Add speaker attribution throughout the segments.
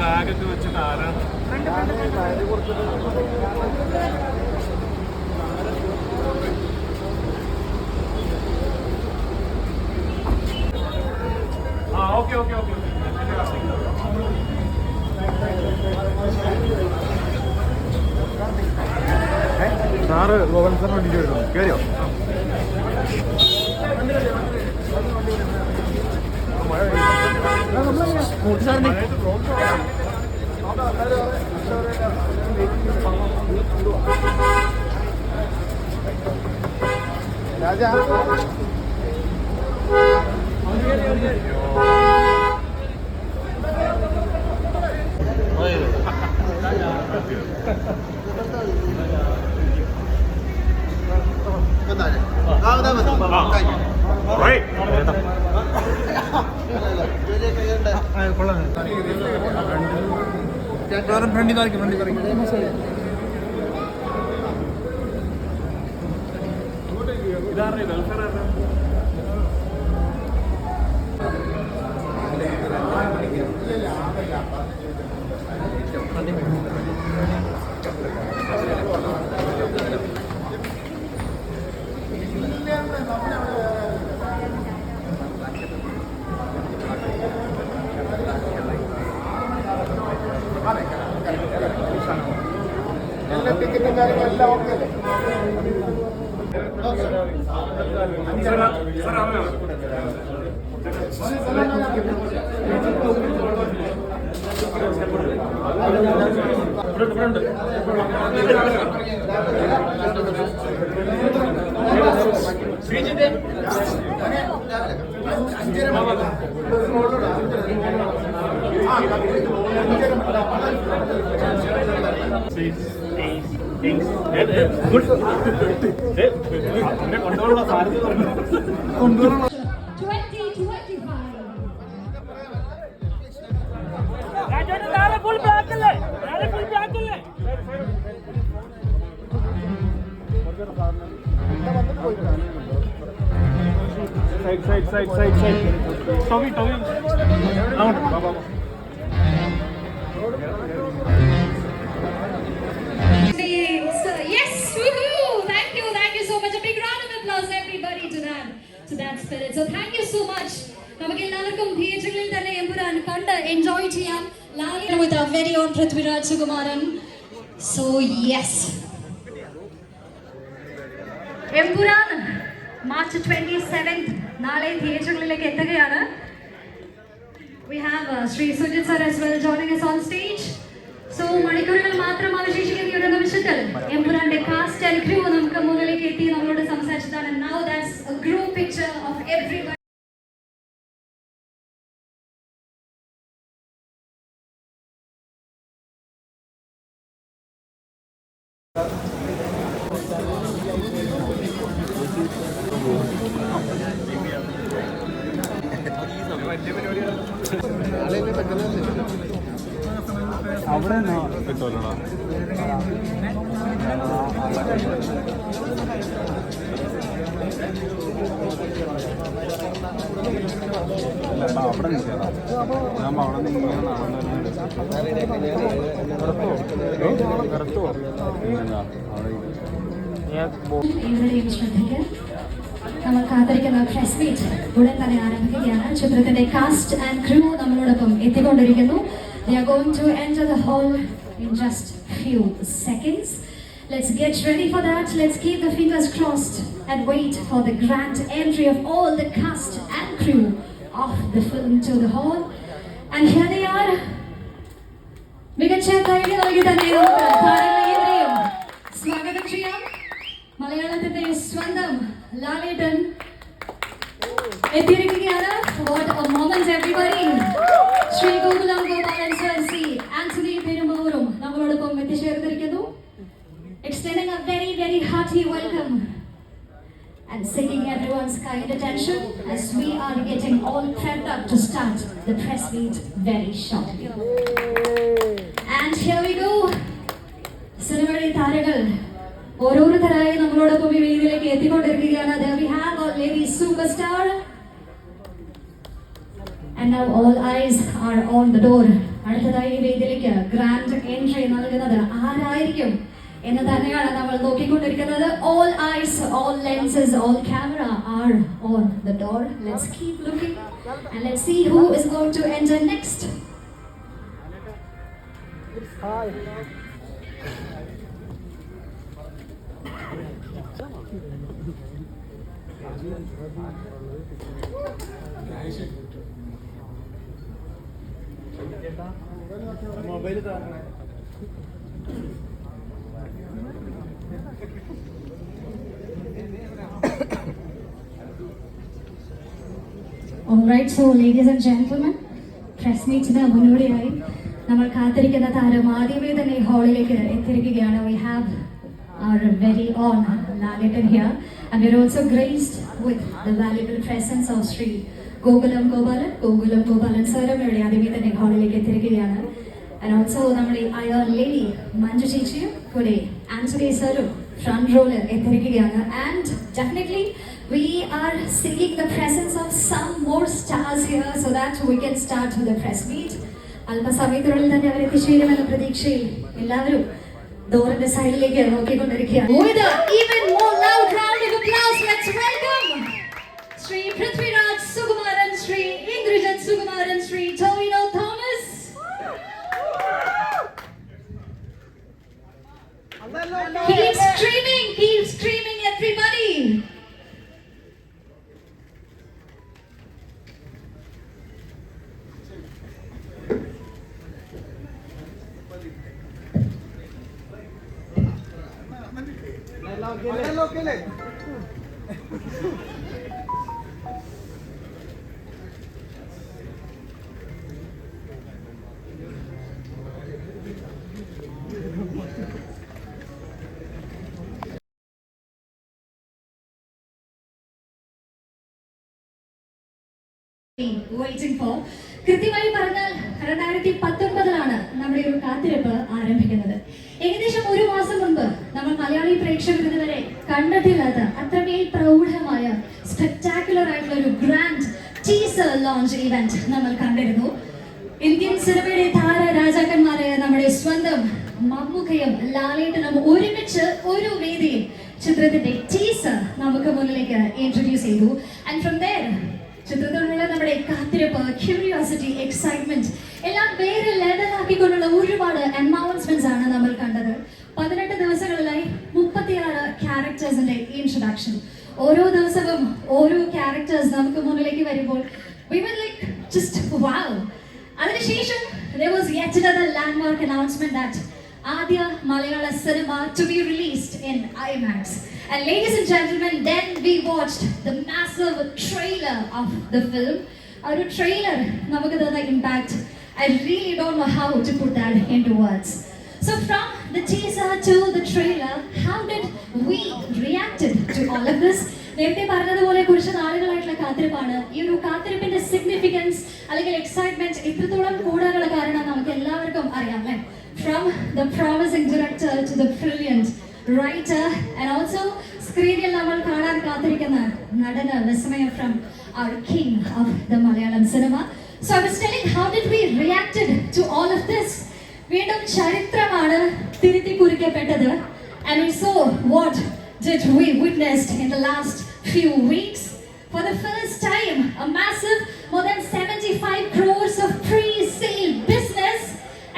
Speaker 1: ബാഗൊക്കെ വെച്ചിട്ട് ആരാണ് okay okay okay
Speaker 2: sir Goan സാറിന് വേണ്ടിയിട്ട് വരുന്നു കയറിയോ രാജാ ഫ്രണ്ടി കാണിക്കും ഫ്രണ്ടി കാണിക്കും
Speaker 1: ഇതാരുടെ വെൽഫെയർ
Speaker 2: എല്ലാ ടിക്കറ്റും കാര്യങ്ങളെല്ലാം ഓക്കെ അല്ലേ
Speaker 1: കൊണ്ടുപോകുന്ന സാധ്യത കൊണ്ടുപോകുന്ന side. Tommy.
Speaker 3: Yes, woohoo! Thank you so much. A big round of applause, everybody, to that spirit. So thank you so much. നമുക്ക് എല്ലാവർക്കും തിയേറ്ററുകളിൽ തന്നെ എമ്പുരാൻ കണ്ട് എൻജോയ് ചെയ്യാം. With our very own Prithviraj Sukumaran. So yes. Empuraan March 27th നാളെ തിയേറ്ററുകളിലേക്ക് എത്തുകയാണ്. We have Sri Sujit sir as well joining us on stage. So മണിക്കൂറുകൾ മാത്രം അവശേഷിക്കുന്ന ഈ ഒരു നിമിഷത്തിൽ എമ്പുരാന്റെ കാസ്റ്റ് ആൻഡ് ക്രൂ നമുക്ക് മുന്നിലേക്ക് എത്തി നമ്മളോട് സംസാരിച്ചതാണ്. Now that's a group picture of everybody.
Speaker 2: അവിടെ കിട്ടുമല്ലോടാ അവിടെ നിൽക്കാറാ ഞാൻ അവിടെ നിന്ന് കറക്റ്റോ
Speaker 3: നമ്മൾ കാത്തിരിക്കുന്ന പ്രസ് മീറ്റ് ഉടൻ തന്നെ ആരംഭിക്കുകയാണ്. ചിത്രത്തിന്റെ കാസ്റ്റ് ആൻഡ് ക്രൂ നമ്മളോടൊപ്പം എത്തിക്കൊണ്ടിരിക്കുന്നു. They are going to enter the hall in just few seconds. Let's get ready for that. Let's keep the fingers crossed and wait for the grand entry of all the cast and crew of the film to the hall. And here they are. മികച്ച കൈയ്യടി നൽകി തന്നെ നമുക്ക് താരങ്ങളെയും സ്വാഗതം ചെയ്യാം. മലയാളത്തിന്റെ സ്വന്തം ലാലേട്ടൻ എത്തിയിരിക്കുകയാണ്. What a moment everybody. Sree Gokulam Gopalan sir, Sree Antony പെരുമ്പാവൂരും നമ്മളോടൊപ്പം എത്തിച്ചേർന്നിരിക്കുന്നു. Extending a very hearty welcome and seeking everyone's kind attention as we are getting all prepped up to start the press meet very shortly. And here we go. സിനിമയുടെ താരങ്ങൾ ഓരോരുത്തരായി നമ്മളോടൊപ്പം ഈ വേദിയിലേക്ക് എത്തിക്കൊണ്ടിരിക്കുകയാണ്. There we have our lady superstar. And now all eyes are on the door. അടുത്തതായി ഈ വേദിയിലേക്ക് ഗ്രാൻഡ് എൻട്രി നൽകുന്നത് ആരായിരിക്കും എന്ന് തന്നെയാണ് നമ്മൾ നോക്കിക്കൊണ്ടിരിക്കുന്നത്. All eyes, all lenses, all camera are on the door. Let's keep looking and let's see who is going to enter next.
Speaker 2: Mobile
Speaker 3: Alright, so ladies and gentlemen, press meetന് മുന്നോടിയായി നമ്മൾ കാത്തിരിക്കുന്ന താരം ആദ്യമേ തന്നെ ഹാളിലേക്ക് എത്തിയിരിക്കുകയാണ്. We have our very own Lalitan here and we are also graced with the valuable presence of Sri Gokulam Gopalan സാറും ഇവിടെ ആദ്യമേ തന്നെ ഹാളിലേക്ക് എത്തിയിരിക്കുകയാണ്. And also നമ്മുടെ Iron Lady മഞ്ജു ചേച്ചിയും കൂടെ ആന്റണി സാറും ഫ്രണ്ട് റോയിൽ എത്തിയിരിക്കുകയാണ്. And definitely we are seeing the presence of some more stars here so that we can start with the press meet. അല്പസമയത്തിനുള്ളിൽ തന്നെ അവർ എത്തിച്ചേരുമെന്ന പ്രതീക്ഷയിൽ എല്ലാവരും ഡോറിന്റെ സൈഡിലേക്ക് നോക്കിക്കൊണ്ടിരിക്കുകയാണ്. With an even more loud round of applause, let's welcome Sri Prithviraj Sukumaran, Sri Indrajit Sukumaran, Sri Tovino Thomas. Keep screaming everybody. Waiting for. കൃത്യമായി പറഞ്ഞാൽ 2019 നമ്മുടെ ഒരു കാത്തിരിപ്പ് ആരംഭിക്കുന്നത്. ഏകദേശം ഒരു മാസം മുൻപ് നമ്മൾ മലയാളി പ്രേക്ഷകർ ഇതുവരെ കണ്ടിട്ടില്ലാത്ത അത്രമേൽ പ്രൗഢമായ സ്പെക്ടാക്കുലർ ആയിട്ടുള്ള ഒരു ഗ്രാൻഡ് ടീസർ ലോഞ്ച് ഇവന്റ് നമ്മൾ കണ്ടിരുന്നു. ഇന്ത്യൻ സിനിമയുടെ താര രാജാക്കന്മാരായ നമ്മുടെ സ്വന്തം മമ്മൂക്കയും ലാലേട്ടനും ഒരുമിച്ച് ഒരു വേദിയിൽ ചിത്രത്തിന്റെ ടീസർ നമുക്ക് മുന്നിലേക്ക് ഇൻട്രൊഡ്യൂസ് ചെയ്തു. ആൻഡ് ഫ്രം ദേർ ചിത്രത്തിലുള്ള നമ്മുടെ കാത്തിരിപ്പ്, ക്യൂരിയോസിറ്റി, എക്സൈറ്റ്മെന്റ് എല്ലാം വേറെ ലെവലാക്കിക്കൊണ്ടുള്ള ഒരുപാട് അനൗൺസ്മെന്റ്സ് ആണ് നമ്മൾ കണ്ടത്. 18 ദിവസങ്ങളിലായി 36 ക്യാരക്ടേഴ്സിന്റെ ഇൻട്രൊഡക്ഷൻ. ഓരോ ദിവസവും ഓരോ ക്യാരക്ടേഴ്സ് നമുക്ക് മുന്നിലേക്ക് വരുമ്പോൾ we were like just wow. അതിനുശേഷം there was yet another landmark announcement that Adya Malayalam cinema to be released in IMAX. And ladies and gentlemen, then we watched the massive trailer of the film. Our trailer, namakku thanna impact, I really don't know how to put that into words. So from the teaser to the trailer, how did we reacted to all of this? നേരത്തെ പറഞ്ഞതുപോലെ കുറച്ച് നാളുകളായിട്ടുള്ള കാത്തിരിപ്പാണ്. ഈ ഒരു കാത്തിരിപ്പിന്റെ significance അല്ലെങ്കിൽ excitement എത്രത്തോളം കൂടാനുള്ള കാരണം നമുക്ക് എല്ലാവർക്കും അറിയാം അല്ലേ? From the promising director to the brilliant writer and also സ്ക്രീനിൽ നമ്മൾ കാണാൻ കാത്തിരിക്കുന്ന നടന വിസ്മയ from our king of the Malayalam cinema. So I was telling how did we reacted to all of this? വീണ്ടും ചരിത്രമാണ് തിരുത്തി കുറിക്കപ്പെട്ടത്. And we saw what did we witnessed in the last few weeks. For the first time, a massive more than 75 crores of pre-sale business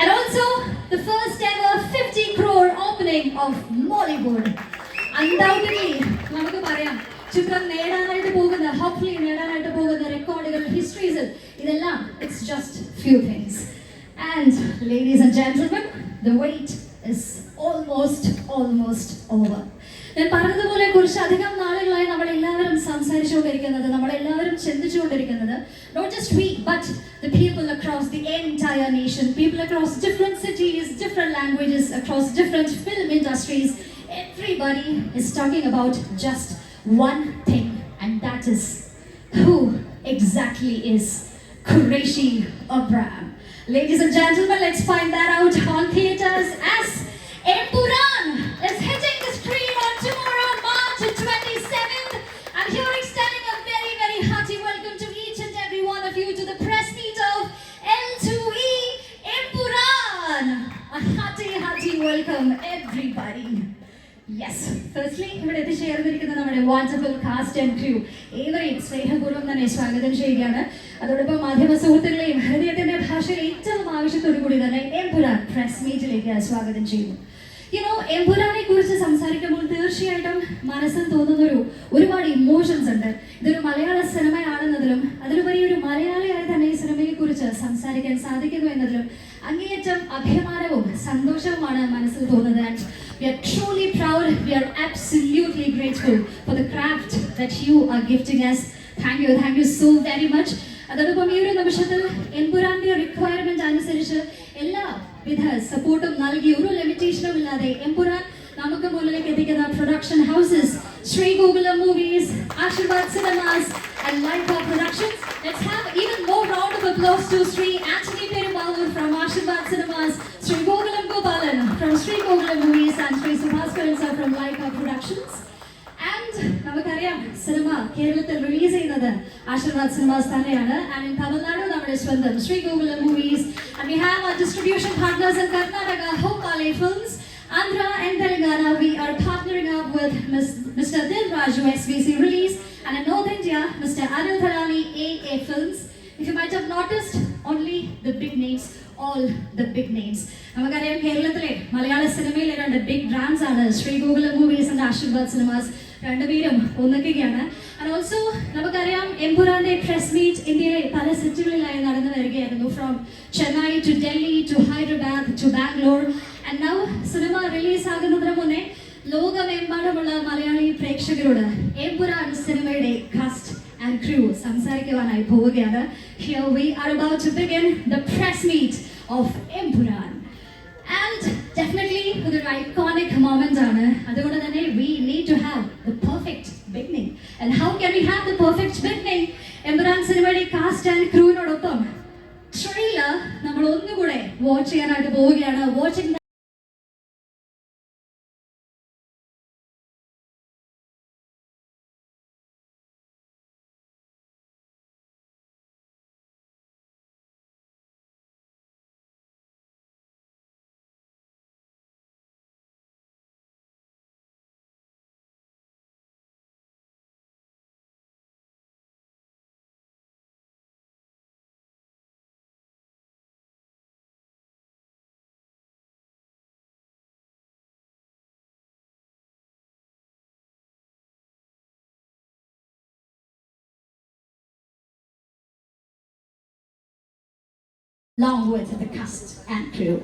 Speaker 3: and also the first ever 50 crore opening of Mollywood. Undoubtedly, നമുക്ക് പറയാം ചിത്രം നേടാനായിട്ട് പോകുന്ന hopefully നേടാനായിട്ട് പോകുന്ന റെക്കോർഡുകൾ ഹിസ്റ്ററീസിൽ ഇതെല്ലാം it's just few things. And ladies and gentlemen, the wait is almost over. ഞാൻ പറഞ്ഞതുപോലെ കുറച്ചധികം നാളുകളായി നമ്മളെല്ലാവരും സംസാരിച്ചുകൊണ്ടിരിക്കുന്നത്, നമ്മളെല്ലാവരും ചിന്തിച്ചുകൊണ്ടിരിക്കുന്നത് not just we but the people across the entire nation, people across different cities, different languages, across different film industries, everybody is talking about just one thing, and that is who exactly is Qureshi Abraham. Ladies and gentlemen, let's find that out on theaters as Empuran is hitting the screen on tomorrow, March 27th. And here extending a very, very hearty welcome to each and every one of you to the press meet of L2E ഇവിടെ എത്തിച്ചേർന്നിരിക്കുന്ന നമ്മുടെ വാട്സപ്പിൽ cast and crew ഏവരെയും സ്നേഹപൂർവ്വം തന്നെ സ്വാഗതം ചെയ്യുകയാണ്. അതോടൊപ്പം മാധ്യമ സുഹൃത്തുക്കളെയും ഹൃദയത്തിന്റെ ഭാഷയിൽ ഏറ്റവും ആവശ്യത്തോടു കൂടി തന്നെ എംപുരാൻ പ്രസ് മീറ്റിലേക്ക് സ്വാഗതം ചെയ്യുന്നു. എംപുരാനെ കുറിച്ച് സംസാരിക്കുമ്പോൾ തീർച്ചയായിട്ടും മനസ്സിൽ തോന്നുന്ന ഒരുപാട് ഇമോഷൻസ് ഉണ്ട്. ഇതൊരു മലയാള സിനിമയാണെന്നതിലും അതിലുപരി ഒരു മലയാളിയായി തന്നെ ഈ സിനിമയെ കുറിച്ച് സംസാരിക്കാൻ സാധിക്കുന്നു എന്നതിലും അങ്ങേയറ്റം അഭിമാനവും സന്തോഷവുമാണ് മനസ്സിൽ തോന്നുന്നത്. We are truly proud, we are absolutely grateful for the craft that you are gifting us. Thank you so very much. അതോടൊപ്പം ഈ ഒരു നിമിഷത്തിൽ എംപുരാന്റെ റിക്വയർമെന്റ് അനുസരിച്ച് എല്ലാവിധ സപ്പോർട്ടും നൽകി ഒരു ലിമിറ്റേഷനും ഇല്ലാതെ എംപുരാൻ നമുക്ക് മുന്നിലേക്ക് എത്തിക്കുന്ന production houses Sree Gokulam movies, Aashirvad cinemas and Laika Productions. Let's have even more round of applause to Sri Anthony Perumalur from Ashirvad Cinemas, Sri Gokulam Gopalan from Sri Gokulam Movies and Sri Subhaskaran sir from Laika Productions. And നമുക്കറിയാം cinema കേരളത്തിൽ release ചെയ്യുന്നത് Aashirvad cinemas തന്നെയാണ്. And in Tamil Nadu നമ്മുടെ സ്വന്തം Shri Gokulam movies. And we have our distribution partners in Karnataka, Hopale Films. Andhra and Telangana, we are partnering up with Mr. Dil Raju SVC Release, and in North India, Mr. Anil Thalani AA Films. If you might have noticed, only the big names, all the big names. നമുക്കറിയാം കേരളത്തിലെ മലയാള സിനിമയിലെ രണ്ട് big brands ആണ് Sree Gokulam movies and Aashirvad cinemas. രണ്ടുപേരും ഒന്നിക്കുകയാണ്. And also നമുക്കറിയാം എംപുരാന്റെ press meet ഇന്ത്യയിലെ പല സിറ്റികളിലായി നടന്നു വരികയായിരുന്നു. From Chennai to Delhi to Hyderabad to Bangalore. And now cinema release ആകുന്നതിന് മുന്നേ ലോകമെമ്പാടുമുള്ള മലയാളി പ്രേക്ഷകരോട് എംപുരാൻ സിനിമയുടെ കാസ്റ്റ് ആൻഡ് ക്രൂ സംസാരിക്കുവാനായി പോവുകയാണ്. Here we are about to begin the press meet of Empuraan. And definitely ഒരു iconic moment ആണ്. അതുകൊണ്ട് തന്നെ we need to have the perfect beginning. And how can we have the perfect beginning? Empuraan സിനിമയുടെ cast and ക്രൂവിനോടൊപ്പം trailer നമ്മൾ ഒന്നുകൂടെ watch ചെയ്യാനായിട്ട് പോവുകയാണ്. Watching along with the cast and crew.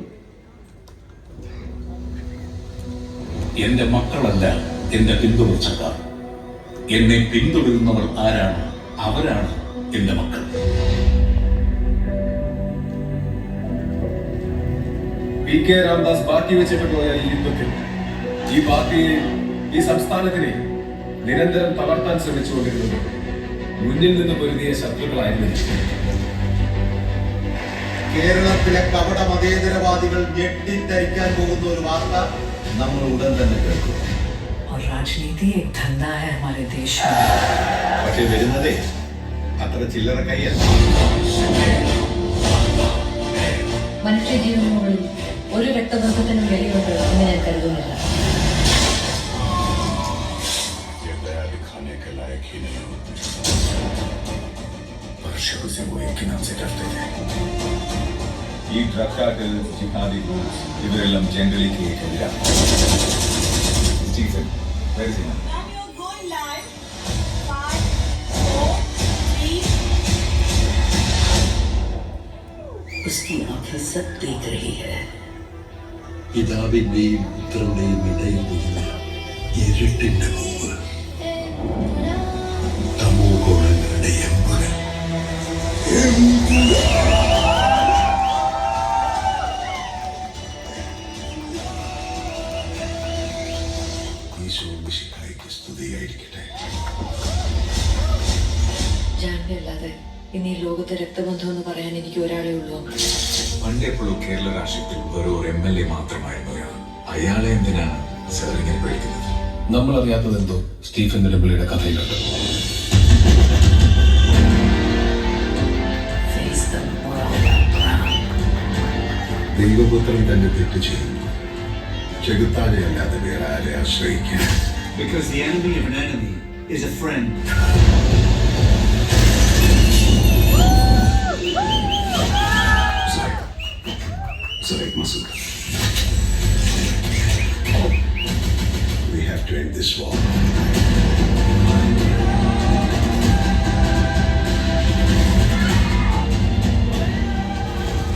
Speaker 4: എന്റെ മക്കളല്ല എന്റെ പിന്തുടർച്ചക്കാർ. എന്നെ പിന്തുടരുന്നവർ ആരാണ്? അവരാണ് എന്റെ മക്കൾ.
Speaker 5: പി കെ രാംദാസ് ബാക്കി വെച്ചിട്ട് പോയ ഈ യുദ്ധത്തിൽ ഈ പാർട്ടിയെ, ഈ സംസ്ഥാനത്തിനെ നിരന്തരം തകർത്താൻ ശ്രമിച്ചുകൊണ്ടിരുന്നത് മുന്നിൽ നിന്ന് പൊരുതിയ ശത്രുക്കളായിരുന്നു.
Speaker 6: കേരളത്തിലെ കപട മതേതരവാദികൾ ഞെട്ടിത്തരിക്കാൻ പോകുന്ന ഒരു വാർത്ത നമ്മൾ ഉടൻ തന്നെ കേൾക്കും.
Speaker 7: राजनीति एक धंधा है हमारे देश में.
Speaker 6: പക്ഷെ വരുന്നതേ അത്ര ചില്ലറ കൈയല്ല.
Speaker 7: മനുഷ്യജീവന് മുകളിൽ ഒരു രക്തബന്ധത്തിനും വിലയുണ്ട് എന്ന് ഞാൻ കരുതുന്നില്ല.
Speaker 5: ഈ ഡ്രഗ് കാർട്ടൽ, ജിഹാദികൾ ഇവരെല്ലാം ജനറലിക്ക് എതിരാണ്. Stephen, where is he now?
Speaker 8: You're going live. 5, 4, 3.
Speaker 7: उसकी आंखें सब देख रही है.
Speaker 9: പിതാവിന്റെയും പുത്രന്റെയും ഇടയിൽ നിന്ന് ഇരുട്ടിന്റെ മുമ്പ് തമോ ഗോളങ്ങളുടെ എമ്പുരൻ. ഈശോ മിശിഹായ്ക്ക് സ്തുതിയായിരിക്കട്ടെ.
Speaker 7: ജാൻവിയല്ലാതെ ഇനി ഈ ലോകത്തെ രക്തബന്ധം എന്ന് പറയാൻ എനിക്ക് ഒരാളേ ഉള്ളൂ.
Speaker 4: പണ്ടെപ്പോഴും കേരള രാഷ്ട്രീയത്തിൽ വെറും ഒരു MLA മാത്രമായിരുന്നു അയാൾ. അയാളെ എന്തിനാണ് സാർ ഇങ്ങനെ പേടിക്കുന്നത്?
Speaker 5: നമ്മൾ അറിയാത്തതെന്തോ Stephen നെടുമ്പള്ളിയുടെ കഥയിലുണ്ട്.
Speaker 7: Face the moral ground.
Speaker 9: ദൈവപുത്രൻ തന്നെ തെറ്റ് ചെയ്യുന്നു. ചെകുത്താനെ അല്ലാതെ വേറെ ആരെ ആശ്രയിക്കാൻ. Because the enemy of an enemy is a friend. Sorry, Masood. We have to end this war.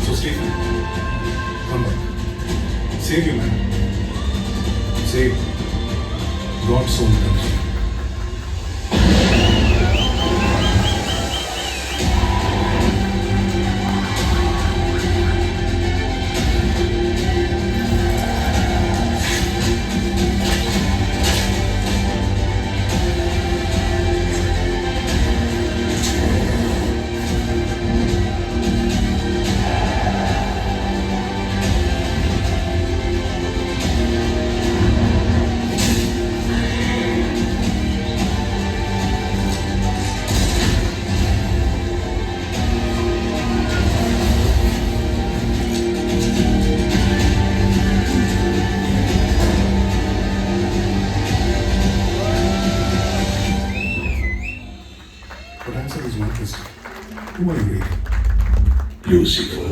Speaker 9: So, Stephen, come back. Save you, man. Save God's own country. But answer is one question. Who are you reading? Lucifer.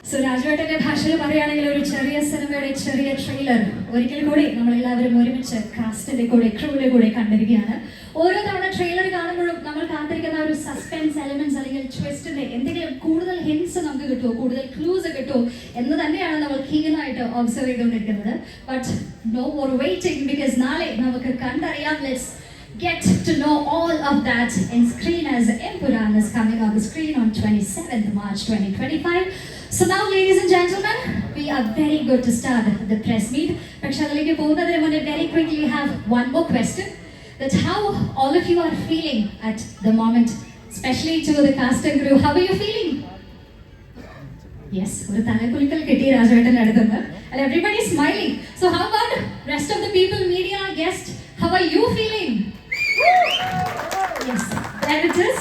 Speaker 3: So രാജുവേട്ടന്റെ ഭാഷയിൽ പറയുകയാണെങ്കിൽ ഒരു ചെറിയ സിനിമയുടെ ചെറിയ trailer ഒരിക്കൽ കൂടി നമ്മളെല്ലാവരും ഒരുമിച്ച് കാസ്റ്റിന്റെ കൂടെ ക്രൂവിന്റെ കൂടെ കണ്ടിരിക്കുകയാണ്. ഓരോ തവണ ട്രെയിലർ കാണുമ്പോഴും നമ്മൾ കാത്തിരിക്കുന്ന ഒരു സസ്പെൻസ് എലമെന്റ്സ് അല്ലെങ്കിൽ ട്വിസ്റ്റിന്റെ എന്തെങ്കിലും കൂടുതൽ ഹിന്റ്സ് നമുക്ക് കിട്ടുമോ, കൂടുതൽ ക്ലൂസ് കിട്ടുമോ എന്ന് തന്നെയാണ് നമ്മൾ കീനായിട്ട് ഒബ്സർവ് ചെയ്തുകൊണ്ടിരിക്കുന്നത്. But no more waiting, because നാളെ നമുക്ക് കണ്ടറിയാം. Let's get to know all of that in screen as Empuran is coming on the screen on 27th March 2025. So now, ladies and gentlemen, we are very good to start the press meet. പക്ഷേ അതിലേക്ക് പോകുന്നതിന് മുന്നേ very quickly have one more question, that how all of you are feeling at the moment, especially to the cast and crew. How are you feeling? Yes, ഒരു തലകുലുക്കൽ കിട്ടി രാജേട്ടൻ്റെ അടുത്തുനിന്ന്. And everybody is smiling. So how about rest of the people, media, guests, how are you feeling? Yes, there it is.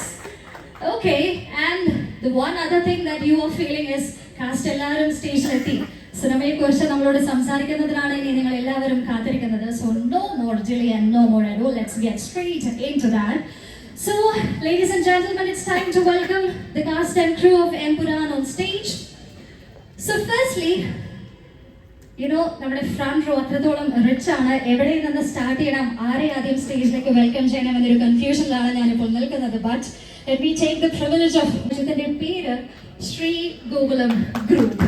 Speaker 3: Okay, and the one other thing that you are feeling is cast എല്ലാവരും സ്റ്റേജിലെത്തി. സിനിമയെ കുറിച്ച് നമ്മളോട് സംസാരിക്കുന്നതിനാണ് ഇനി നിങ്ങൾ എല്ലാവരും കാത്തിരിക്കുന്നത്. So no more delay and no more ado, let's get straight into that. So ladies and gentlemen, it's time to welcome the cast and crew of Empuran on stage. So firstly, നമ്മുടെ front raw അത്രത്തോളം rich ആണ്. എവിടെ നിന്ന് start ചെയ്യണം, ആരെ ആദ്യം സ്റ്റേജിലേക്ക് welcome ചെയ്യണം എന്നൊരു കൺഫ്യൂഷനിലാണ് ഞാനിപ്പോൾ നിൽക്കുന്നത്. But let me take the privilege of ഇതിന്റെ പേര് ശ്രീ ഗോകുലം ഗ്രൂപ്പ്.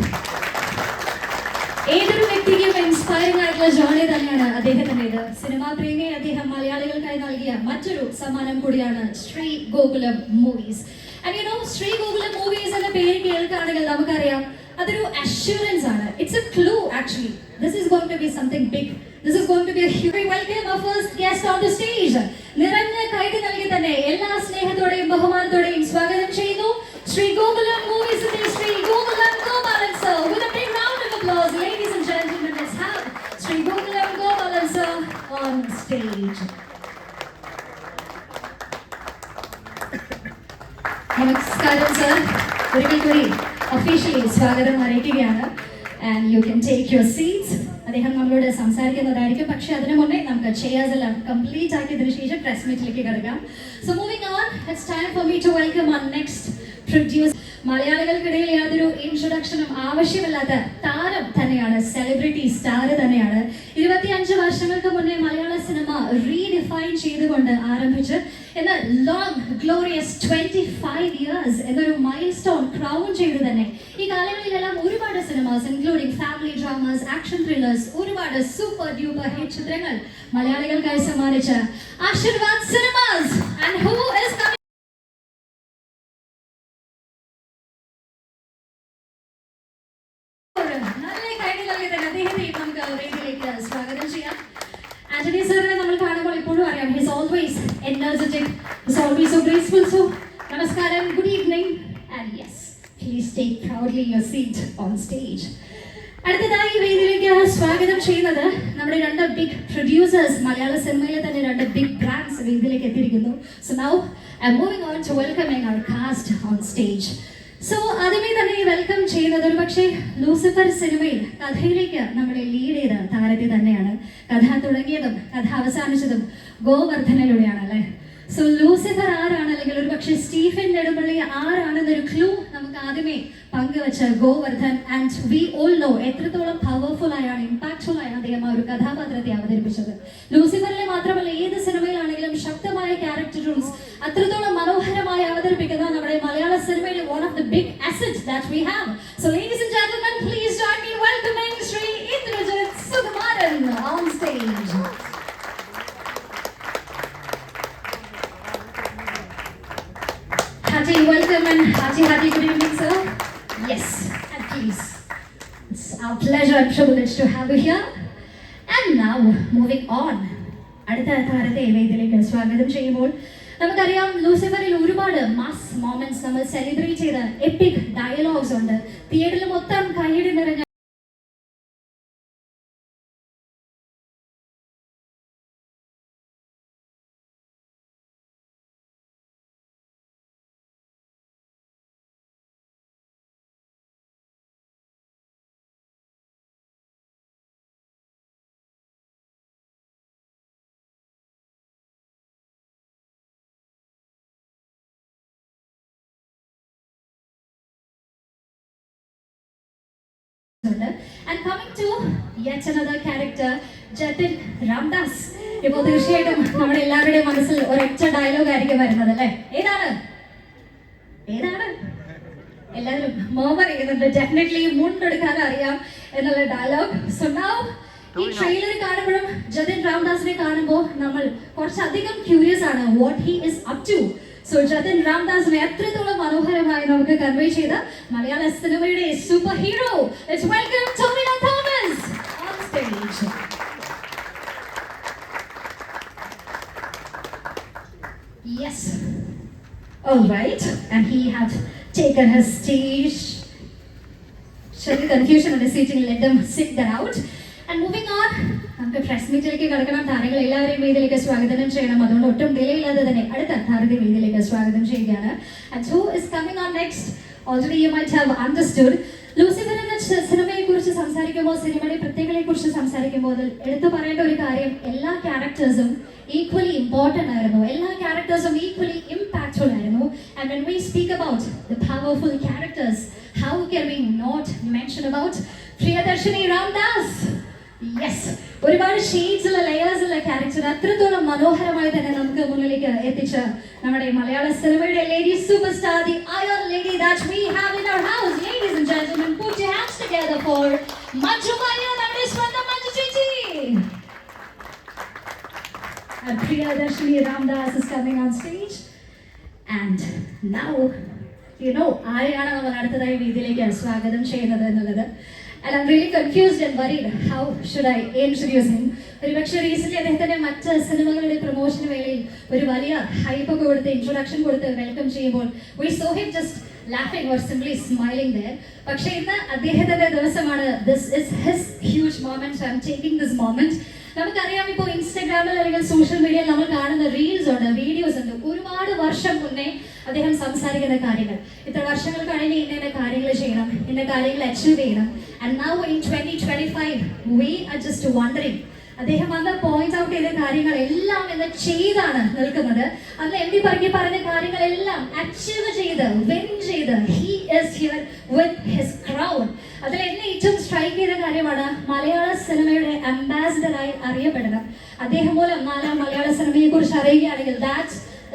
Speaker 3: ഏതൊരു വ്യക്തിക്കും ഇൻസ്പയറിംഗ് ആയിട്ടുള്ള ജേർണി തന്നെയാണ് അദ്ദേഹത്തിൻ്റെത്. സിനിമാ പ്രേമി അദ്ദേഹം മലയാളികൾക്കായി നൽകിയ മറ്റൊരു സമ്മാനം കൂടിയാണ് Shri Gokulam movies. And Shri Gokulam movies എന്ന പേര് കേൾക്കുകയാണെങ്കിൽ നമുക്കറിയാം അതൊരു അഷ്യൂറൻസ് ആണ്. It's A clue actually. This is going to be something big. This is going to be a huge welcome. Our first guest on the stage. നിറഞ്ഞ കൈയ്യടി നൽകി തന്നെ എല്ലാ സ്നേഹത്തോടെയും ബഹുമാനത്തോടെയും സ്വാഗതം ചെയ്യുന്നു ശ്രീ ഗോകുലം മൂവീസിന്റെ Sree Gokulam Gopalan sir. With a big round of applause, ladies and gentlemen, let's have Shri Gokulam Gopalan sir on stage. നമസ്കാരം sir. ഒരിക്കൽ കൂടി ഒഫീഷ്യലി സ്വാഗതം അറിയിക്കുകയാണ്. And you can take your seats. അദ്ദേഹം നമ്മളോട് സംസാരിക്കുന്നതായിരിക്കും. പക്ഷേ അതിനു മുന്നേ നമുക്ക് ചെയേഴ്സ് എല്ലാം കംപ്ലീറ്റ് ആക്കിയതിനു ശേഷം പ്രസ് മീറ്റിലേക്ക് കിടക്കാം. So moving on, it's time for me to welcome our next producer. മലയാളികൾക്കിടയിൽ യാതൊരു ഇൻട്രൊഡക്ഷനും ആവശ്യമില്ലാത്ത താരം തന്നെയാണ്, സെലിബ്രിറ്റി സ്റ്റാർ തന്നെയാണ്. 25 വർഷങ്ങൾക്ക് മുന്നേ മലയാള സിനിമ റീഡിഫൈൻ ചെയ്തുകൊണ്ട് ആരംഭിച്ച് ഇന്ന് ലോങ് ഗ്ലോറിയസ് 25 ഇയേഴ്സ് എന്നൊരു മൈൽ സ്റ്റോൺ ക്രൗൺ ചെയ്ത് തന്നെ ഈ കാലങ്ങളിലെല്ലാം ഒരുപാട് cinemas including family dramas, action thrillers, ഒരുപാട് സൂപ്പർ ഡ്യൂപ്പർ ഹിറ്റ് ചിത്രങ്ങൾ മലയാളികൾക്കായി സമ്മാനിച്ച Aashirvad cinemas. And who is coming? നല്ല കൈയ്യടി നൽകി തന്നെ അദ്ദേഹത്തെ നമുക്ക് വേദിയിലേക്ക് സ്വാഗതം ചെയ്യാം. ആന്റണി സാറിനെ നമ്മൾ കാണുമ്പോൾ ഇപ്പോഴും അറിയാം, he's always energetic, he's always so graceful. So നമസ്കാരം, good evening, and yes, please take proudly your seat on stage. അടുത്തതായി വേദിയിലേക്ക് സ്വാഗതം ചെയ്യുന്നത് നമ്മുടെ രണ്ട് ബിഗ് പ്രൊഡ്യൂസേഴ്സ്, മലയാള സിനിമയിലെ തന്നെ രണ്ട് ബിഗ് ബ്രാൻഡ്സ് വേദിയിലേക്ക് എത്തിയിരിക്കുന്നു. So now I am moving on to welcoming our cast on stage. So ആദ്യമേ തന്നെ വെൽക്കം ചെയ്യുന്നത് ഒരു പക്ഷേ ലൂസിഫർ സിനിമയിൽ കഥയിലേക്ക് നമ്മളെ ലീഡ് ചെയ്ത താരത്തെ തന്നെയാണ്. കഥ തുടങ്ങിയതും കഥ അവസാനിച്ചതും ഗോവർദ്ധനിലൂടെയാണ് അല്ലേ. സോ ലൂസിഫർ ആരാണ്, അല്ലെങ്കിൽ ഒരു പക്ഷേ സ്റ്റീഫൻ നെടുമ്പള്ളി ആരാണെന്നൊരു ക്ലൂ നമുക്ക് ആദ്യമേ പങ്കുവച്ച Govardhan. And we all no എത്രത്തോളം പവർഫുൾ ആയാണ്, ഇമ്പാക്ട്ഫുൾ ആയാണ് അദ്ദേഹം ആ ഒരു കഥാപാത്രത്തെ അവതരിപ്പിച്ചത്. ലൂസിഫറിലെ മാത്രമല്ല ഏത് സിനിമയിലാണെങ്കിലും ശക്തമായ ക്യാരക്ടറുംസ് അത്രത്തോളം മനോഹരമായി അവതരിപ്പിക്കുന്ന നമ്മുടെ മലയാള സിനിമയുടെ one of the big assets that we have. So ladies and gentlemen, please join me in welcoming Sri Indrajit Sukumaran on stage. Haji, welcome and Haji, good evening, sir. Yes, and please, it's our pleasure and privilege to have you here. And now, moving on, അടുത്ത താരത്തെ വേദിയിലേക്ക് സ്വാഗതം ചെയ്യുമ്പോൾ നമുക്കറിയാം ലൂസിഫറിൽ ഒരുപാട് mass moments നമ്മൾ celebrate ചെയ്ത EPIC dialogues ഉണ്ട്. തിയേറ്ററിൽ മൊത്തം കൈയടി നിറഞ്ഞ And coming to yet another character, Jatin Ramdas. ഇപ്പോൾ തീർച്ചയായിട്ടും നമ്മുടെ എല്ലാവരുടെയും മനസ്സിൽ ഒരൊറ്റ ഡയലോഗ് ആയിരിക്കും വരുന്നത് അല്ലേ. ഏതാണ് എല്ലാവരും മോമർ ചെയ്യുന്നുണ്ട്. ഡെഫിനറ്റ്ലി മുണ്ടെടുക്കാൻ അറിയാം എന്നുള്ള ഡയലോഗ്. സോ നൗ ഈ ട്രെയിലർ കാണുമ്പോഴും ജതിൻ രാംദാസിനെ കാണുമ്പോൾ നമ്മൾ കുറച്ചധികം ക്യൂരിയസ് ആണ് what he is up to. So Jatin രാംദാസിനെ എത്രത്തോളം മനോഹരമായി നമുക്ക് കൺവേ ചെയ്ത മലയാള സിനിമയുടെ super hero, let's welcome Tovino Thomas on stage. Yes, all right, and he have taken his stage. Should the confusion of the seating, let them sit that out. And moving on, നമുക്ക് press മീറ്റിലേക്ക് കടക്കണം. താരങ്ങൾ എല്ലാവരെയും വേദിയിലേക്ക് സ്വാഗതം ചെയ്യണം. അതുകൊണ്ട് ഒട്ടും ഡിലേ ഇല്ലാതെ തന്നെ അടുത്ത താരത്തെ വേദിയിലേക്ക് സ്വാഗതം ചെയ്യുകയാണ്. And who is coming on next? Already you might have understood. Lucifer എന്ന സിനിമയെ കുറിച്ച് സംസാരിക്കുമ്പോൾ, സിനിമയുടെ പ്രത്യേകതയെ കുറിച്ച് സംസാരിക്കുമ്പോൾ എടുത്തു പറയേണ്ട ഒരു കാര്യം, എല്ലാ ക്യാരക്ടേഴ്സും ഈക്വലി ഇമ്പോർട്ടൻ്റ് ആയിരുന്നു, എല്ലാ ക്യാരക്ടേഴ്സും ഈക്വലി ഇമ്പാക്ട്ഫുൾ ആയിരുന്നു. And when we speak about the powerful characters, how can we not mention about Priyadarshini Ramdas? Yes, ഒരുപാട് ഷെയ്ഡ്സ് ഉള്ള ലെയേഴ്സ് ഉള്ള ക്യാരക്ടർ അത്രത്തോളം മനോഹരമായി തന്നെ നമുക്ക് മുന്നിലേക്ക് എത്തിച്ച നമ്മുടെ മലയാള സിനിമയുടെ lady superstar, the iron lady that we have in our house. Ladies and gentlemen, put your hands together for Manju Varma, നമ്മുടെ സ്വന്തം മഞ്ജു ചേച്ചി. And Priyadarshini Ramdas is coming on stage. And now, you know, ആരെയാണ് നമ്മൾ അടുത്തതായി വേദിയിലേക്ക് സ്വാഗതം ചെയ്യുന്നത് എന്നുള്ളത്. And I'm really confused and worried. How should I introduce him? ഒരുപക്ഷെ റീസെന്റ് അദ്ദേഹത്തിന്റെ മറ്റ് സിനിമകളുടെ പ്രൊമോഷന് വേളയിൽ ഒരു വലിയ ഹൈപ്പ് ഒക്കെ കൊടുത്ത് ഇൻട്രൊഡക്ഷൻ കൊടുത്ത് വെൽക്കം ചെയ്യുമ്പോൾ we saw him just laughing or simply smiling there. പക്ഷേ ഇന്ന് അദ്ദേഹത്തിന്റെ ദിവസമാണ്. This is his huge moment, so I'm taking this moment. നമുക്കറിയാം, ഇപ്പോൾ ഇൻസ്റ്റാഗ്രാമിൽ അല്ലെങ്കിൽ സോഷ്യൽ മീഡിയയിൽ നമ്മൾ കാണുന്ന റീൽസ് ഉണ്ട്, വീഡിയോസ് ഉണ്ട്. ഒരുപാട് വർഷം മുന്നേ അദ്ദേഹം സംസാരിക്കുന്ന കാര്യങ്ങൾ, ഇത്ര വർഷങ്ങൾ കഴിഞ്ഞ് ഇന്ന കാര്യങ്ങൾ ചെയ്യണം, ഇന്ന കാര്യങ്ങൾ അച്ചീവ് ചെയ്യണം. And now in 2025 we are just wondering, അദ്ദേഹം അന്ന് പോയിന്റ് ഔട്ട് ചെയ്ത കാര്യങ്ങളെല്ലാം ഇന്ന് ചെയ്താണ് നിൽക്കുന്നത്. അന്ന് എം ഡി പറഞ്ഞ കാര്യങ്ങളെല്ലാം അച്ചീവ് ചെയ്ത് വിൻ ചെയ്ത് he is here with his crown. അതിൽ എന്നെ ഏറ്റവും സ്ട്രൈക്ക് ചെയ്ത കാര്യമാണ് മലയാള സിനിമയുടെ അംബാസിഡറായി അറിയപ്പെടണം. അദ്ദേഹം മൂലം മലയാള സിനിമയെ കുറിച്ച് അറിയുകയാണെങ്കിൽ that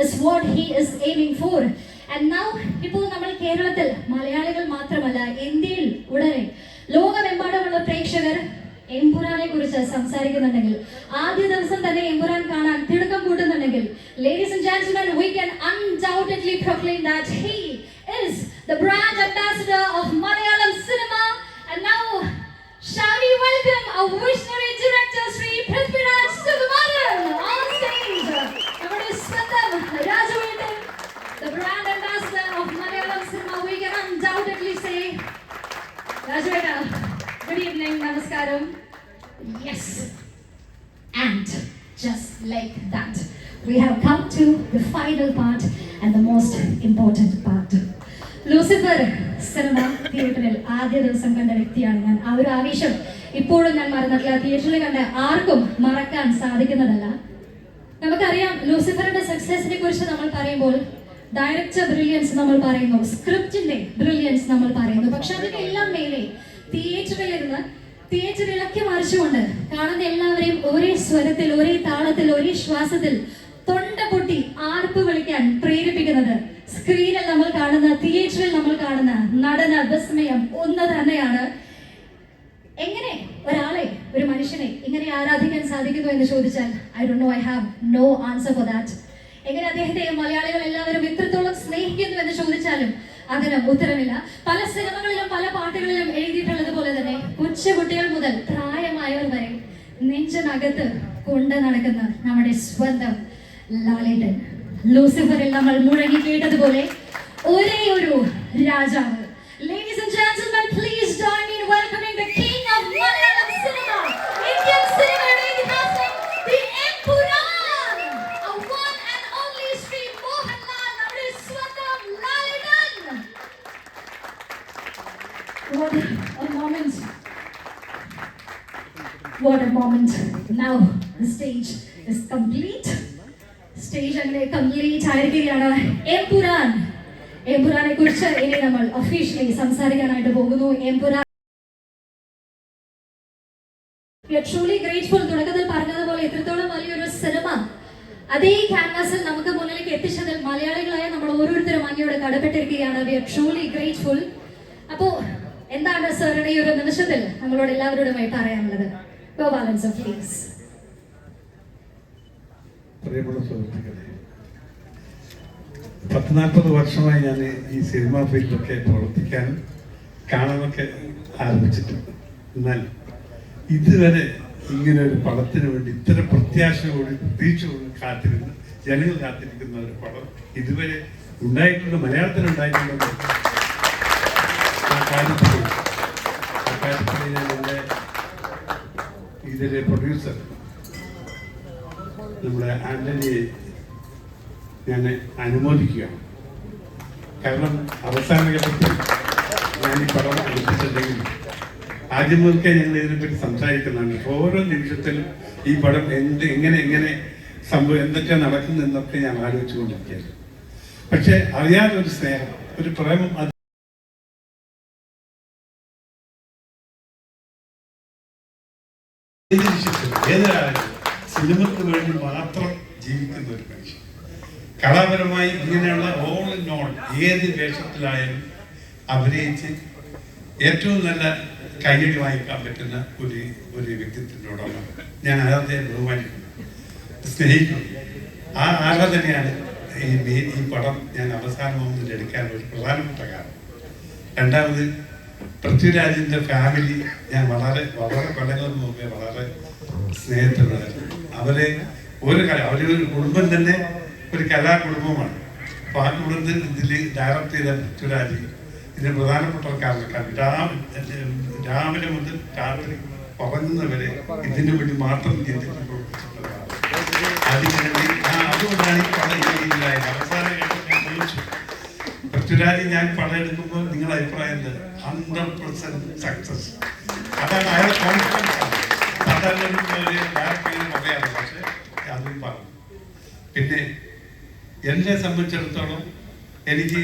Speaker 3: is what he is aiming for. And now ഇപ്പോൾ നമ്മൾ കേരളത്തിൽ മലയാളികൾ മാത്രമല്ല, ഇന്ത്യയിൽ ഉടനെ ലോകമെമ്പാടുമുള്ള പ്രേക്ഷകർ എമ്പുരാനെ കുറിച്ച് സംസാരിക്കുന്നുണ്ടെങ്കിൽ, ആദ്യ ദിവസം തന്നെ എമ്പുരാൻ കാണാൻ തിടുക്കം കൂട്ടുന്നുണ്ടെങ്കിൽ, ladies and gentlemen, we can undoubtedly proclaim that he is the brand ambassador of Malayalam cinema. And now, shall we welcome our visionary director, Sri Prithviraj Sukumaran on stage. നമ്മുടെ സ്വന്തം രാജവേട്ടൻ, the brand ambassador of Malayalam cinema. We can undoubtedly say, Rajaveta, good evening. Yes. And just like that, we have come to the final part and the most important part. Lucifer cinema തിയേറ്ററിൽ ആദ്യ ദിവസം കണ്ട വ്യക്തിയാണ് ഞാൻ. ആ ഒരു ആവേശം ഇപ്പോഴും ഞാൻ മറന്നിട്ടില്ല. തിയേറ്ററിൽ കണ്ട ആർക്കും മറക്കാൻ സാധിക്കുന്നതല്ല. നമുക്കറിയാം ലൂസിഫറിന്റെ സക്സസിനെ കുറിച്ച് നമ്മൾ പറയുമ്പോൾ ഡയറക്ടർ ബ്രില്യൻസ് നമ്മൾ പറയുന്നു, സ്ക്രിപ്റ്റിന്റെ ബ്രില്യൻസ് നമ്മൾ പറയുന്നു. പക്ഷെ അതിനെല്ലാം മേലെ തിയേറ്ററിലിരുന്ന് തിയേറ്റർ ഇളക്കി മറിച്ചുകൊണ്ട് കാണുന്ന എല്ലാവരെയും ഒരേ സ്വരത്തിൽ, ഒരേ താളത്തിൽ, ഒരേ ശ്വാസത്തിൽ തൊണ്ട പൊട്ടി ആർപ്പ് വിളിക്കാൻ പ്രേരിപ്പിക്കുന്നത് സ്ക്രീനിൽ നമ്മൾ കാണുന്ന, തിയേറ്ററിൽ നമ്മൾ കാണുന്ന നടന വിസ്മയം ഒന്ന് തന്നെയാണ്. എങ്ങനെ ഒരാളെ, ഒരു മനുഷ്യനെ ഇങ്ങനെ ആരാധിക്കാൻ സാധിക്കുന്നു എന്ന് ചോദിച്ചാൽ I don't know, I have no answer for that. എങ്ങനെ അദ്ദേഹത്തെ മലയാളികൾ എല്ലാവരും ഇത്രത്തോളം സ്നേഹിക്കുന്നു എന്ന് ചോദിച്ചാലും അതിന് ഉത്തരമില്ല. പല സിനിമകളിലും പല പാട്ടുകളിലും എഴുതിയിട്ടുള്ളത് പോലെ തന്നെ കൊച്ചുകുട്ടികൾ മുതൽ പ്രായമായവർ വരെ നെഞ്ചിനകത്ത് കൊണ്ട് നടക്കുന്ന നമ്മുടെ സ്വന്തം ലാലേട്ടൻ. ലൂസിഫറിൽ നമ്മൾ മുഴങ്ങി കേട്ടതുപോലെ ഒരേ ഒരു രാജാവ്. Ladies and gentlemen, please join me in welcoming the king of Malayalam cinema, Indian cinema ഇതിഹാസം, the Empuran, a one and only Sri Mohanlal, നമ്മുടെ സ്വന്തം ലാലേട്ടൻ. What a moment. What a moment. Now the stage is complete. Stage അങ്ങനെ complete ആയിരിക്കുകയാണ്. എംപുരാനെ കുറിച്ച് ഇനി നമ്മൾ officially സംസാരിക്കാനായിട്ട് പോകുന്നു. Empuraan truly grateful. തുടക്കത്തിൽ പറഞ്ഞതുപോലെ ഇത്രത്തോളം വലിയൊരു സിനിമ അതേ ക്യാൻവാസിൽ നമുക്ക് മുന്നിലേക്ക് എത്തിച്ചതിൽ മലയാളികളായ നമ്മൾ ഓരോരുത്തരും അങ്ങയോട് കടപ്പെട്ടിരിക്കുകയാണ്. We are truly grateful. അപ്പോ എന്താണ് സാറിന്റെ ഈ ഒരു നിമിഷത്തിൽ നമ്മളോട് എല്ലാവരോടുമായി പറയാനുള്ളത്? Gopalan sir please.
Speaker 9: പ്രിയമുള്ള സുഹൃത്തുക്കളെ, 40-40 വർഷമായി ഞാൻ ഈ സിനിമാ ഫീൽഡൊക്കെ പ്രവർത്തിക്കാനും കാണാനൊക്കെ ആരംഭിച്ചിട്ടുണ്ട്. എന്നാൽ ഇതുവരെ ഇങ്ങനെ ഒരു പടത്തിന് വേണ്ടി ഇത്ര പ്രത്യാശയോടും പ്രതീക്ഷയോടും കാത്തിരുന്ന് ജനങ്ങൾ കാത്തിരിക്കുന്ന ഒരു പടം ഇതുവരെ ഉണ്ടായിട്ടുണ്ട്, മലയാളത്തിലുണ്ടായിട്ടുണ്ട്. ആ കാര്യത്തിൽ ഞാൻ എൻ്റെ ഇതിലെ പ്രൊഡ്യൂസർ നമ്മുടെ ആന്റണിയെ ഞാൻ അനുമോദിക്കുകയാണ്. കാരണം അവസാന ഘട്ടത്തിൽ ഞാൻ ഈ പടം എടുത്തിട്ടുണ്ടെങ്കിൽ ആദ്യം മുതൽക്കേ ഞങ്ങൾ ഇതിനെപ്പറ്റി സംസാരിക്കുന്നതാണ്. ഓരോ നിമിഷത്തിലും ഈ പടം എങ്ങനെ സംഭവം എന്തൊക്കെ നടക്കുന്നു എന്നൊക്കെ ഞാൻ ആലോചിച്ചുകൊണ്ടിരിക്കുകയാണ്. പക്ഷെ അറിയാതെ ഒരു സ്നേഹം, ഒരു പ്രേമം ഏതൊരാളും സിനിമയ്ക്ക് വേണ്ടി മാത്രം ജീവിക്കുന്ന ഒരു മനുഷ്യൻ. കലാപരമായി ഇങ്ങനെയുള്ള ഓൾ ഇൻ ഓൾ ഏത് വേഷത്തിലായാലും അഭിനയിച്ച് ഏറ്റവും നല്ല കയ്യടി വാങ്ങിക്കാൻ പറ്റുന്ന ഒരു വ്യക്തിത്വത്തിനോടാണ് ഞാൻ ആരാധനയെ ബഹുമാനിക്കുന്നു, സ്നേഹിക്കുന്നു. ആ ആരാധനയാണ് ഈ പടം ഞാൻ അവസാനമാകുന്നതിൽ എടുക്കാൻ ഒരു പ്രധാനപ്പെട്ട കാരണം. രണ്ടാമത് പൃഥ്വിരാജിന്റെ ഫാമിലി ഞാൻ വളരെ കൊല്ലങ്ങൾക്ക് മുമ്പേ വളരെ സ്നേഹത്തിലുണ്ടായിരുന്നു. അവരൊരു കുടുംബം തന്നെ ഒരു കലാകുടുംബമാണ്. അപ്പൊ ആ കുടുംബത്തിൽ ഇതിൽ ഡയറക്ട് ചെയ്ത പൃഥ്വിരാജ് ഇതിന് പ്രധാനപ്പെട്ട കാരണക്കാർ. രാവിലെ മുതൽ രാത്രി ഉറങ്ങുന്നവരെ ഇതിനു വേണ്ടി മാത്രം ചിന്തിച്ച് പ്രവർത്തിച്ചിട്ടുള്ളതാണ്. അതുകൊണ്ടാണ് ഈ പടം ഈ രീതിയിലായത്. അവസാന ഘട്ടം ഞാൻ ചോദിച്ചു, പൃഥ്വിരാജ് ഞാൻ പടം എടുക്കുമ്പോൾ നിങ്ങളുടെ അഭിപ്രായം 100% സക്സസ്. അതാണ് അയാളെ കോൺഫിഡൻസ് ആണ്. സാധാരണ പറയാറ്, പക്ഷെ അതും പറഞ്ഞു. പിന്നെ എന്നെ സംബന്ധിച്ചിടത്തോളം എനിക്ക്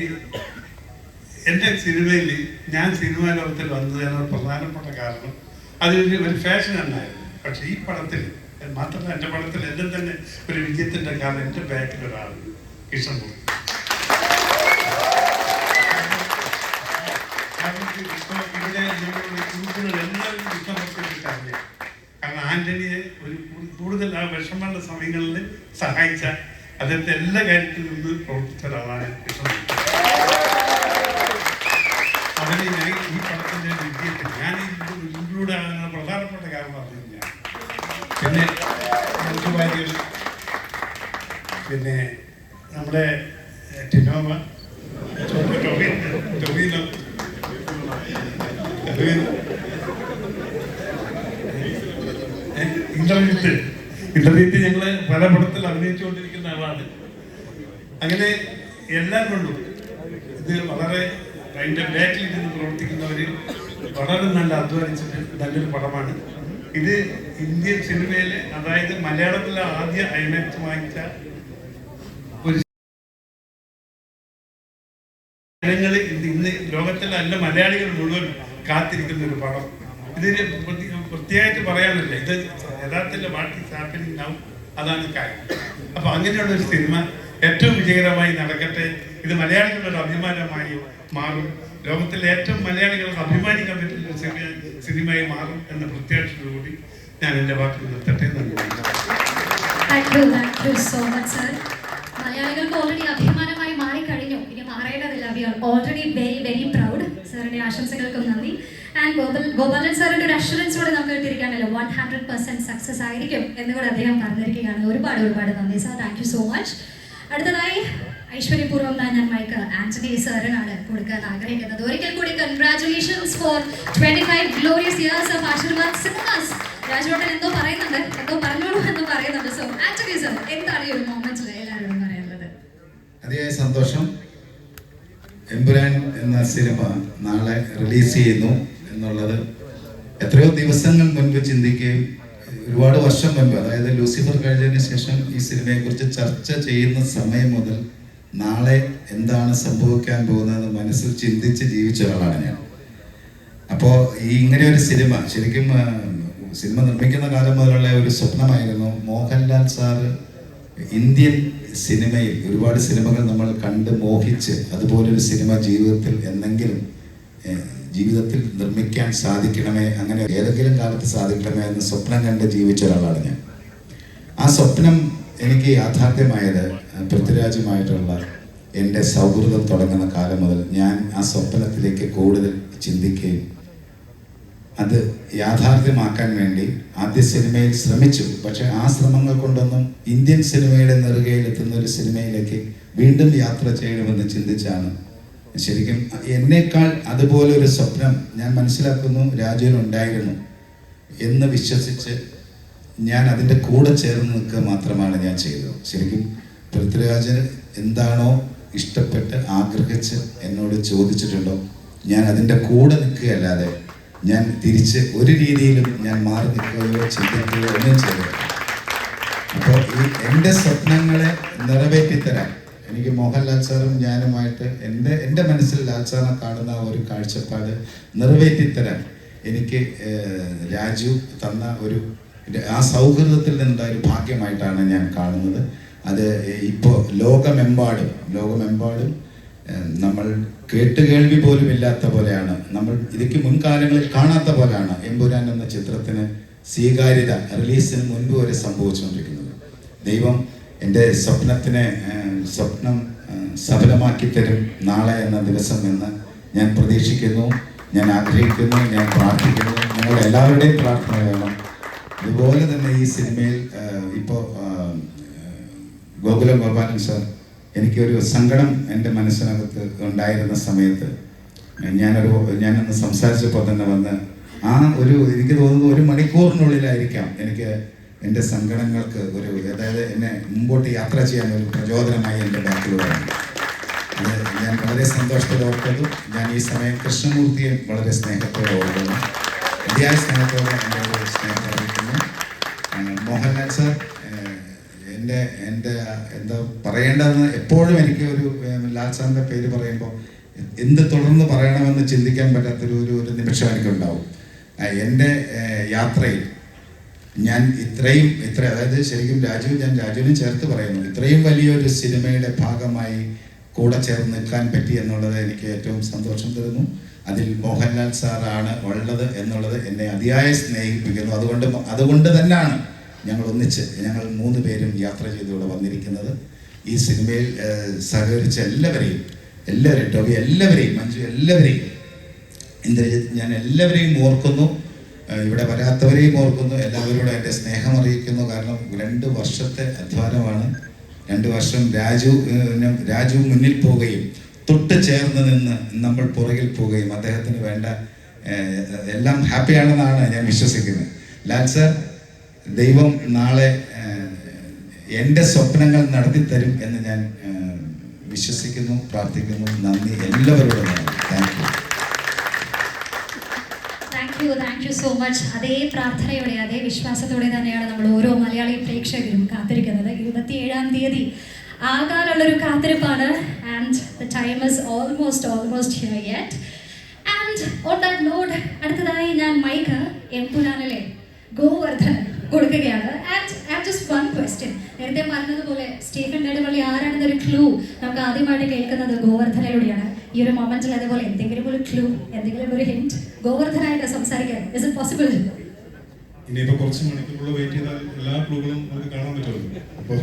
Speaker 9: എൻ്റെ സിനിമയിൽ ഞാൻ സിനിമാ ലോകത്തിൽ വന്നതിനുള്ള പ്രധാനപ്പെട്ട കാരണം അതിലൊരു ഫാഷൻ എന്നായിരുന്നു. പക്ഷെ ഈ പടത്തിൽ മാത്രമല്ല, എൻ്റെ പടത്തിൽ എന്നെ തന്നെ ഒരു വിജയത്തിൻ്റെ കാരണം എൻ്റെ ബാക്കിൽ ഒരാൾ കിഷൻപൂർ. ഇവിടെ ഞങ്ങളുടെ എല്ലാവരും ഇഷ്ടപ്പെട്ടിട്ടറിയാം. കാരണം ആന്റണിയെ ഒരു കൂടുതൽ ആ വിഷമമുള്ള സമയങ്ങളിൽ സഹായിച്ച അദ്ദേഹത്തെ എല്ലാ കാര്യത്തിൽ നിന്ന് പ്രവർത്തിച്ച ഒരാളാണ് കിഷൻപൂർ. അവരെ ഞാൻ ഈ പടത്തിന്റെ വിജയത്തിൽ ഞാൻ ഇൻക്ലൂഡ് ആകാനുള്ള പ്രധാനപ്പെട്ട കാരണം പറഞ്ഞു ഞാൻ. പിന്നെ മഞ്ജുവാര്യർ, പിന്നെ നമ്മുടെ ടിനോമ, ടൊവിനോ, ഇന്ദ്രജിത്ത് ഞങ്ങൾ പല പടത്തിൽ അഭിനയിച്ചുകൊണ്ടിരിക്കുന്ന ആളാണ്. അങ്ങനെ എല്ലാം കൊണ്ടും ഇത് വളരെ അതിൻ്റെ ബാക്കിൽ നിന്ന് പ്രവർത്തിക്കുന്നവർ വളരെ നല്ല അധ്വാനിച്ചിട്ട് നല്ലൊരു പടമാണ് ഇത്. ഇന്ത്യൻ സിനിമയിലെ, അതായത് മലയാളത്തിലെ ആദ്യ ഐമാക്സ് വാങ്ങിച്ച ഒരു ജനങ്ങൾ ഇന്ന് ലോകത്തിലെ നല്ല മലയാളികൾ മുഴുവൻ കാത്തിരിക്കുന്ന ഒരു പടം. ഇതിന് പ്രത്യേകമായിട്ട് പറയാനല്ല, ഇത് യഥാർത്ഥത്തിൽ വാട്ട് ഈസ് ഹാപ്പനിങ് നൗ, അതാണ് കാര്യം. അപ്പൊ അങ്ങനെയുള്ള ഒരു സിനിമ ഏറ്റവും വിജയകരമായി നടക്കട്ടെ. ഇത് മലയാളികളുടെ ഒരു അഭിമാനമായി മാറും, ലോകത്തിലെ ഏറ്റവും മലയാളികൾക്ക് അഭിമാനിക്കാൻ പറ്റുന്ന ഒരു സിനിമയായി മാറും എന്ന പ്രത്യാശയോടുകൂടി ഞാൻ എൻ്റെ വാക്കുകൾ നിർത്തട്ടെ.
Speaker 3: മലയാളികൾക്ക് ഓൾറെഡി അഭിമാനമായി മാറിക്കഴിഞ്ഞു, ഇനി മാറേണ്ടതില്ല. We are already very very proud. സാറിന്റെ ആശംസകൾക്കും നന്ദി. ആൻഡ് ഗോപാലൻ സാറിന്റെ ഒരു അഷുറൻസ് കൂടെ നമുക്ക് കിട്ടിയിരിക്കുകയാണല്ലോ, 100% സക്സസ് ആയിരിക്കും എന്നുകൂടെ അദ്ദേഹം പറഞ്ഞിരിക്കുകയാണ്. ഒരുപാട് നന്ദി sir, thank you so much. അടുത്തതായി ഐശ്വര്യപൂർവ്വം ഞാൻ മൈക്ക് ആന്റണി സാറിനാണ് കൊടുക്കാൻ ആഗ്രഹിക്കുന്നത്. ഒരിക്കൽ കൂടി congratulations for 25 glorious years of Aashirvad Cinemas. രാജുവേട്ടൻ എന്തോ പറഞ്ഞോളൂ എന്ന് പറയുന്നുണ്ട്. സോ ആന്റണി സാർ, എന്താണ് ഈ ഒരു മൊമെന്റിൽ എല്ലാവരോടും പറയാനുള്ളത്?
Speaker 6: അതിയായ സന്തോഷം. എമ്പുരാൻ എന്ന സിനിമ നാളെ റിലീസ് ചെയ്യുന്നു എന്നുള്ളത് എത്രയോ ദിവസങ്ങൾ മുൻപ് ചിന്തിക്കുകയും ഒരുപാട് വർഷം മുൻപ്, അതായത് ലൂസിഫർ കഴിഞ്ഞതിന് ശേഷം ഈ സിനിമയെക്കുറിച്ച് ചർച്ച ചെയ്യുന്ന സമയം മുതൽ നാളെ എന്താണ് സംഭവിക്കാൻ പോകുന്നതെന്ന് മനസ്സിൽ ചിന്തിച്ച് ജീവിച്ച ഒരാളാണ് ഞാൻ. അപ്പോൾ ഈ ഇങ്ങനെ ഒരു സിനിമ ശരിക്കും സിനിമ നിർമ്മിക്കുന്ന കാലം മുതലുള്ള ഒരു സ്വപ്നമായിരുന്നു. മോഹൻലാൽ സാറ് ഇന്ത്യൻ സിനിമയിൽ ഒരുപാട് സിനിമകൾ നമ്മൾ കണ്ട് മോഹിച്ച് അതുപോലൊരു സിനിമ ജീവിതത്തിൽ നിർമ്മിക്കാൻ സാധിക്കണമേ, അങ്ങനെ ഏതെങ്കിലും കാലത്ത് സാധിക്കണമേ എന്ന് സ്വപ്നം കണ്ട് ജീവിച്ച ഒരാളാണ് ഞാൻ. ആ സ്വപ്നം എനിക്ക് യാഥാർത്ഥ്യമായത് പൃഥ്വിരാജുമായിട്ടുള്ള എൻ്റെ സൗഹൃദം തുടങ്ങുന്ന കാലം മുതൽ ഞാൻ ആ സ്വപ്നത്തിലേക്ക് കൂടുതൽ ചിന്തിക്കുകയും അത് യാഥാർത്ഥ്യമാക്കാൻ വേണ്ടി ആദ്യ സിനിമയിൽ ശ്രമിച്ചു. പക്ഷെ ആ ശ്രമങ്ങൾ കൊണ്ടൊന്നും ഇന്ത്യൻ സിനിമയുടെ നെറുകയിലെത്തുന്ന ഒരു സിനിമയിലേക്ക് വീണ്ടും യാത്ര ചെയ്യണമെന്ന് ചിന്തിച്ചാണ് ശരിക്കും എന്നേക്കാൾ അതുപോലെ ഒരു സ്വപ്നം ഞാൻ മനസ്സിലാക്കുന്നു രാജുവിനുണ്ടായിരുന്നു എന്ന് വിശ്വസിച്ച് ഞാൻ അതിൻ്റെ കൂടെ ചേർന്ന് നിൽക്കുക മാത്രമാണ് ഞാൻ ചെയ്തത്. ശരിക്കും പൃഥ്വിരാജന് എന്താണോ ഇഷ്ടപ്പെട്ട് ആഗ്രഹിച്ച് എന്നോട് ചോദിച്ചിട്ടുണ്ടോ ഞാൻ അതിൻ്റെ കൂടെ നിൽക്കുകയല്ലാതെ ഞാൻ തിരിച്ച് ഒരു രീതിയിലും ഞാൻ മാറി നിൽക്കുകയോ ചിന്തിക്കുകയോ ഒന്നും ചെയ്തില്ല. അപ്പോൾ ഈ എൻ്റെ സ്വപ്നങ്ങളെ നിറവേറ്റിത്തരാൻ എനിക്ക് മോഹൻലാൽ സാറും ഞാനുമായിട്ട് എൻ്റെ മനസ്സിൽ ലാൽ സാറിനെ കാണുന്ന ഒരു കാഴ്ചപ്പാട് നിറവേറ്റിത്തരാൻ എനിക്ക് രാജു തന്ന ആ സൗഹൃദത്തിൽ നിന്നുള്ള ഒരു ഭാഗ്യമായിട്ടാണ് ഞാൻ കാണുന്നത്. അത് ഇപ്പോൾ ലോകമെമ്പാടും നമ്മൾ കേട്ടുകേൾവി പോലും ഇല്ലാത്ത പോലെയാണ്, നമ്മൾ ഇതിക്ക് മുൻകാലങ്ങളിൽ കാണാത്ത പോലെയാണ് എമ്പുരാൻ എന്ന ചിത്രത്തിന് സ്വീകാര്യത റിലീസിന് മുൻപ് വരെ സംഭവിച്ചുകൊണ്ടിരിക്കുന്നത്. ദൈവം എൻ്റെ സ്വപ്നം സഫലമാക്കി തരും നാളെ എന്ന ദിവസം എന്ന് ഞാൻ പ്രതീക്ഷിക്കുന്നു, ഞാൻ ആഗ്രഹിക്കുന്നു, ഞാൻ പ്രാർത്ഥിക്കുന്നു. നിങ്ങളുടെ എല്ലാവരുടെയും പ്രാർത്ഥന വേണം. അതുപോലെ തന്നെ ഈ സിനിമയിൽ ഇപ്പോൾ ഗോപാലൻ സാർ എനിക്കൊരു സങ്കടം എൻ്റെ മനസ്സിനകത്ത് ഉണ്ടായിരുന്ന സമയത്ത് ഞാനൊന്ന് സംസാരിച്ചപ്പോൾ തന്നെ വന്ന് എനിക്ക് തോന്നുന്നു 1 മണിക്കൂറിനുള്ളിലായിരിക്കാം എനിക്ക് എൻ്റെ സങ്കടങ്ങൾക്ക് അതായത് എന്നെ മുമ്പോട്ട് യാത്ര ചെയ്യാൻ ഒരു പ്രചോദനമായി എൻ്റെ ബാക്കിലൂടെയാണ്. അത് ഞാൻ വളരെ സന്തോഷത്തോടെ ഓർക്കുന്നു. ഞാൻ ഈ സമയം കൃഷ്ണമൂർത്തിയെ വളരെ സ്നേഹത്തോടെ ഓർക്കുന്നു, അതിയായ സ്നേഹത്തോടെ എൻ്റെ സ്നേഹം അറിയിക്കുന്നു. മോഹൻലാൽ സാർ എൻ്റെ എന്താ പറയേണ്ടതെന്ന് എപ്പോഴും എനിക്ക് ലാൽ സാറിൻ്റെ പേര് പറയുമ്പോൾ എന്ത് തുടർന്ന് പറയണമെന്ന് ചിന്തിക്കാൻ പറ്റാത്തൊരു നിമിഷം എനിക്കുണ്ടാവും. എൻ്റെ യാത്രയിൽ ഞാൻ അതായത് ശരിക്കും ഞാൻ രാജുവിനെ ചേർത്ത് പറയുന്നു, ഇത്രയും വലിയൊരു സിനിമയുടെ ഭാഗമായി കൂടെ ചേർന്ന് നിൽക്കാൻ പറ്റി എന്നുള്ളത് എനിക്ക് ഏറ്റവും സന്തോഷം തരുന്നു. അതിൽ മോഹൻലാൽ സാറാണ് ഉള്ളത് എന്നുള്ളത് എന്നെ അതിയായ സ്നേഹിപ്പിക്കുന്നു. അതുകൊണ്ട് തന്നെയാണ് ഞങ്ങൾ 3 പേരും യാത്ര ചെയ്തിവിടെ വന്നിരിക്കുന്നത്. ഈ സിനിമയിൽ സഹകരിച്ച എല്ലാവരെയും ടോബി എല്ലാവരെയും, മഞ്ജു എല്ലാവരെയും, ഇന്ദ്രജിത്ത്, ഞാൻ എല്ലാവരെയും ഓർക്കുന്നു. ഇവിടെ വരാത്തവരെയും ഓർക്കുന്നു. എല്ലാവരോടും എൻ്റെ സ്നേഹം അറിയിക്കുന്നു. കാരണം 2 വർഷത്തെ അധ്വാനമാണ്. 2 വർഷം രാജു മുന്നിൽ പോവുകയും തൊട്ട് ചേർന്ന് നിന്ന് നമ്മൾ പുറകിൽ പോവുകയും അദ്ദേഹത്തിന് വേണ്ട എല്ലാം ഹാപ്പിയാണെന്നാണ് ഞാൻ വിശ്വസിക്കുന്നത്. ലാൽ സാർ ദൈവം നാളെ എൻ്റെ സ്വപ്നങ്ങൾ നടത്തിത്തരും എന്ന് ഞാൻ വിശ്വസിക്കുന്നു, പ്രാർത്ഥിക്കുന്നു. നന്ദി എല്ലാവരോടും.
Speaker 3: Thank you so much. അതേ പ്രാർത്ഥനയോടെ അതേ വിശ്വാസത്തോടെ തന്നെയാണ് നമ്മൾ ഓരോ മലയാളി പ്രേക്ഷകരും കാത്തിരിക്കുന്നത്. 27-ാം തീയതി ആകാനുള്ളൊരു കാത്തിരിപ്പാണ്. And the time is almost here yet. And on that note അടുത്തതായി ഞാൻ മൈക്ക് എംപുരാനിലെ ഗോവർദ്ധൻ കൊടുക്കുകയാണ്. And just one question. നേരത്തെ പറഞ്ഞതുപോലെ സ്റ്റീഫൻ നെടുവള്ളി ആരാണെന്നൊരു ക്ലൂ നമുക്ക് ആദ്യമായിട്ട് കേൾക്കുന്നത് ഗോവർദ്ധനയിലൂടെയാണ്. ഈ ഒരു മൊമെന്റിൽ അതുപോലെ എന്തെങ്കിലും ഒരു ക്ലൂ, എന്തെങ്കിലും ഒരു ഹിന്റ് ഗോവർദ്ധനായിട്ട് സംസാരിക്കാൻ ഇസ് ഇറ്റ് പോസിബിൾ?
Speaker 2: ഇനിയിപ്പോൾ കുറച്ച് മണിക്കൂറുള്ള വെയിറ്റ് ചെയ്താൽ എല്ലാ ക്ലൂകളും നമുക്ക് കാണാൻ പറ്റുമല്ലോ. അപ്പോൾ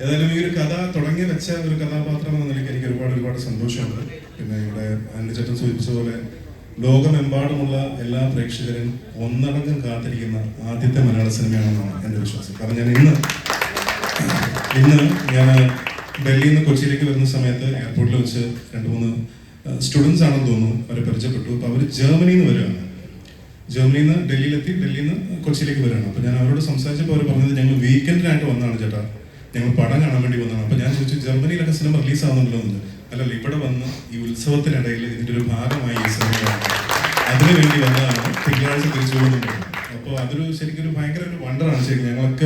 Speaker 2: ഏതായാലും ഈ ഒരു കഥ തുടങ്ങി വെച്ച ഒരു കഥാപാത്രം എന്ന നിലയ്ക്ക് എനിക്ക് ഒരുപാട് സന്തോഷമുണ്ട്. പിന്നെ ഇവിടെ ആൻഡി ചേട്ടൻ സൂചിപ്പിച്ച പോലെ ലോകമെമ്പാടുമുള്ള എല്ലാ പ്രേക്ഷകരും ഒന്നടങ്കം കാത്തിരിക്കുന്ന ആദ്യത്തെ മലയാള സിനിമയാണെന്നാണ് എൻ്റെ വിശ്വാസം. കാരണം ഞാൻ ഇന്ന് ഡൽഹിയിൽ നിന്ന് കൊച്ചിയിലേക്ക് വരുന്ന സമയത്ത് എയർപോർട്ടിൽ വെച്ച് 2-3 സ്റ്റുഡൻസ് ആണെന്ന് തോന്നുന്നു, അവരെ പരിചയപ്പെട്ടു. അപ്പോൾ അവർ ജർമ്മനിയിൽ നിന്ന് വരികയാണ്. ജർമ്മനിയിൽ നിന്ന് ഡൽഹിയിലെത്തി, ഡൽഹിയിൽ നിന്ന് കൊച്ചിയിലേക്ക് വരികയാണ്. അപ്പോൾ ഞാൻ അവരോട് സംസാരിച്ചപ്പോൾ അവർ പറഞ്ഞത് ഞങ്ങൾ വീക്കെൻഡിനായിട്ട് വന്നതാണ് ചേട്ടാ, ഞങ്ങൾ പടം കാണാൻ വേണ്ടി വന്നതാണ്. അപ്പോൾ ഞാൻ ചോദിച്ചു ജർമ്മനിയിലൊക്കെ സിനിമ റിലീസ് ആവുന്നുണ്ടല്ലോ എന്ന്. അല്ലല്ല, ഇവിടെ വന്ന് ഈ ഉത്സവത്തിനിടയിൽ ഇതിൻ്റെ ഒരു ഭാഗമായി ഈ സിനിമ അതിനു വേണ്ടി വന്നതാണ്, തിങ്കളാഴ്ച തിരിച്ചു പോകുന്നുണ്ട്. അപ്പോൾ അതൊരു ശരിക്കും ഒരു ഭയങ്കര ഒരു വണ്ടറാണ്. ശരിക്കും ഞങ്ങളൊക്കെ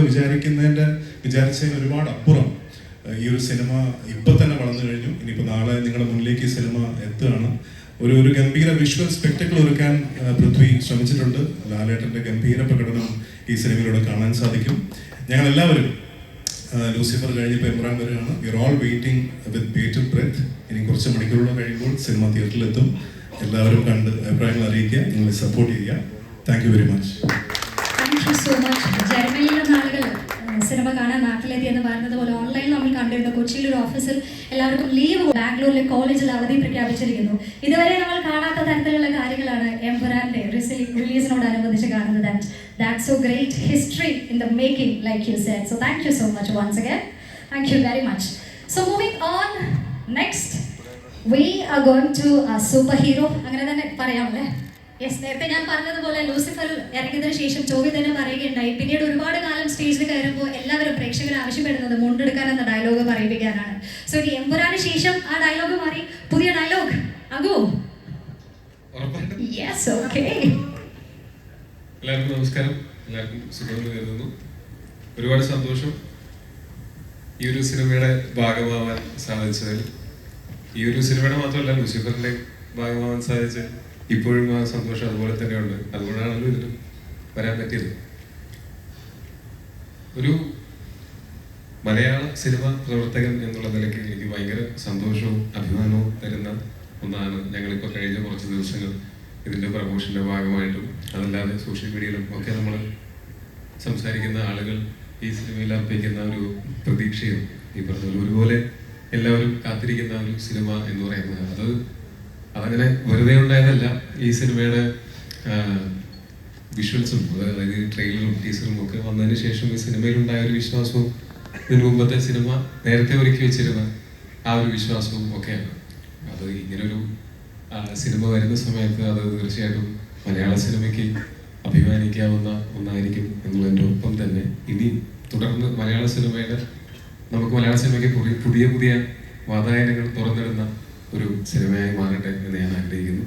Speaker 2: വിചാരിച്ചതിന് ഒരുപാട് അപ്പുറം ഈ ഒരു സിനിമ ഇപ്പം തന്നെ വളർന്നു കഴിഞ്ഞു. ഇനിയിപ്പോൾ നാളെ നിങ്ങളുടെ മുന്നിലേക്ക് ഈ സിനിമ എത്തുകയാണ്. ഒരു ഗംഭീര വിഷ്വൽ സ്പെക്ടക്കിൾ ഒരുക്കാൻ പൃഥ്വി ശ്രമിച്ചിട്ടുണ്ട്. ലാലേട്ടൻ്റെ ഗംഭീര പ്രകടനം ഈ സിനിമയിലൂടെ കാണാൻ സാധിക്കും. ഞങ്ങളെല്ലാവരും ലൂസിഫർ കഴിഞ്ഞപ്പോൾ എംപുരാൻ വരികയാണ്. We are all waiting with bated breath. ഇനി കുറച്ച് മണിക്കൂറുകൾ കഴിയുമ്പോൾ സിനിമ തിയേറ്ററിലെത്തും. എല്ലാവരും കണ്ട് അഭിപ്രായങ്ങൾ അറിയിക്കുക, നിങ്ങളെ സപ്പോർട്ട് ചെയ്യുക. Thank you very much.
Speaker 3: Thank you so much. ജർമ്മനിയിൽ നിന്ന് ആളുകൾ സിനിമ കാണാൻ നാട്ടിലെത്തി എന്ന് പറഞ്ഞതുപോലെ ഓൺലൈനിൽ നമ്മൾ കണ്ടിരുന്നു. കൊച്ചിയിലെ ഒരു ഓഫീസിൽ എല്ലാവർക്കും ലീവ്, ബാംഗ്ലൂരിലെ കോളേജിൽ അവധി പ്രഖ്യാപിച്ചിരിക്കുന്നു. ഇതുവരെ നമ്മൾ കാണാത്ത തരത്തിലുള്ള കാര്യങ്ങളാണ് എംപുരാന്റെ റിലീസിനോടനുബന്ധിച്ച് കാണുന്നത്. That's so great history in the making, like you said. So thank you so much once again. Thank you very much. So moving on, next we are going to a superhero. അങ്ങനെ തന്നെ പറയാമല്ലേ? Yes, നേരത്തെ ഞാൻ പറഞ്ഞതുപോലെ Lucifer ഇറങ്ങിയതിനു ശേഷം ചോവി തന്നെ പറയുകയുണ്ടായി. പിന്നീട് ഒരുപാട് കാലം സ്റ്റേജിൽ കയറുമ്പോൾ എല്ലാവരും പ്രേക്ഷകർ ആവശ്യപ്പെടുന്നത് മുണ്ടെടുക്കാൻ എന്ന ഡയലോഗ് പറയിപ്പിക്കാനാണ്. സോ ഈ എംപുരാന് ശേഷം ആ ഡയലോഗ് മാറി പുതിയ ഡയലോഗ് ആകൂ. Yes, okay.
Speaker 5: എല്ലാവർക്കും നമസ്കാരം. എല്ലാവർക്കും സുഖമെന്ന് കരുതുന്നു. ഒരുപാട് സന്തോഷം ഈ ഒരു സിനിമയുടെ ഭാഗമാവാൻ സാധിച്ചതിൽ. ഈ ഒരു സിനിമയുടെ മാത്രമല്ല, ലൂസിഫറിന്റെ ഭാഗമാവാൻ സാധിച്ചത് ഇപ്പോഴും ആ സന്തോഷം അതുപോലെ തന്നെയുണ്ട്. അതുകൊണ്ടാണല്ലോ ഇതിന് വരാൻ പറ്റിയത്. ഒരു മലയാള സിനിമ പ്രവർത്തകൻ എന്നുള്ള നിലയ്ക്ക് എനിക്ക് ഭയങ്കര സന്തോഷവും അഭിമാനവും തരുന്ന ഒന്നാണ് ഞങ്ങളിപ്പോൾ കഴിഞ്ഞ കുറച്ച് ദിവസങ്ങൾ ഇതിൻ്റെ പ്രമോഷൻ്റെ ഭാഗമായിട്ടും അതല്ലാതെ സോഷ്യൽ മീഡിയയിലും ഒക്കെ നമ്മൾ സംസാരിക്കുന്ന ആളുകൾ ഈ സിനിമയിൽ അർപ്പിക്കുന്ന ഒരു പ്രതീക്ഷയും ഈ പറഞ്ഞ ഒരുപോലെ എല്ലാവരും കാത്തിരിക്കുന്ന ഒരു സിനിമ എന്ന് പറയുന്നത് അതങ്ങനെ വെറുതെ ഉണ്ടായതല്ല. ഈ സിനിമയുടെ വിഷ്വൽസും അതായത് ട്രെയിലറും ടീസറും ഒക്കെ വന്നതിന് ശേഷം ഈ സിനിമയിലുണ്ടായ ഒരു വിശ്വാസവും ഇതിനു മുമ്പത്തെ സിനിമ നേരത്തെ ഒരുക്കി വെച്ചിരുന്ന ആ ഒരു വിശ്വാസവും ഒക്കെയാണ്. അത് ഇങ്ങനൊരു സിനിമ വരുന്ന സമയത്ത് അത് തീർച്ചയായിട്ടും മലയാള സിനിമയ്ക്ക് അഭിമാനിക്കാവുന്ന ഒന്നായിരിക്കും എന്നുള്ളതിൻ്റെ ഒപ്പം തന്നെ ഇനി തുടർന്ന് മലയാള സിനിമയ്ക്ക് പുതിയ വാതായനങ്ങൾ തുറന്നിടുന്ന ഒരു സിനിമയായി മാറട്ടെ എന്ന് ഞാൻ ആഗ്രഹിക്കുന്നു.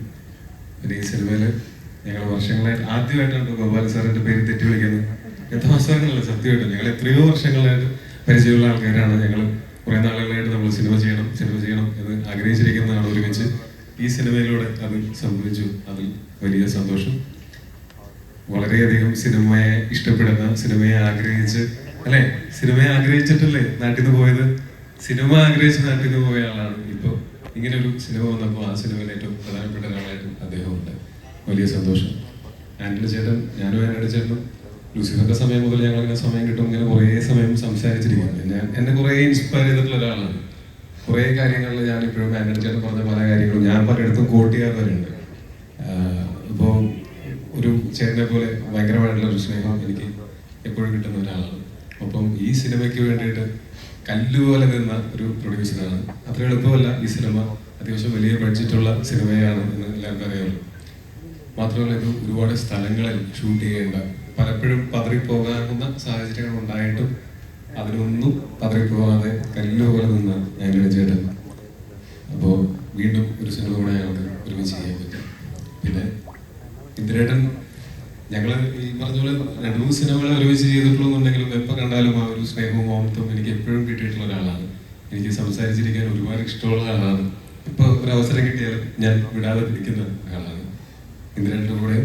Speaker 5: പിന്നെ ഈ സിനിമയിൽ ഞങ്ങൾ വർഷങ്ങളായിട്ട് ആദ്യമായിട്ടാണ് ഗോപാൽ സാറിൻ്റെ പേര് തെറ്റി വിളിക്കുന്നത്. എത്ര മാസങ്ങളല്ല, സത്യമായിട്ടും ഞങ്ങൾ എത്രയോ വർഷങ്ങളായിട്ട് പരിചയമുള്ള ആൾക്കാരാണ്. ഞങ്ങൾ കുറേ നാളുകളായിട്ട് നമ്മൾ സിനിമ ചെയ്യണം എന്ന് ആഗ്രഹിച്ചിരിക്കുന്നതാണ്. ഒരുമിച്ച് ഈ സിനിമയിലൂടെ അത് സംഭവിച്ചു. അതിൽ വലിയ സന്തോഷം. വളരെയധികം സിനിമയെ ഇഷ്ടപ്പെടുന്ന, സിനിമയെ ആഗ്രഹിച്ചിട്ടല്ലേ നാട്ടിൽ നിന്ന് പോയത്. സിനിമ ആഗ്രഹിച്ച് നാട്ടിൽ നിന്ന് പോയ ആളാണ്. ഇപ്പോൾ ഇങ്ങനൊരു സിനിമ വന്നപ്പോൾ ആ സിനിമയിൽ ഏറ്റവും പ്രധാനപ്പെട്ട ഒരാളായിട്ടും അദ്ദേഹമുണ്ട്. വലിയ സന്തോഷം. ആന്റണി ചേട്ടൻ, ഞാനും ആന്റണി ചേട്ടനും ലൂസിഫറിന്റെ സമയം മുതൽ ഞങ്ങളിങ്ങനെ സമയം കിട്ടും ഇങ്ങനെ കുറേ സമയം സംസാരിച്ചിരിക്കുന്നത്. എന്നെ കുറേ ഇൻസ്പയർ ചെയ്തിട്ടുള്ള ഒരാളാണ്. കുറേ കാര്യങ്ങളിൽ ഞാനിപ്പോഴും ആന്റണി ചേട്ടൻ പറഞ്ഞ പല കാര്യങ്ങളും ഞാൻ പലയിടത്തും കോട്ട് ചെയ്യാറുണ്ട്. ഇപ്പോൾ ഒരു ചേട്ടനെ പോലെ ഭയങ്കരമായിട്ടുള്ള ഒരു സ്നേഹം എനിക്ക് എപ്പോഴും കിട്ടുന്ന ഒരാളാണ്. അപ്പം ഈ സിനിമയ്ക്ക് വേണ്ടിയിട്ട് കല്ലുപോലെ നിന്ന ഒരു പ്രൊഡ്യൂസറാണ്. അത്ര എളുപ്പമല്ല. ഈ സിനിമ അത്യാവശ്യം വലിയ ബഡ്ജറ്റുള്ള സിനിമയാണ് എന്ന് എല്ലാവർക്കും അറിയാമല്ലോ. മാത്രമല്ല ഇത് ഒരുപാട് സ്ഥലങ്ങളിൽ ഷൂട്ട് ചെയ്യേണ്ട പലപ്പോഴും പതറിപ്പോകാവുന്ന സാഹചര്യങ്ങൾ ഉണ്ടായിട്ടും അതിനൊന്നും പതറിപ്പോകാതെ കല്ലുപോലെ നിന്ന ഞങ്ങളുടെ ചേട്ടൻ. അപ്പോൾ വീണ്ടും ഒരു സിനിമ കൂടെ ഞങ്ങൾക്ക് ഒരുമിച്ച് ചെയ്യാൻ പറ്റും. പിന്നെ ഇന്ദിരേട്ടൻ ഞങ്ങൾ ഈ പറഞ്ഞ പോലെ 2-3 സിനിമകൾ ഒരുമിച്ച് ചെയ്തിട്ടുള്ളതെന്നുണ്ടെങ്കിലും എപ്പോൾ കണ്ടാലും ആ ഒരു സ്നേഹവും ഓമത്തും എനിക്ക് എപ്പോഴും കിട്ടിയിട്ടുള്ള ഒരാളാണ്. എനിക്ക് സംസാരിച്ചിരിക്കാൻ ഒരുപാട് ഇഷ്ടമുള്ള ആളാണ്. ഇപ്പോൾ ഒരു അവസരം കിട്ടിയാലും ഞാൻ വിടാതെ ഇരിക്കുന്ന ആളാണ്. ഇന്ദിരേട്ടൻ്റെ കൂടെ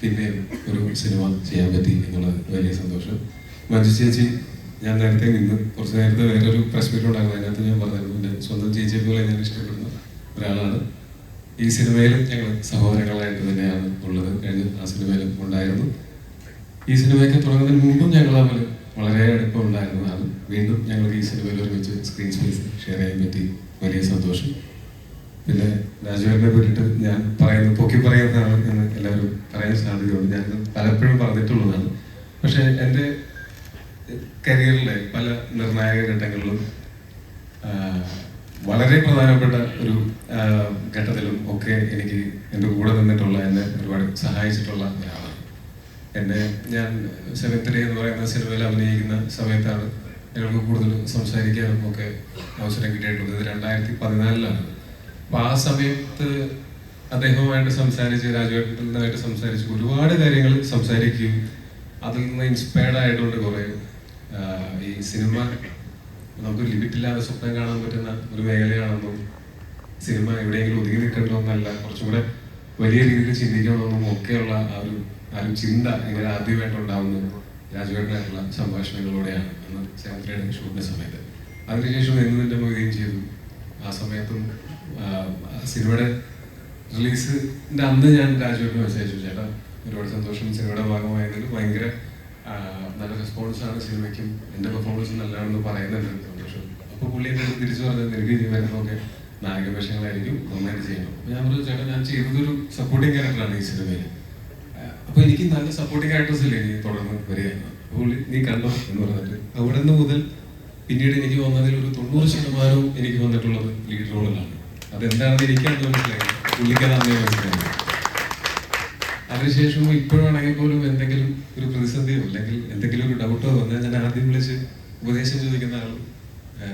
Speaker 5: പിന്നെയും ഒരു സിനിമ ചെയ്യാൻ പറ്റി എന്നുള്ളത് വലിയ സന്തോഷം. മഞ്ജു ചേച്ചി, ഞാൻ നേരത്തെ കുറച്ച് നേരത്തെ വേറൊരു പ്രസ് മീറ്റ് ഉണ്ടാകുന്നു, അതിനകത്ത് ഞാൻ പറഞ്ഞിരുന്നു എൻ്റെ സ്വന്തം ചേച്ചിയെ പോലെ ഞാൻ ഇഷ്ടപ്പെടുന്ന ഒരാളാണ്. ഈ സിനിമയിലും ഞങ്ങൾ സഹോദരങ്ങളായിട്ട് തന്നെയാണ് ഉള്ളത്. കഴിഞ്ഞ ആ സിനിമയിലും ഉണ്ടായിരുന്നു. ഈ സിനിമയൊക്കെ തുടങ്ങുന്നതിന് മുമ്പും ഞങ്ങൾ തമ്മിൽ വളരെ അടുപ്പം ഉണ്ടായിരുന്നതാണ്. വീണ്ടും ഞങ്ങൾക്ക് ഈ സിനിമയിൽ ഒരുമിച്ച് സ്ക്രീൻ സ്പേസ് ഷെയർ ചെയ്യാൻ പറ്റി, വലിയ സന്തോഷം. പിന്നെ രാജുവേട്ടനെ പറ്റിയിട്ട് ഞാൻ പൊക്കി പറയുന്നതാണ് എന്ന് എല്ലാവരും പറയാൻ സാധ്യതയുണ്ട്. ഞാൻ പലപ്പോഴും പറഞ്ഞിട്ടുള്ളതാണ്. പക്ഷെ എൻ്റെ കരിയറിലെ പല നിർണായക ഘട്ടങ്ങളിലും വളരെ പ്രധാനപ്പെട്ട ഒരു ഘട്ടത്തിലും ഒക്കെ എനിക്ക് എൻ്റെ കൂടെ നിന്നിട്ടുള്ള, എന്നെ ഒരുപാട് സഹായിച്ചിട്ടുള്ള ഒരാളാണ്. ഞാൻ 7th Day എന്ന് പറയുന്ന സിനിമയിൽ അഭിനയിക്കുന്ന സമയത്താണ് ഞങ്ങൾക്ക് കൂടുതൽ സംസാരിക്കാനും ഒക്കെ അവസരം കിട്ടിയിട്ടുള്ളത്. 2014 അപ്പോൾ ആ സമയത്ത് അദ്ദേഹവുമായിട്ട് സംസാരിച്ച്, രാജുവേട്ടനായിട്ട് സംസാരിച്ച് ഒരുപാട് കാര്യങ്ങൾ സംസാരിക്കുകയും അതിൽ നിന്ന് ഇൻസ്പയർഡ് ആയതുകൊണ്ട് കുറേ ഈ സിനിമ നമുക്ക് ലിമിറ്റില്ലാതെ സ്വപ്നം കാണാൻ പറ്റുന്ന ഒരു മേഖലയാണെന്നും സിനിമ എവിടെയെങ്കിലും ഒതുങ്ങി നിൽക്കണമെന്നല്ല, കുറച്ചും കൂടെ വലിയ രീതിയിൽ ചിന്തിക്കണമെന്നും ഒക്കെയുള്ള ആ ഒരു ചിന്ത ഇങ്ങനെ ആദ്യമായിട്ടുണ്ടാവുന്നത് രാജുവേട്ടനായിട്ടുള്ള സംഭാഷണങ്ങളിലൂടെയാണ് അന്ന് 7th Day ഷൂട്ടിൻ്റെ സമയത്ത്. അതിനുശേഷം എന്നെ മൊഴിയും ചെയ്തു. ആ സമയത്തും സിനിമയുടെ റിലീസിൻ്റെ അന്ന് ഞാൻ രാജുവേട്ടന് മെസ്സേജ് അയച്ചു, ചേട്ടാ ഒരുപാട് സന്തോഷം, സിനിമയുടെ ഭാഗമായതിൽ ഭയങ്കര നല്ല റെസ്പോൺസാണ് സിനിമയ്ക്കും, എൻ്റെ പെർഫോമൻസ് നല്ലതാണെന്ന് പറയുന്നുണ്ട്, സന്തോഷം. അപ്പോൾ പുള്ളി എൻ്റെ തിരിച്ചു പറഞ്ഞത് നിനക്ക് ഇനി വരുന്നതൊക്കെ നായക വേഷങ്ങളായിരിക്കും, നന്നായിട്ട് ചെയ്യണം. അപ്പോൾ ഞാൻ പറഞ്ഞു, ചേട്ടാ ഞാൻ ചെയ്തതൊരു സപ്പോർട്ടിങ് ക്യാരക്ടറാണ് ഈ സിനിമയിൽ, അപ്പോൾ എനിക്ക് നല്ല സപ്പോർട്ടിങ് ആക്ടേഴ്സ് ഇല്ലേ ഇനി തുടർന്ന് വരികയാണ്. അപ്പോൾ നീ കണ്ടോ എന്ന് പറഞ്ഞിട്ട് അവിടെ നിന്ന് മുതൽ പിന്നീട് എനിക്ക് വന്നതിൽ ഒരു 90% എനിക്ക് വന്നിട്ടുള്ളത് ലീഡ് റോളിലാണ്. അതെന്താണെന്ന് എനിക്കാണ് മനസ്സിലായത്, പുള്ളിക്കത് അന്നേ മനസ്സിലായത്. അതിനുശേഷം ഇപ്പോഴാണെങ്കിൽ പോലും എന്തെങ്കിലും ഒരു പ്രതിസന്ധിയോ അല്ലെങ്കിൽ എന്തെങ്കിലും ഒരു ഡൗട്ടോ വന്നാൽ ഞാൻ ആദ്യം വിളിച്ച് ഉപദേശം ചോദിക്കുന്ന ആളും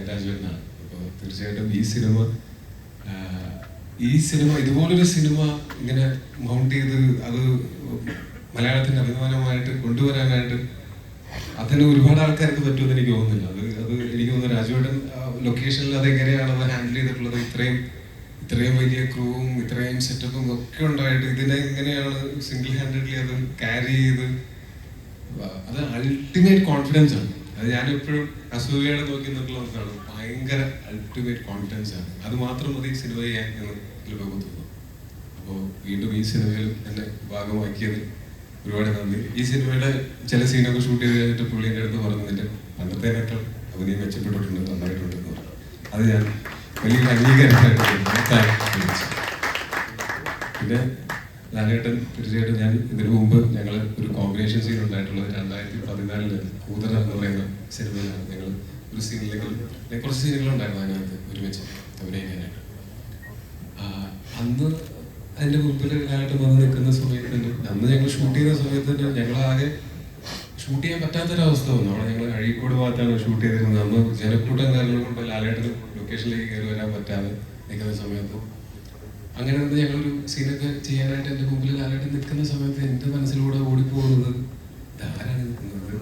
Speaker 5: രാജുവേട്ടനാണ്. അപ്പോൾ തീർച്ചയായിട്ടും ഈ സിനിമ ഇതുപോലൊരു സിനിമ ഇങ്ങനെ മൗണ്ട് ചെയ്ത് അത് മലയാളത്തിൻ്റെ അഭിമാനമായിട്ട് കൊണ്ടുവരാനായിട്ട് അതിന് ഒരുപാട് ആൾക്കാർക്ക് പറ്റുമെന്ന് എനിക്ക് തോന്നുന്നില്ല. അത് എനിക്ക് തോന്നുന്നു രാജുവേട്ടൻ ലൊക്കേഷനിൽ അതെങ്ങനെയാണത് ഹാൻഡിൽ ചെയ്തിട്ടുള്ളത്. ഇത്രയും വലിയ ക്രൂവും ഇത്രയും സെറ്റപ്പും ഒക്കെ ഉണ്ടായിട്ട് ഇതിനെ എങ്ങനെയാണ് സിംഗിൾ ഹാൻഡഡ്ലി അത് ക്യാരി ചെയ്ത്, അത് അൾട്ടിമേറ്റ് കോൺഫിഡൻസ് ആണ്. അത് ഞാനെപ്പോഴും അസൂയയോടെ നോക്കി നിന്നിട്ടുള്ളതാണ്. ഭയങ്കര അൾട്ടിമേറ്റ് കോൺഫിഡൻസ് ആണ്. അത് മാത്രം മതി സിനിമ ചെയ്യാൻ എന്ന് ചിലപ്പോൾ തോന്നുന്നു. അപ്പോൾ വീണ്ടും ഈ സിനിമയിലും എന്നെ ഭാഗമാക്കിയത് ഒരുപാട് നന്ദി. ഈ സിനിമയുടെ ചില സീനൊക്കെ ഷൂട്ട് ചെയ്ത് കഴിഞ്ഞിട്ട് പുള്ളിൻ്റെ അടുത്ത് പറഞ്ഞതിൻ്റെ പണ്ടത്തേനേക്കാൾ അഭിനയം മെച്ചപ്പെട്ടിട്ടുണ്ട്, നന്നായിട്ടുണ്ടെന്ന് പറഞ്ഞു. അത് ഞാൻ വലിയ അംഗീകാരമായിട്ട്. പിന്നെ ലാലേട്ടൻ തീർച്ചയായിട്ടും ഞാൻ ഇതിനു മുമ്പ് ഞങ്ങൾ ഒരു കോമ്പിനേഷൻ സീൻ ഉണ്ടായിട്ടുള്ളത് 2014 കൂതറ എന്ന് പറയുന്ന സിനിമയിലാണ്. ഞങ്ങൾ ഒരു സീനിലെങ്കിലും കുറച്ച് സീനുകളുണ്ടായിരുന്നു അതിനകത്ത് ഒരുമിച്ച് അഭിനയിക്കാനായിട്ട്. അന്ന് അതിൻ്റെ മുമ്പിൽ ലാലേട്ടൻ വന്ന് നിൽക്കുന്ന സമയത്ത് തന്നെ, അന്ന് ഞങ്ങൾ ഷൂട്ട് ചെയ്ത സമയത്ത് തന്നെ ഞങ്ങളാകെ ഷൂട്ട് ചെയ്യാൻ പറ്റാത്തൊരവസ്ഥ വന്നു. അവിടെ ഞങ്ങൾ അഴീക്കോട് ഭാഗത്താണ് ഷൂട്ട് ചെയ്തിരുന്നത്. അന്ന് ജനക്കൂട്ടം കാരണം കൊണ്ട് ലാലേട്ടന് ലൊക്കേഷനിലേക്ക് കയറി വരാൻ പറ്റാതെ നിൽക്കുന്ന സമയത്ത് അങ്ങനെ നിന്ന് ഞങ്ങളൊരു സീനൊക്കെ ചെയ്യാനായിട്ട് എൻ്റെ മുമ്പിൽ ലാലേട്ടൻ നിൽക്കുന്ന സമയത്ത് എൻ്റെ മനസ്സിലൂടെ ഓടിപ്പോകുന്നത് ധാരാളം നിൽക്കുന്നത്.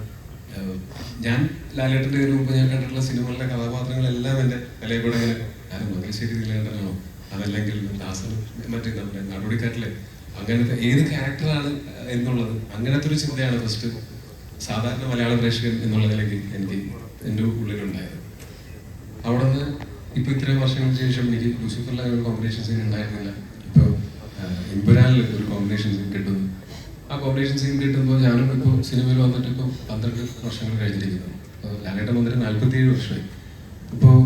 Speaker 5: ഞാൻ ലാലേട്ടൻ്റെ ഇതിനു മുമ്പ് ഞാൻ കണ്ടിട്ടുള്ള സിനിമകളിലെ കഥാപാത്രങ്ങളെല്ലാം എൻ്റെ തലയിൽ കൂടെ ഇങ്ങനെ മംഗലശ്ശേരി നീലേട്ടനാണോ, അതല്ലെങ്കിൽ ദാസൻ മറ്റേ നമ്മുടെ നടപടിക്കാട്ടിലെ അങ്ങനത്തെ ഏത് ക്യാരക്ടറാണ് എന്നുള്ളത്, അങ്ങനത്തെ ഒരു ചിന്തയാണ് ഫസ്റ്റ് സാധാരണ മലയാള പ്രേക്ഷകൻ എന്നുള്ള നിലയ്ക്ക് എനിക്ക് എൻ്റെ ഉള്ളിലുണ്ടായത്. അവിടെ നിന്ന് ഇപ്പോൾ ഇത്രയും വർഷങ്ങൾക്ക് ശേഷം എനിക്ക് ലൂസിഫറിലെ ഒരു കോമ്പിനേഷൻ സീൻ ഉണ്ടായിരുന്നില്ല. ഇപ്പോൾ എമ്പുരാനിൽ ഒരു കോമ്പിനേഷൻ സീൻ കിട്ടുന്നു. ആ കോമ്പിനേഷൻ സീൻ കിട്ടുമ്പോൾ ഞാനും ഇപ്പോൾ സിനിമയിൽ വന്നിട്ട് ഇപ്പോൾ 12 വർഷങ്ങൾ കഴിഞ്ഞിരിക്കുന്നു. ലാലേട്ടൻ വന്നിട്ട് 47 വർഷമായി. ഇപ്പോൾ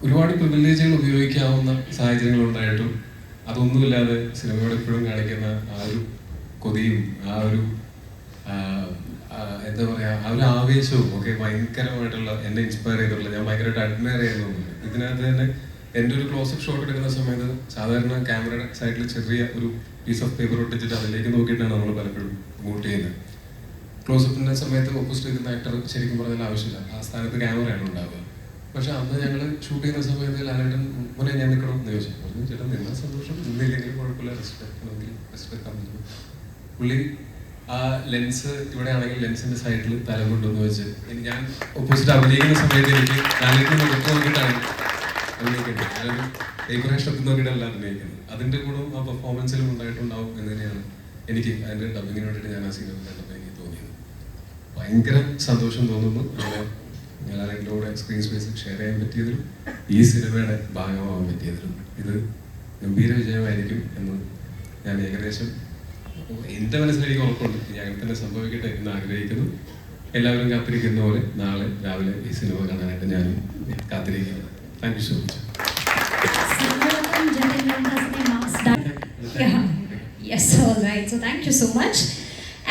Speaker 5: ഒരുപാട് പ്രിവിലേജുകൾ ഉപയോഗിക്കാവുന്ന സാഹചര്യങ്ങൾ ഉണ്ടായിട്ടും അതൊന്നുമില്ലാതെ സിനിമയോട് എപ്പോഴും കാണിക്കുന്ന ആ ഒരു കൊതിയും ആ ഒരു എന്താ പറയുക, ആ ഒരു ആവേശവും ഒക്കെ ഭയങ്കരമായിട്ടുള്ള എന്നെ ഇൻസ്പയർ ചെയ്തിട്ടുള്ള, ഞാൻ ഭയങ്കരമായിട്ട് അഡ്മയർ ചെയ്യുന്നുണ്ട്. ഇതിനകത്ത് തന്നെ എൻ്റെ ഒരു ക്ലോസപ്പ് ഷോട്ട് എടുക്കുന്ന സമയത്ത് സാധാരണ ക്യാമറയുടെ സൈഡിൽ ചെറിയ ഒരു പീസ് ഓഫ് പേപ്പർ ഒട്ടിച്ചിട്ട് അതിലേക്ക് നോക്കിയിട്ടാണ് നമ്മൾ പലപ്പോഴും മൂട്ട് ചെയ്യുന്നത്. ക്ലോസപ്പിൻ്റെ സമയത്ത് ഓപ്പോസിറ്റ് നിൽക്കുന്ന ആക്ടർ ശരിക്കും പറഞ്ഞാൽ ആവശ്യമില്ല, ആ സ്ഥാനത്ത് ക്യാമറയാണ് ഉണ്ടാവുക. പക്ഷെ അന്ന് ഞങ്ങൾ ഷൂട്ട് ചെയ്യുന്ന സമയത്ത് ലാലേട്ടൻ മുന്നേ ഞാൻ നിൽക്കണം എന്ന് ചോദിച്ചു. പറഞ്ഞു ചേട്ടാ നിന്ന സന്തോഷം, നിന്നില്ലെങ്കിലും കുഴപ്പമില്ല, റെസ്റ്റ് എടുക്കണമെങ്കിൽ റെസ്റ്റ് എടുക്കാൻ പറ്റും. പുള്ളി ആ ലെൻസ് ഇവിടെ ആണെങ്കിൽ ലെൻസിന്റെ സൈഡിൽ തല കൊണ്ടുവന്ന് വെച്ച് ഞാൻ ഓപ്പോസിറ്റ് അഭിനയിക്കുന്ന സമയത്ത് എനിക്ക് ലാലേട്ടൻ മുഖത്ത് നോക്കിയിട്ടാണ് അഭിനയിക്കുന്നത്. ഞാനൊരു പേപ്പർ ഇഷ്ടത്തിൽ നോക്കിയിട്ടല്ല അഭിനയിക്കുന്നത്. അതിൻ്റെ ഗുണവും ആ പെർഫോമൻസിലും ഉണ്ടായിട്ടുണ്ടാവും എന്ന് തന്നെയാണ് എനിക്ക് അതിൻ്റെ ഡബിങ്ങിന് വേണ്ടിയിട്ട് ഞാൻ ആ സിനിമ കണ്ടപ്പോൾ എനിക്ക് തോന്നിയത്. ഭയങ്കര സന്തോഷം തോന്നുന്നു അങ്ങനെ ലാലേട്ടൻ്റെ കൂടെ സ്ക്രീൻ സ്പേസ് ഷെയർ ചെയ്യാൻ പറ്റിയതിലും ഈ സിനിമയുടെ ഭാഗമാവാൻ പറ്റിയതിലും. ഇത് ഗംഭീര വിജയമായിരിക്കും എന്ന് ഞാൻ ഏകദേശം എൻ്റെ മനസ്സിലെനിക്ക് ഉറപ്പുണ്ട്. ഇനി അങ്ങനെ തന്നെ സംഭവിക്കട്ടെ എന്ന് ആഗ്രഹിക്കുന്നു. എല്ലാവരും കാത്തിരിക്കുന്ന പോലെ നാളെ രാവിലെ ഈ സിനിമ കാണാനായിട്ട് ഞാനും കാത്തിരിക്കുകയാണ്. Thank you so much.
Speaker 3: Yes, all right. So thank you so much.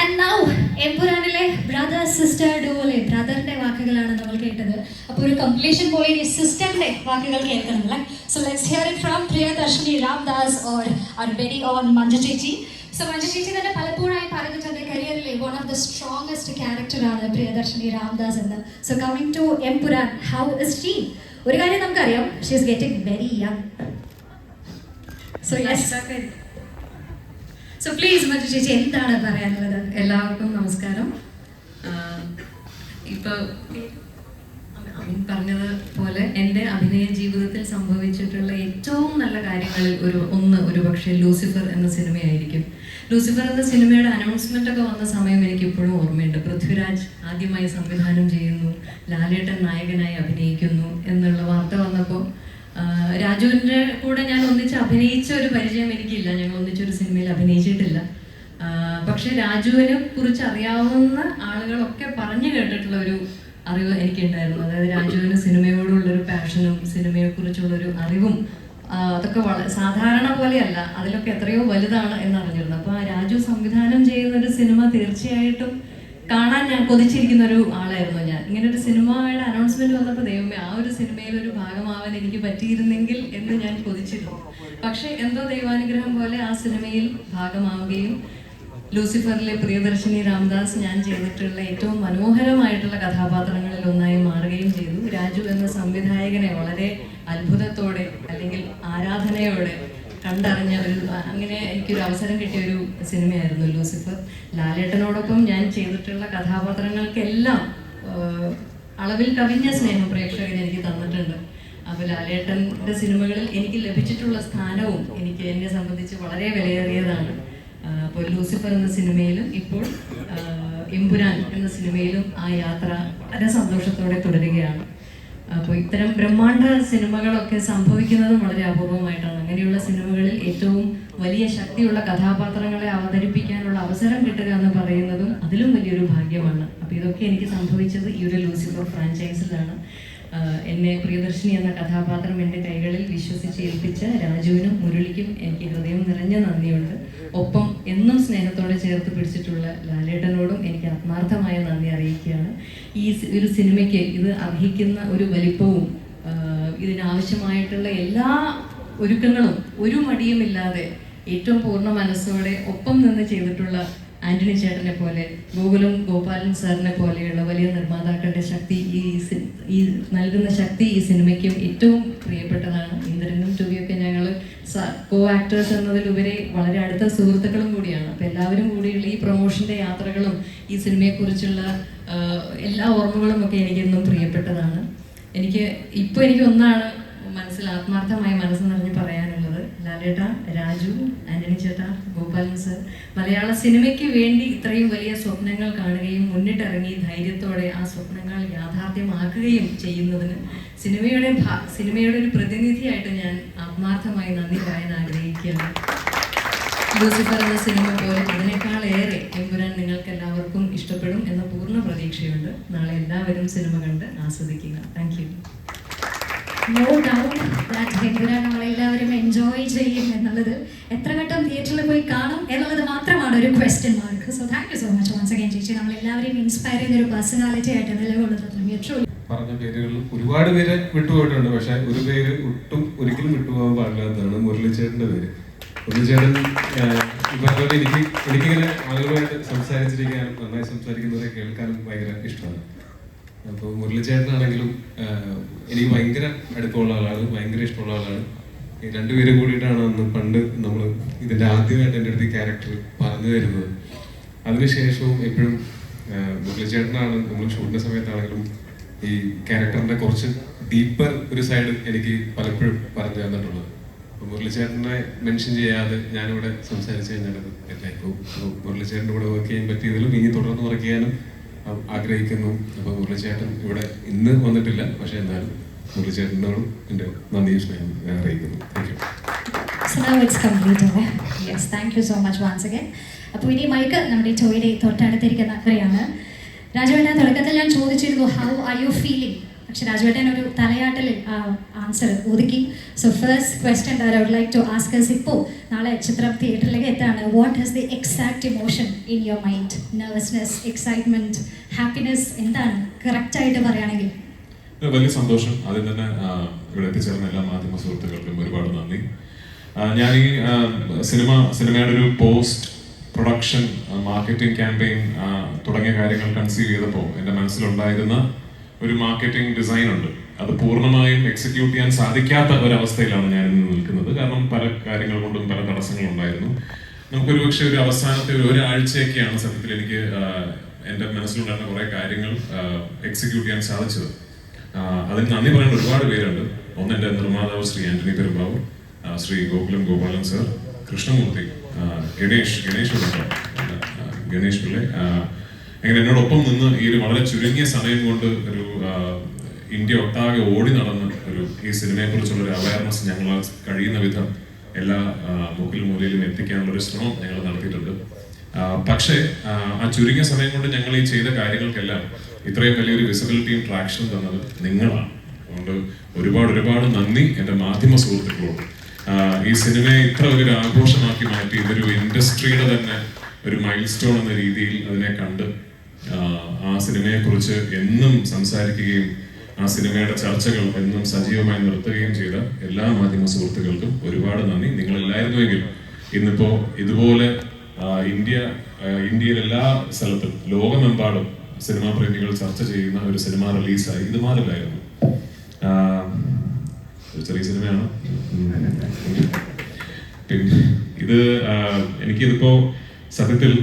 Speaker 3: And now, എമ്പുരാനിലെ ബ്രദർ സിസ്റ്റർ ഡുവോലെ ബ്രദറിന്റെ വാക്കുകളാണ് നമ്മൾ കേട്ടത്. അപ്പോൾ ഒരു കംപ്ലീഷൻ പോലെ ഇനി സിസ്റ്ററിന്റെ വാക്കുകൾ കേൾക്കണം അല്ലേ? So let's hear it from Priyadarshini Ramdas or our very own Manju ചേച്ചി. So മഞ്ജു ചേച്ചി തന്നെ പലപ്പോഴായി പറഞ്ഞിട്ടുണ്ട് കരിയറിലെ one of the strongest character ആണ് പ്രിയദർശിനി രാംദാസ് എന്ന്. So coming to Empuraan, how is she? ഒരു കാര്യം നമുക്കറിയാം, she is getting very young. So yes. So please Manju ചേച്ചി എന്താണ് പറയാനുള്ളത്?
Speaker 7: എല്ലാവർക്കും നമസ്കാരം. ഇപ്പോൾ പറഞ്ഞത് പോലെ എൻ്റെ അഭിനയ ജീവിതത്തിൽ സംഭവിച്ചിട്ടുള്ള ഏറ്റവും നല്ല കാര്യങ്ങളിൽ ഒരു പക്ഷേ ലൂസിഫർ എന്ന സിനിമയായിരിക്കും. ലൂസിഫർ എന്ന സിനിമയുടെ അനൗൺസ്മെൻ്റ് ഒക്കെ വന്ന സമയം എനിക്ക് ഇപ്പോഴും ഓർമ്മയുണ്ട്. പൃഥ്വിരാജ് ആദ്യമായി സംവിധാനം ചെയ്യുന്നു, ലാലേട്ടൻ നായകനായി അഭിനയിക്കുന്നു എന്നുള്ള വാർത്ത വന്നപ്പോൾ രാജുവിൻ്റെ കൂടെ ഞാൻ ഒന്നിച്ച് അഭിനയിച്ച ഒരു പരിചയം എനിക്കില്ല, ഞങ്ങൾ ഒന്നിച്ചൊരു സിനിമയിൽ അഭിനയിച്ചിട്ടില്ല. പക്ഷെ രാജുവിനെ കുറിച്ച് അറിയാവുന്ന ആളുകളൊക്കെ പറഞ്ഞു കേട്ടിട്ടുള്ള ഒരു അറിവ് എനിക്കുണ്ടായിരുന്നു. അതായത് രാജുവിന് സിനിമയോടുള്ളൊരു പാഷനും സിനിമയെക്കുറിച്ചുള്ളൊരു അറിവും അതൊക്കെ സാധാരണ പോലെയല്ല, അതിലൊക്കെ എത്രയോ വലുതാണ് എന്നറിഞ്ഞിരുന്നു. അപ്പോൾ ആ രാജു സംവിധാനം ചെയ്യുന്ന ഒരു സിനിമ തീർച്ചയായിട്ടും കാണാൻ ഞാൻ കൊതിച്ചിരിക്കുന്ന ഒരു ആളായിരുന്നു ഞാൻ. ഇങ്ങനെ ഒരു സിനിമയുടെ അനൗൺസ്മെന്റ് വന്നപ്പോൾ ദൈവമേ ആ ഒരു സിനിമയിൽ ഒരു ഭാഗമാവാൻ എനിക്ക് പറ്റിയിരുന്നെങ്കിൽ എന്ന് ഞാൻ കൊതിച്ചിരുന്നു. പക്ഷെ എന്തോ ദൈവാനുഗ്രഹം പോലെ ആ സിനിമയിൽ ഭാഗമാവുകയും ലൂസിഫറിലെ പ്രിയദർശിനി രാംദാസ് ഞാൻ ചെയ്തിട്ടുള്ള ഏറ്റവും മനോഹരമായിട്ടുള്ള കഥാപാത്രങ്ങളിൽ ഒന്നായി മാറുകയും ചെയ്തു. രാജു എന്ന സംവിധായകനെ വളരെ അത്ഭുതത്തോടെ അല്ലെങ്കിൽ ആരാധനയോടെ കണ്ടറിഞ്ഞ അങ്ങനെ എനിക്കൊരു അവസരം കിട്ടിയ ഒരു സിനിമയായിരുന്നു ലൂസിഫർ. ലാലേട്ടനോടൊപ്പം ഞാൻ ചെയ്തിട്ടുള്ള കഥാപാത്രങ്ങൾക്കെല്ലാം അളവിൽ കവിഞ്ഞ സ്നേഹം പ്രേക്ഷകർ എനിക്ക് തന്നിട്ടുണ്ട്. അപ്പോൾ ലാലേട്ടൻ്റെ സിനിമകളിൽ എനിക്ക് ലഭിച്ചിട്ടുള്ള സ്ഥാനവും എന്നെ സംബന്ധിച്ച് വളരെ വിലയേറിയതാണ്. അപ്പോൾ ലൂസിഫർ എന്ന സിനിമയിലും ഇപ്പോൾ എമ്പുരാൻ എന്ന സിനിമയിലും ആ യാത്ര വളരെ സന്തോഷത്തോടെ തുടരുകയാണ്. അപ്പോൾ ഇത്തരം ബ്രഹ്മാണ്ഡ സിനിമകളൊക്കെ സംഭവിക്കുന്നതും വളരെ അപൂർവമായിട്ടാണ്. അങ്ങനെയുള്ള സിനിമകളിൽ ഏറ്റവും വലിയ ശക്തിയുള്ള കഥാപാത്രങ്ങളെ അവതരിപ്പിക്കാനുള്ള അവസരം കിട്ടുക എന്ന് പറയുന്നതും അതിലും വലിയൊരു ഭാഗ്യമാണ്. അപ്പോൾ ഇതൊക്കെ എനിക്ക് സംഭവിച്ചത് ഈ ഒരു ലൂസിഫർ ഫ്രാഞ്ചൈസിലാണ്. എന്നെ പ്രിയദർശിനി എന്ന കഥാപാത്രം എൻ്റെ കൈകളിൽ വിശ്വസിച്ച് ഏൽപ്പിച്ച രാജുവിനും മുരളിക്കും എനിക്ക് ഹൃദയം നിറഞ്ഞ നന്ദിയുണ്ട്. ഒപ്പം എന്നും സ്നേഹത്തോടെ ചേർത്ത് പിടിച്ചിട്ടുള്ള ലാലേട്ടനോടും എനിക്ക് ആത്മാർത്ഥമായ നന്ദി അറിയിക്കുകയാണ്. ഈ ഒരു സിനിമയ്ക്ക് ഇത് അർഹിക്കുന്ന ഒരു വലിപ്പവും ഇതിനാവശ്യമായിട്ടുള്ള എല്ലാ ഒരുക്കങ്ങളും ഒരു മടിയുമില്ലാതെ ഏറ്റവും പൂർണ്ണ മനസ്സോടെ ഒപ്പം നിന്ന് ചെയ്തിട്ടുള്ള ആന്റണി ചേട്ടനെ പോലെ, ഗോകുലം ഗോപാലൻ സാറിനെ പോലെയുള്ള വലിയ നിർമ്മാതാക്കളുടെ ശക്തി, ഈ നൽകുന്ന ശക്തി ഈ സിനിമയ്ക്കും ഏറ്റവും പ്രിയപ്പെട്ടതാണ്. ഇന്ദ്രനും ടൂവിയൊക്കെ ഞങ്ങൾ കോ ആക്ടേഴ്സ് എന്നതിലുപരി വളരെ അടുത്ത സുഹൃത്തുക്കളും കൂടിയാണ്. അപ്പോൾ എല്ലാവരും കൂടിയുള്ള ഈ പ്രൊമോഷൻ്റെ യാത്രകളും ഈ സിനിമയെക്കുറിച്ചുള്ള എല്ലാ ഓർമ്മകളും ഒക്കെ എനിക്കെന്നും പ്രിയപ്പെട്ടതാണ്. എനിക്ക് ഒന്നാണ് ആത്മാർത്ഥമായി മനസ്സ് നിറഞ്ഞ് പറയാനുള്ളത്. ലാലേട്ട, രാജു, ആന്റണി ചേട്ടാ, ഗോപാലൻ സർ, മലയാള സിനിമയ്ക്ക് വേണ്ടി ഇത്രയും വലിയ സ്വപ്നങ്ങൾ കാണുകയും മുന്നിട്ടിറങ്ങി ധൈര്യത്തോടെ ആ സ്വപ്നങ്ങൾ യാഥാർത്ഥ്യമാക്കുകയും ചെയ്യുന്നതിന് സിനിമയുടെ ഒരു പ്രതിനിധിയായിട്ട് ഞാൻ ആത്മാർത്ഥമായി നന്ദി പറയാൻ ആഗ്രഹിക്കുകയാണ്. ലൂസിഫർ എന്ന സിനിമ പോലെ അതിനേക്കാളേറെ എമ്പുരാൻ നിങ്ങൾക്ക് എല്ലാവർക്കും ഇഷ്ടപ്പെടും എന്ന പൂർണ്ണ പ്രതീക്ഷയുണ്ട്. നാളെ എല്ലാവരും സിനിമ കണ്ട് ആസ്വദിക്കുക. Thank you.
Speaker 3: No doubt that Empuraan നമ്മളെല്ലാവരും എൻജോയ് ചെയ്യും എന്നുള്ളത്, എത്ര വട്ടം തിയേറ്ററിൽ പോയി കാണും എന്നുള്ളത് മാത്രമാണ് ഒരു question mark. So thank you so much once again ചേച്ചി. നമ്മളെല്ലാവരെയും ഇൻസ്പയർ ചെയ്യുന്ന ഒരു പേഴ്സണാലിറ്റി ആയിട്ട് നിലകൊള്ളുന്നത്.
Speaker 5: പറഞ്ഞ പേരുകളിൽ ഒരുപാട് പേര് വിട്ടുപോയിട്ടുണ്ട്. പക്ഷെ ഒരു പേര് ഒരിക്കലും വിട്ടുപോകാൻ പാടില്ലാത്തതാണ് മുരളിച്ചേട്ടൻ്റെ പേര്. മുരളിച്ചേട്ടൻ ഇപ്പൊ അതുപോലെ എനിക്കിങ്ങനെ ആളുകളുമായിട്ട് സംസാരിച്ചിരിക്കാനും നന്നായി സംസാരിക്കുന്നവരെ കേൾക്കാനും ഭയങ്കര ഇഷ്ടമാണ്. അപ്പോൾ മുരളിച്ചേട്ടനാണെങ്കിലും എനിക്ക് ഭയങ്കര അടുപ്പമുള്ള ആളാണ്, ഭയങ്കര ഇഷ്ടമുള്ള ആളാണ്. ഈ രണ്ടുപേരും കൂടിയിട്ടാണ് അന്ന് പണ്ട് നമ്മൾ ഇതിൻ്റെ ആദ്യമായിട്ട് എൻ്റെ അടുത്ത് ഈ ക്യാരക്ടർ പറഞ്ഞു തരുന്നത്. അതിനുശേഷവും എപ്പോഴും മുരളിച്ചേട്ടനാണ് നമ്മൾ ഷൂട്ടിൻ്റെ സമയത്താണെങ്കിലും ഈ ക്യാരക്ടറിൻ്റെ കുറച്ച് ഡീപ്പർ ഒരു സൈഡ് എനിക്ക് പലപ്പോഴും പറഞ്ഞു തന്നിട്ടുള്ളത്. അപ്പോൾ മുരളിച്ചേട്ടനെ മെൻഷൻ ചെയ്യാതെ ഞാനിവിടെ സംസാരിച്ച് കഴിഞ്ഞാൽ അത് തെറ്റായിപ്പോകും. അപ്പോൾ മുരളിച്ചേട്ടൻ്റെ കൂടെ വർക്ക് ചെയ്യാൻ പറ്റിയതിലും ഇനി തുടർന്ന് വർക്ക് ചെയ്യാനും ആഗ്രഹിക്കുന്നു. അപ്പോൾ മുരളിച്ചേട്ടൻ ഇവിടെ ഇന്ന് വന്നിട്ടില്ല, പക്ഷേ എന്നാലും മുരളിച്ചേട്ടനോടും എൻ്റെ നന്ദിയും സ്നേഹം അറിയിക്കുന്നു. Thank you.
Speaker 3: So now it's completed. Yes, thank you so much once again. അപ്പോൾ ഇനി മൈക്ക് നമ്മുടെ ടോയുടെ തൊട്ടടുത്തിരിക്കുന്നവരെയാണ്. രാജുവേട്ടൻ തുടക്കത്തിൽ ഞാൻ ചോദിച്ചിരുന്നു ഹൗ ആർ യു ഫീലിംഗ്, പക്ഷെ രാജുവേട്ടൻ ഒരു തലയാട്ടലിൽ ആൻസർ ഒതുക്കി. So first question I would like to ask us, ഇപ്പോൾ നാളെ ചിത്രം തിയേറ്ററിലേക്ക് എത്താണ്, what is the exact emotion in your mind? Nervousness, excitement, happiness, എന്താണ് കറക്റ്റായിട്ട് പറയുകയാണെങ്കിൽ?
Speaker 10: വലിയ സന്തോഷം. ആദ്യം തന്നെ ഇവിടെ എത്തിച്ചേർന്ന എല്ലാ മാധ്യമ സുഹൃത്തുക്കൾക്കും ഒരുപാട് നന്ദി. ഞാൻ ഈ സിനിമയുടെ ഒരു പോസ്റ്റ് പ്രൊഡക്ഷൻ മാർക്കറ്റിംഗ് ക്യാമ്പയിൻ തുടങ്ങിയ കാര്യങ്ങൾ കൺസീവ് ചെയ്തപ്പോൾ എൻ്റെ മനസ്സിലുണ്ടായിരുന്ന ഒരു മാർക്കറ്റിംഗ് ഡിസൈൻ ഉണ്ട്. അത് പൂർണ്ണമായും എക്സിക്യൂട്ട് ചെയ്യാൻ സാധിക്കാത്ത ഒരവസ്ഥയിലാണ് ഞാൻ ഇന്ന് നിൽക്കുന്നത്. കാരണം പല കാര്യങ്ങൾ കൊണ്ടും പല തടസ്സങ്ങളുണ്ടായിരുന്നു. നമുക്കൊരു പക്ഷേ ഒരു അവസാനത്തെ ഒരാഴ്ചയൊക്കെയാണ് സത്യത്തിൽ എനിക്ക് എൻ്റെ മനസ്സിലുണ്ടായിരുന്ന കുറേ കാര്യങ്ങൾ എക്സിക്യൂട്ട് ചെയ്യാൻ സാധിച്ചത്. അതിന് നന്ദി പറയേണ്ട ഒരുപാട് പേരുണ്ട്. ഒന്ന് എൻ്റെ നിർമ്മാതാവ് ശ്രീ ആന്റണി പെരുമ്പാവൂർ, ശ്രീ ഗോകുലം ഗോപാലൻ സർ, കൃഷ്ണമൂർത്തി, ഗണേഷ് പിള്ളെ, അങ്ങനെ എന്നോടൊപ്പം നിന്ന് ഈ ഒരു വളരെ ചുരുങ്ങിയ സമയം കൊണ്ട് ഒരു ഇന്ത്യ ഒട്ടാകെ ഓടി നടന്ന് ഈ സിനിമയെ കുറിച്ചുള്ള ഒരു അവയർനെസ് ഞങ്ങൾ കഴിയുന്ന വിധം എല്ലാ മുക്കിലും മൂലയിലും എത്തിക്കാനുള്ള ഒരു ശ്രമം ഞങ്ങൾ നടത്തിയിട്ടുണ്ട്. പക്ഷേ ആ ചുരുങ്ങിയ സമയം കൊണ്ട് ഞങ്ങൾ ഈ ചെയ്ത കാര്യങ്ങൾക്കെല്ലാം ഇത്രയും വലിയൊരു വിസിബിലിറ്റിയും ട്രാക്ഷനും തന്നത് നിങ്ങളാണ്. അതുകൊണ്ട് ഒരുപാട് നന്ദി എൻ്റെ മാധ്യമ സുഹൃത്തുക്കളോട്. ഈ സിനിമയെ ഇത്ര വലിയൊരു ആഘോഷമാക്കി മാറ്റി ഇതൊരു ഇൻഡസ്ട്രിയുടെ തന്നെ ഒരു മൈൽ സ്റ്റോൺ എന്ന രീതിയിൽ അതിനെ കണ്ട് ആ സിനിമയെക്കുറിച്ച് എന്നും സംസാരിക്കുകയും ആ സിനിമയുടെ ചർച്ചകൾ എന്നും സജീവമായി നിർത്തുകയും ചെയ്ത എല്ലാ മാധ്യമ സുഹൃത്തുക്കൾക്കും ഒരുപാട് നന്ദി. നിങ്ങളില്ലായിരുന്നുവെങ്കിൽ ഇന്നിപ്പോ ഇതുപോലെ ഇന്ത്യയിൽ എല്ലാ സ്ഥലത്തും ലോകമെമ്പാടും സിനിമാ പ്രേമികൾ ചർച്ച ചെയ്യുന്ന ഒരു സിനിമ റിലീസായി ഇത് മാറില്ലായിരുന്നു. ഒരു ചെറിയ സിനിമയാണ്. പിന്നെ എനിക്കിതിപ്പോ സത്യത്തിൽ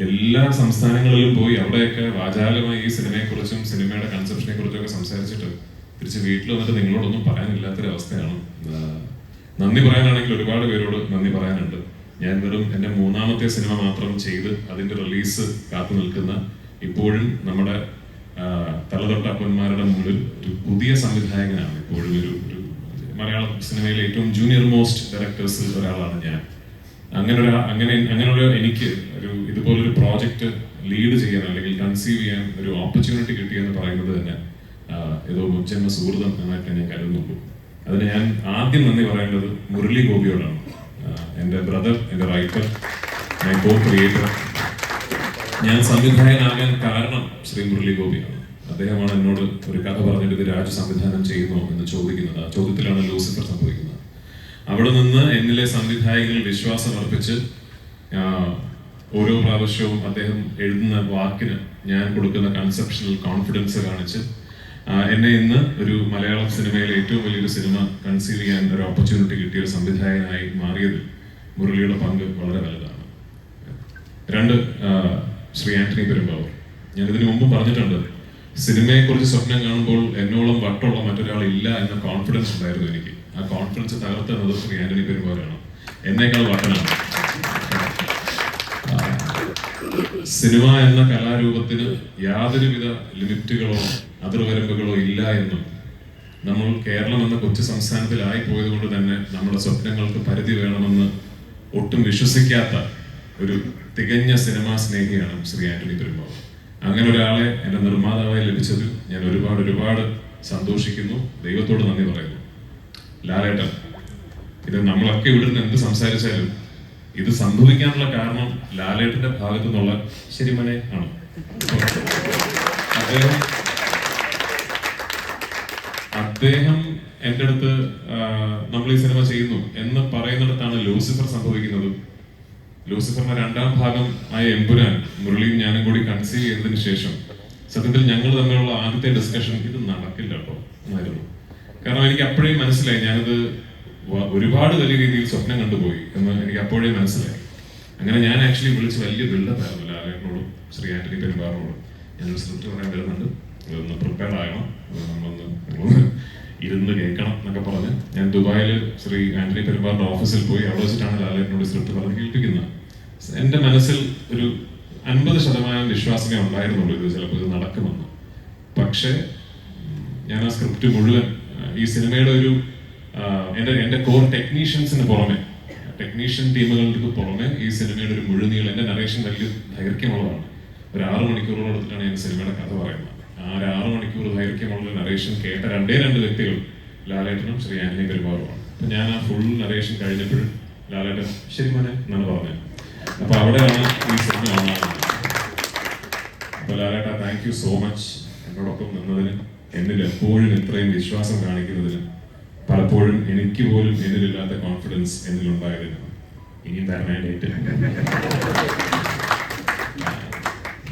Speaker 10: എല്ലാ സംസ്ഥാനങ്ങളിലും പോയി അവിടെയൊക്കെ വാചാലമായി ഈ സിനിമയെക്കുറിച്ചും സിനിമയുടെ കൺസെപ്ഷനെ കുറിച്ചും ഒക്കെ സംസാരിച്ചിട്ട് തിരിച്ച് വീട്ടിൽ വന്നിട്ട് നിങ്ങളോടൊന്നും പറയാനില്ലാത്തൊരവസ്ഥയാണ്. നന്ദി പറയാനാണെങ്കിൽ ഒരുപാട് പേരോട് നന്ദി പറയാനുണ്ട്. ഞാൻ വെറും എൻ്റെ 3ാമത്തെ സിനിമ മാത്രം ചെയ്ത് അതിൻ്റെ റിലീസ് കാത്തു നിൽക്കുന്ന, ഇപ്പോഴും നമ്മുടെ തലതൊട്ടപ്പന്മാരുടെ മുമ്പിൽ ഒരു പുതിയ സംവിധായകനാണ്. ഇപ്പോഴും ഒരു മലയാള സിനിമയിലെ ഏറ്റവും ജൂനിയർ മോസ്റ്റ് ഡയറക്ടേഴ്സിൽ ഒരാളാണ് ഞാൻ. അങ്ങനെയുള്ള എനിക്ക് ഇതുപോലൊരു പ്രോജക്റ്റ് ലീഡ് ചെയ്യാൻ അല്ലെങ്കിൽ കൺസീവ് ചെയ്യാൻ ഒരു ഓപ്പർച്യൂണിറ്റി കിട്ടിയെന്ന് പറയുന്നത് തന്നെ ഏതോ മുജ്ജന്മ സുഹൃതം എന്നായിട്ട് ഞാൻ കരുതുന്നുള്ളൂ. അതിന് ഞാൻ ആദ്യം നന്ദി പറയേണ്ടത് മുരളി ഗോപിയോടാണ്. എൻ്റെ ബ്രദർ, എൻ്റെ റൈറ്റർ, മൈ കോ ക്രിയേറ്റർ. ഞാൻ സംവിധായകനാകാൻ കാരണം ശ്രീ മുരളി ഗോപിയാണ്. അദ്ദേഹമാണ് എന്നോട് ഒരു കഥ പറഞ്ഞിട്ട് ഇത് രാജു സംവിധാനം ചെയ്യുമോ എന്ന് ചോദിക്കുന്നത്. ആ ചോദ്യത്തിലാണ് ലൂസിഫർ സംഭവിക്കുന്നത്. അവിടെ നിന്ന് എന്നിലെ സംവിധായകനിൽ വിശ്വാസം അർപ്പിച്ച് ഓരോ പ്രാവശ്യവും അദ്ദേഹം എഴുതുന്ന വാക്കിന് ഞാൻ കൊടുക്കുന്ന കൺസെപ്ഷണൽ കോൺഫിഡൻസ് കാണിച്ച് എന്നെ ഇന്ന് ഒരു മലയാളം സിനിമയിലെ ഏറ്റവും വലിയൊരു സിനിമ കൺസീവ് ചെയ്യാൻ ഒരു ഓപ്പർച്യൂണിറ്റി കിട്ടിയ ഒരു സംവിധായകനായി മാറിയതിൽ മുരളിയുടെ പങ്ക് വളരെ വലുതാണ്. 2, ശ്രീ ആന്റണി പെരുമ്പാവൂർ. ഞാൻ ഇതിനു മുമ്പ് പറഞ്ഞിട്ടുണ്ട്, സിനിമയെക്കുറിച്ച് സ്വപ്നം കാണുമ്പോൾ എന്നോളം വട്ടുള്ള മറ്റൊരാൾ ഇല്ല എന്ന കോൺഫിഡൻസ് ഉണ്ടായിരുന്നു എനിക്ക്. ആ കോൺഫിഡൻസ് തകർത്തുന്നത് ശ്രീ ആന്റണി പെരുമ്പാവൂരാണ്. എന്നേക്കാൾ വട്ടനാണ്. സിനിമ എന്ന കലാരൂപത്തിന് യാതൊരുവിധ ലിമിറ്റുകളോ അതിർവരമ്പുകളോ ഇല്ല എന്നും നമ്മൾ കേരളം എന്ന കൊച്ചു സംസ്ഥാനത്തിലായി പോയത് കൊണ്ട് തന്നെ നമ്മുടെ സ്വപ്നങ്ങൾക്ക് പരിധി വേണമെന്ന് ഒട്ടും വിശ്വസിക്കാത്ത ഒരു തികഞ്ഞ സിനിമാ സ്നേഹിയാണ് ശ്രീ ആന്റണി പെരുമ്പാവൂർ. അങ്ങനെ ഒരാളെ എൻ്റെ നിർമ്മാതാവായി ലഭിച്ചതിൽ ഞാൻ ഒരുപാട് സന്തോഷിക്കുന്നു. ദൈവത്തോട് നന്ദി പറയുന്നു. ലാലേട്ടൻ, ഇത് നമ്മളൊക്കെ ഇവിടെ നിന്ന് എന്ത് സംസാരിച്ചാലും ഇത് സംഭവിക്കാനുള്ള കാരണം ലാലേട്ടന്റെ ഭാഗത്തു നിന്നുള്ള ശരിമനെ ആണ്. അദ്ദേഹം എൻ്റെ അടുത്ത് നമ്മൾ ഈ സിനിമ ചെയ്യുന്നു എന്ന് പറയുന്നിടത്താണ് ലൂസിഫർ സംഭവിക്കുന്നത്. ലൂസിഫറിന്റെ 2ാം ഭാഗം ആയ എമ്പുരാൻ മുരളിയും ഞാനും കൂടി കൺസീവ് ചെയ്തതിനു ശേഷം സത്യത്തിൽ ഞങ്ങൾ തമ്മിലുള്ള ആദ്യത്തെ ഡിസ്കഷൻ ഇത് നടക്കില്ല കേട്ടോ എന്നായിരുന്നു. കാരണം എനിക്ക് അപ്പോഴേ മനസ്സിലായി ഞാനത് ഒരുപാട് വലിയ രീതിയിൽ സ്വപ്നം കണ്ടുപോയി എന്ന് എനിക്ക് അപ്പോഴേ മനസ്സിലായി. അങ്ങനെ ഞാൻ ആക്ച്വലി വിളിച്ച് വലിയ ബിൽഡപ്പ് ആയിരുന്നു ലാലേട്ടനോടും ശ്രീ ആന്റണി പെരുമ്പാറിനോടും. ഞാനൊരു സ്ക്രിപ്റ്റ് പറയാൻ വരുന്നുണ്ട്, ഇതൊന്ന് പ്രിപ്പയർ ആകണം, നമ്മളൊന്ന് ഇരുന്ന് കേൾക്കണം എന്നൊക്കെ പറഞ്ഞ് ഞാൻ ദുബായിൽ ശ്രീ ആന്റണി പെരുമ്പാറിന്റെ ഓഫീസിൽ പോയി അവിടെ വെച്ചിട്ടാണ് ലാലേട്ടനോട് സ്ക്രിപ്റ്റ് പറഞ്ഞ് കേൾപ്പിക്കുന്നത്. എൻ്റെ മനസ്സിൽ ഒരു 50% വിശ്വാസമേ ഉണ്ടായിരുന്നുള്ളൂ ഇത് ചിലപ്പോൾ ഇത് നടക്കുമെന്ന്. പക്ഷേ ഞാൻ ആ സ്ക്രിപ്റ്റ് മുഴുവൻ ഈ സിനിമയുടെ ഒരു എൻ്റെ കോർ ടെക്നീഷ്യൻസിന് പുറമെ, ടെക്നീഷ്യൻ ടീമുകൾക്ക് പുറമെ ഈ സിനിമയുടെ ഒരു മുഴുനീളം, എൻ്റെ നറേഷൻ വലിയ ദൈർഘ്യമുള്ളതാണ്. ഒരു 6 മണിക്കൂറോളം എടുത്തിട്ടാണ് ഞാൻ സിനിമയുടെ കഥ പറയുന്നത്. ആ ഒരു 6 മണിക്കൂർ ദൈർഘ്യമുള്ള നറേഷൻ കേട്ട 2 വ്യക്തികൾ ലാലേട്ടനും ശ്രീ ആന്റണി പെരുമ്പാറുമാണ്. അപ്പൊ ഞാൻ ആ ഫുൾ നറേഷൻ കഴിഞ്ഞപ്പോഴും ലാലേട്ടൻ ശരി മോനെ എന്നാണ് പറഞ്ഞത്. അപ്പൊ അവിടെയാണ് ഈ സിനിമ കാണാറുള്ളത്. അപ്പൊ ലാലേട്ട, താങ്ക് യു സോ മച്ച് എന്നോടൊപ്പം നിന്നതിന്, എന്നിൽ എപ്പോഴും ഇത്രയും വിശ്വാസം കാണിക്കുന്നതിന്, പലപ്പോഴും എനിക്ക് പോലും എന്നിലില്ലാത്ത കോൺഫിഡൻസ് എന്നിലുണ്ടായതിന്. ഇനിയും തരണേറ്റ്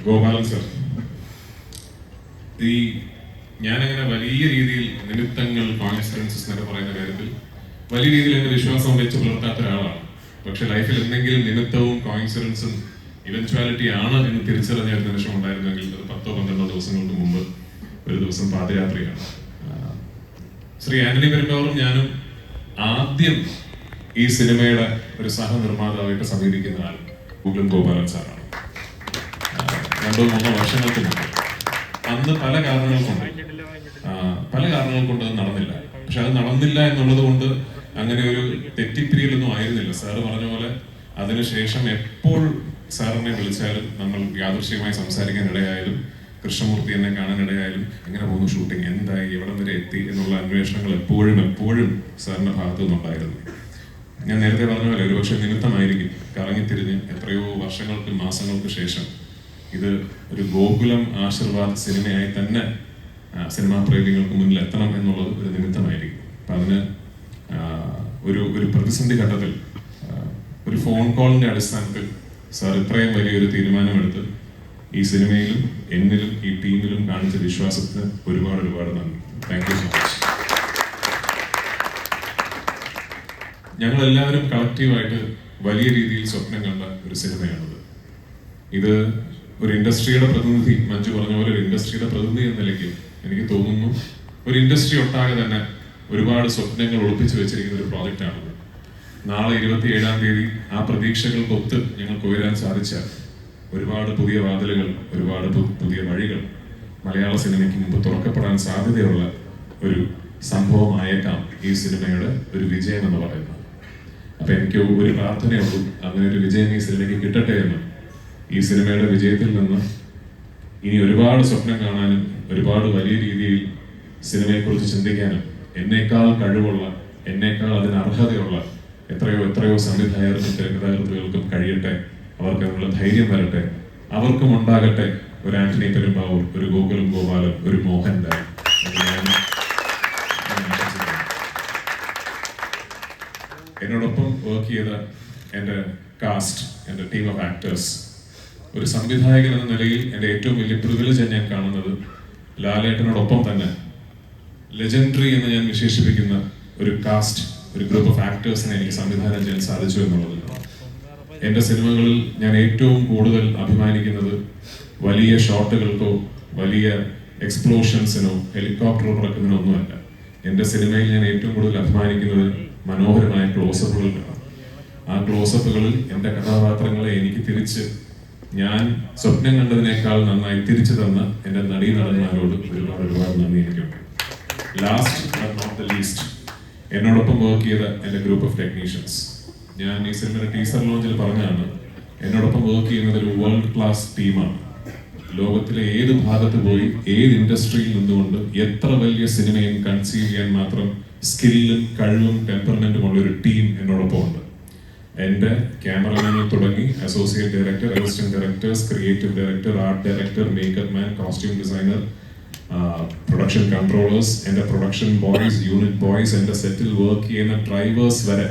Speaker 10: ഗോപാലൻ സർ, ഞാനങ്ങനെ വലിയ രീതിയിൽ നിമിത്തങ്ങൾ, കോൺസിഡൻസസ് എന്നൊക്കെ പറയുന്ന കാര്യത്തിൽ വലിയ രീതിയിൽ എന്റെ വിശ്വാസം വെച്ച് പുലർത്താത്ത ഒരാളാണ്. പക്ഷെ ലൈഫിൽ എന്തെങ്കിലും നിമിത്തവും കോയിൻസിഡൻസും ഇവൻച്വാലിറ്റി ആണ് എന്ന് തിരിച്ചറിഞ്ഞ ഒരു നിമിഷം ഉണ്ടായിരുന്നെങ്കിൽ അത് 10-12 ദിവസങ്ങൾക്ക് മുമ്പ് ഒരു ദിവസം പാതിരാത്രിയാണ്. ശ്രീ ആന്റണി പെരുമ്പാവൂരും ഞാനും ആദ്യം ഈ സിനിമയുടെ ഒരു സഹനിർമ്മാതാവായിട്ട് സമീപിക്കുന്ന ആൾ ഗൂഗിളും ഗോപാലൻ സാറാണ്. 2-3 വർഷങ്ങൾക്ക് മുമ്പ്. അന്ന് പല കാരണങ്ങൾ കൊണ്ട് അത് നടന്നില്ല. പക്ഷെ അത് നടന്നില്ല എന്നുള്ളത് കൊണ്ട് അങ്ങനെ ഒരു തെറ്റിപ്പിരിയലൊന്നും ആയിരുന്നില്ല. സാറ് പറഞ്ഞ പോലെ അതിനുശേഷം എപ്പോൾ സാറിനെ വിളിച്ചാലും നമ്മൾ യാദൃശ്ചികമായി സംസാരിക്കാൻ ഇടയായാലും, കൃഷ്ണമൂർത്തി എന്നെ കാണാനിടയായാലും, എങ്ങനെ പോകുന്നു ഷൂട്ടിംഗ്, എന്തായി, എവിടെ വരെ എത്തി എന്നുള്ള അന്വേഷണങ്ങൾ എപ്പോഴും സാറിന്റെ ഭാഗത്തു നിന്നുണ്ടായിരുന്നു. ഞാൻ നേരത്തെ പറഞ്ഞ പോലെ ഒരുപക്ഷെ നിമിത്തമായിരിക്കും കറങ്ങിത്തിരിഞ്ഞ് എത്രയോ വർഷങ്ങൾക്ക് മാസങ്ങൾക്ക് ശേഷം ഇത് ഒരു ഗോകുലം ആശീർവാദ് സിനിമയായി തന്നെ സിനിമാ പ്രേമികൾക്ക് മുന്നിൽ എത്തണം എന്നുള്ളത് ഒരു നിമിത്തമായിരിക്കും. അപ്പൊ അതിന് ഒരു പ്രതിസന്ധി ഘട്ടത്തിൽ ഒരു ഫോൺ കോളിന്റെ അടിസ്ഥാനത്തിൽ സാർ ഇത്രയും വലിയൊരു തീരുമാനമെടുത്ത് ഈ സിനിമയിലും എന്നിലും ഈ ടീമിലും കാണിച്ച വിശ്വാസത്തിന് ഒരുപാട് നന്ദി. Thank you so much. ഞങ്ങളെല്ലാവരും കളക്റ്റീവായിട്ട് വലിയ രീതിയിൽ സ്വപ്നം കണ്ട ഒരു സിനിമയാണിത്. ഇത് ഒരു ഇൻഡസ്ട്രിയുടെ പ്രതിനിധി, മഞ്ജു പറഞ്ഞ പോലെ ഒരു ഇൻഡസ്ട്രിയുടെ പ്രതിനിധി എന്ന നിലയ്ക്ക് എനിക്ക് തോന്നുന്നു ഒരു ഇൻഡസ്ട്രി ഒട്ടാകെ തന്നെ ഒരുപാട് സ്വപ്നങ്ങൾ ഒളിപ്പിച്ചു വെച്ചിരിക്കുന്ന ഒരു പ്രോജക്റ്റാണിത്. നാളെ 27-ാം തീയതി ആ പ്രതീക്ഷകൾക്കൊത്ത് ഞങ്ങൾക്ക് ഉയരാൻ സാധിച്ച ഒരുപാട് പുതിയ വാതിലുകൾ, ഒരുപാട് പുതിയ വഴികൾ മലയാള സിനിമയ്ക്ക് മുമ്പ് തുറക്കപ്പെടാൻ സാധ്യതയുള്ള ഒരു സംഭവമായേക്കാം ഈ സിനിമയുടെ ഒരു വിജയം എന്ന് പറയുന്നത്. അപ്പൊ എനിക്ക് ഒരു പ്രാർത്ഥനയുള്ളൂ, അങ്ങനെ ഒരു വിജയം ഈ സിനിമയ്ക്ക് കിട്ടട്ടെ എന്ന്. ഈ സിനിമയുടെ വിജയത്തിൽ നിന്ന് ഇനി ഒരുപാട് സ്വപ്നം കാണാനും ഒരുപാട് വലിയ രീതിയിൽ സിനിമയെക്കുറിച്ച് ചിന്തിക്കാനും എന്നേക്കാൾ കഴിവുള്ള, എന്നേക്കാൾ അതിന് അർഹതയുള്ള എത്രയോ സംവിധായകർക്കും തിരക്കഥാകൃത്തുകൾക്കും കഴിയട്ടെ. അവർക്ക് അതിനുള്ള ധൈര്യം വരട്ടെ. അവർക്കും ഉണ്ടാകട്ടെ ഒരു ആന്റണി പെരുമ്പാവൂർ, ഒരു ഗോകുലം ഗോപാലൻ, ഒരു മോഹൻലാൽ. എന്നോടൊപ്പം വർക്ക് ചെയ്ത എൻ്റെ കാസ്റ്റ്, എൻ്റെ ടീം ഓഫ് ആക്ടേഴ്സ്, ഒരു സംവിധായകൻ എന്ന നിലയിൽ എൻ്റെ ഏറ്റവും വലിയ പ്രിവിലേജ് ഞാൻ കാണുന്നത് ലാലേട്ടനോടൊപ്പം തന്നെ ലെജൻഡറി എന്ന് ഞാൻ വിശേഷിപ്പിക്കുന്ന ഒരു കാസ്റ്റ്, ഒരു ഗ്രൂപ്പ് ഓഫ് ആക്ടേഴ്സിനെ എനിക്ക് സംവിധാനം ചെയ്യാൻ സാധിച്ചു എന്നുള്ളത്. എൻ്റെ സിനിമകളിൽ ഞാൻ ഏറ്റവും കൂടുതൽ അഭിമാനിക്കുന്നത് വലിയ ഷോട്ടുകൾക്കോ വലിയ എക്സ്പ്ലോഷൻസിനോ ഹെലികോപ്റ്റർ പറക്കുന്നതിനോ ഒന്നുമല്ല. എൻ്റെ സിനിമയിൽ ഞാൻ ഏറ്റവും കൂടുതൽ അഭിമാനിക്കുന്നത് മനോഹരമായ ക്ലോസപ്പുകൾക്കാണ്. ആ ക്ലോസപ്പുകളിൽ എൻ്റെ കഥാപാത്രങ്ങളെ എനിക്ക് തിരിച്ച് ഞാൻ സ്വപ്നം കണ്ടതിനേക്കാൾ നന്നായി തിരിച്ചു തന്ന എൻ്റെ നടീനടന്മാരോട് ഒരുപാട് നന്ദി എനിക്കുണ്ട്. Last but not the least, എന്നോടൊപ്പം വർക്ക് ചെയ്ത എൻ്റെ ഗ്രൂപ്പ് ഓഫ് ടെക്നീഷ്യൻസ്. ഞാൻ ഈ സിനിമയുടെ ടീസർ ലോഞ്ചിൽ പറഞ്ഞാണ്, എന്നോടൊപ്പം വർക്ക് ചെയ്യുന്നത് ഒരു വേൾഡ് ക്ലാസ് ടീമാണ്. ലോകത്തിലെ ഏത് ഭാഗത്ത് പോയി ഏത് ഇൻഡസ്ട്രിയിൽ നിന്നുകൊണ്ട് എത്ര വലിയ സിനിമയും കൺസീവ് ചെയ്യാൻ മാത്രം സ്കില്ലും കഴിവും ടെമ്പർമെന്റും ഉള്ള ഒരു ടീം എന്നോടൊപ്പം ഉണ്ട്. എൻ്റെ ക്യാമറമാനിൽ തുടങ്ങി associate director, assistant directors, creative director, art director, makeup man, costume designer, production controllers, എൻ്റെ പ്രൊഡക്ഷൻ ബോയ്സ്, യൂണിറ്റ് ബോയ്സ്, എൻ്റെ സെറ്റിൽ വർക്ക് ചെയ്യുന്ന ഡ്രൈവേഴ്സ് വരെ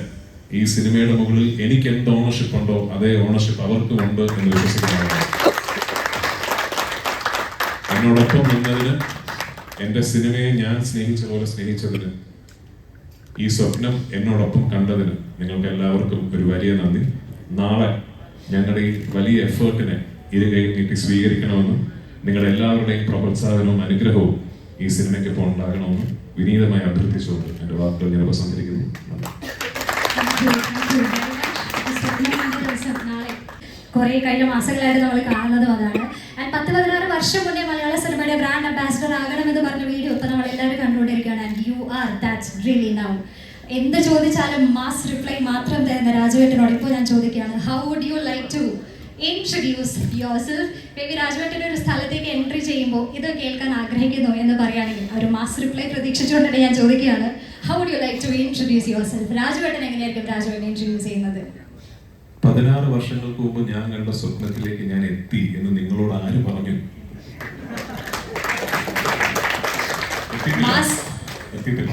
Speaker 10: ഈ സിനിമയുടെ മുകളിൽ എനിക്ക് എന്ത് ഓണർഷിപ്പ് ഉണ്ടോ അതേ ഓണർഷിപ്പ് അവർക്കും ഉണ്ട് എന്ന് വിശ്വസിക്കുന്നതാണ്. എന്നോടൊപ്പം നിന്നതിന്, എൻ്റെ സിനിമയെ ഞാൻ സ്നേഹിച്ച പോലെ സ്നേഹിച്ചതിന്, ഈ സ്വപ്നം എന്നോടൊപ്പം കണ്ടതിന് നിങ്ങൾക്ക് എല്ലാവർക്കും ഒരു വലിയ നന്ദി. നാളെ ഞങ്ങളുടെ ഈ വലിയ എഫേർട്ടിനെ ഇരുകൈയും നീട്ടി സ്വീകരിക്കണമെന്നും നിങ്ങളുടെ എല്ലാവരുടെയും പ്രോത്സാഹനവും അനുഗ്രഹവും ഈ സിനിമയ്ക്കൊപ്പം ഉണ്ടാകണമെന്നും വിനീതമായി അഭ്യർത്ഥിച്ചുകൊണ്ട് എൻ്റെ വാക്കുകൾ ഞാൻ ഉപസംഹരിക്കുന്നു.
Speaker 3: കുറെ കഴിഞ്ഞ മാസങ്ങളായിട്ട് നമ്മൾ കാണുന്നതും അതാണ്. ആൻഡ് 10-16 വർഷം മുന്നേ മലയാള സിനിമയുടെ ബ്രാൻഡ് അംബാസിഡർ ആകണമെന്ന് പറഞ്ഞ വീഡിയോ ഇപ്പൊ നമ്മൾ എല്ലാവരും കണ്ടുകൊണ്ടിരിക്കുകയാണ്. And you are that's really now. എന്ത് ചോദിച്ചാലും മാസ് റിപ്ലൈ മാത്രം തരുന്ന രാജുവേട്ടനോട് ഇപ്പോൾ ഞാൻ ചോദിക്കുകയാണ്, how would you like to introduce yourself? Baby രാജുവേട്ടൻ്റെ ഒരു സ്ഥലത്തേക്ക് എൻട്രി ചെയ്യുമ്പോൾ ഇത് കേൾക്കാൻ ആഗ്രഹിക്കുന്നു എന്ന് പറയുകയാണെങ്കിൽ ഒരു മാസ് റിപ്ലൈ പ്രതീക്ഷിച്ചുകൊണ്ടിട്ട് ഞാൻ ചോദിക്കുകയാണ്, how would you like to introduce yourself? രാജുവേട്ടൻ എങ്ങനെയായിരിക്കും രാജുവേട്ടനെ ഇൻട്രൊഡ്യൂസ് ചെയ്യുന്നത്?
Speaker 10: 16 വർഷങ്ങൾക്ക് മുമ്പ് ഞാൻ കണ്ട സ്വപ്നത്തിലേക്ക് ഞാൻ എത്തി എന്ന് നിങ്ങളോട് ആര് പറഞ്ഞു? എത്തിയിട്ടില്ല.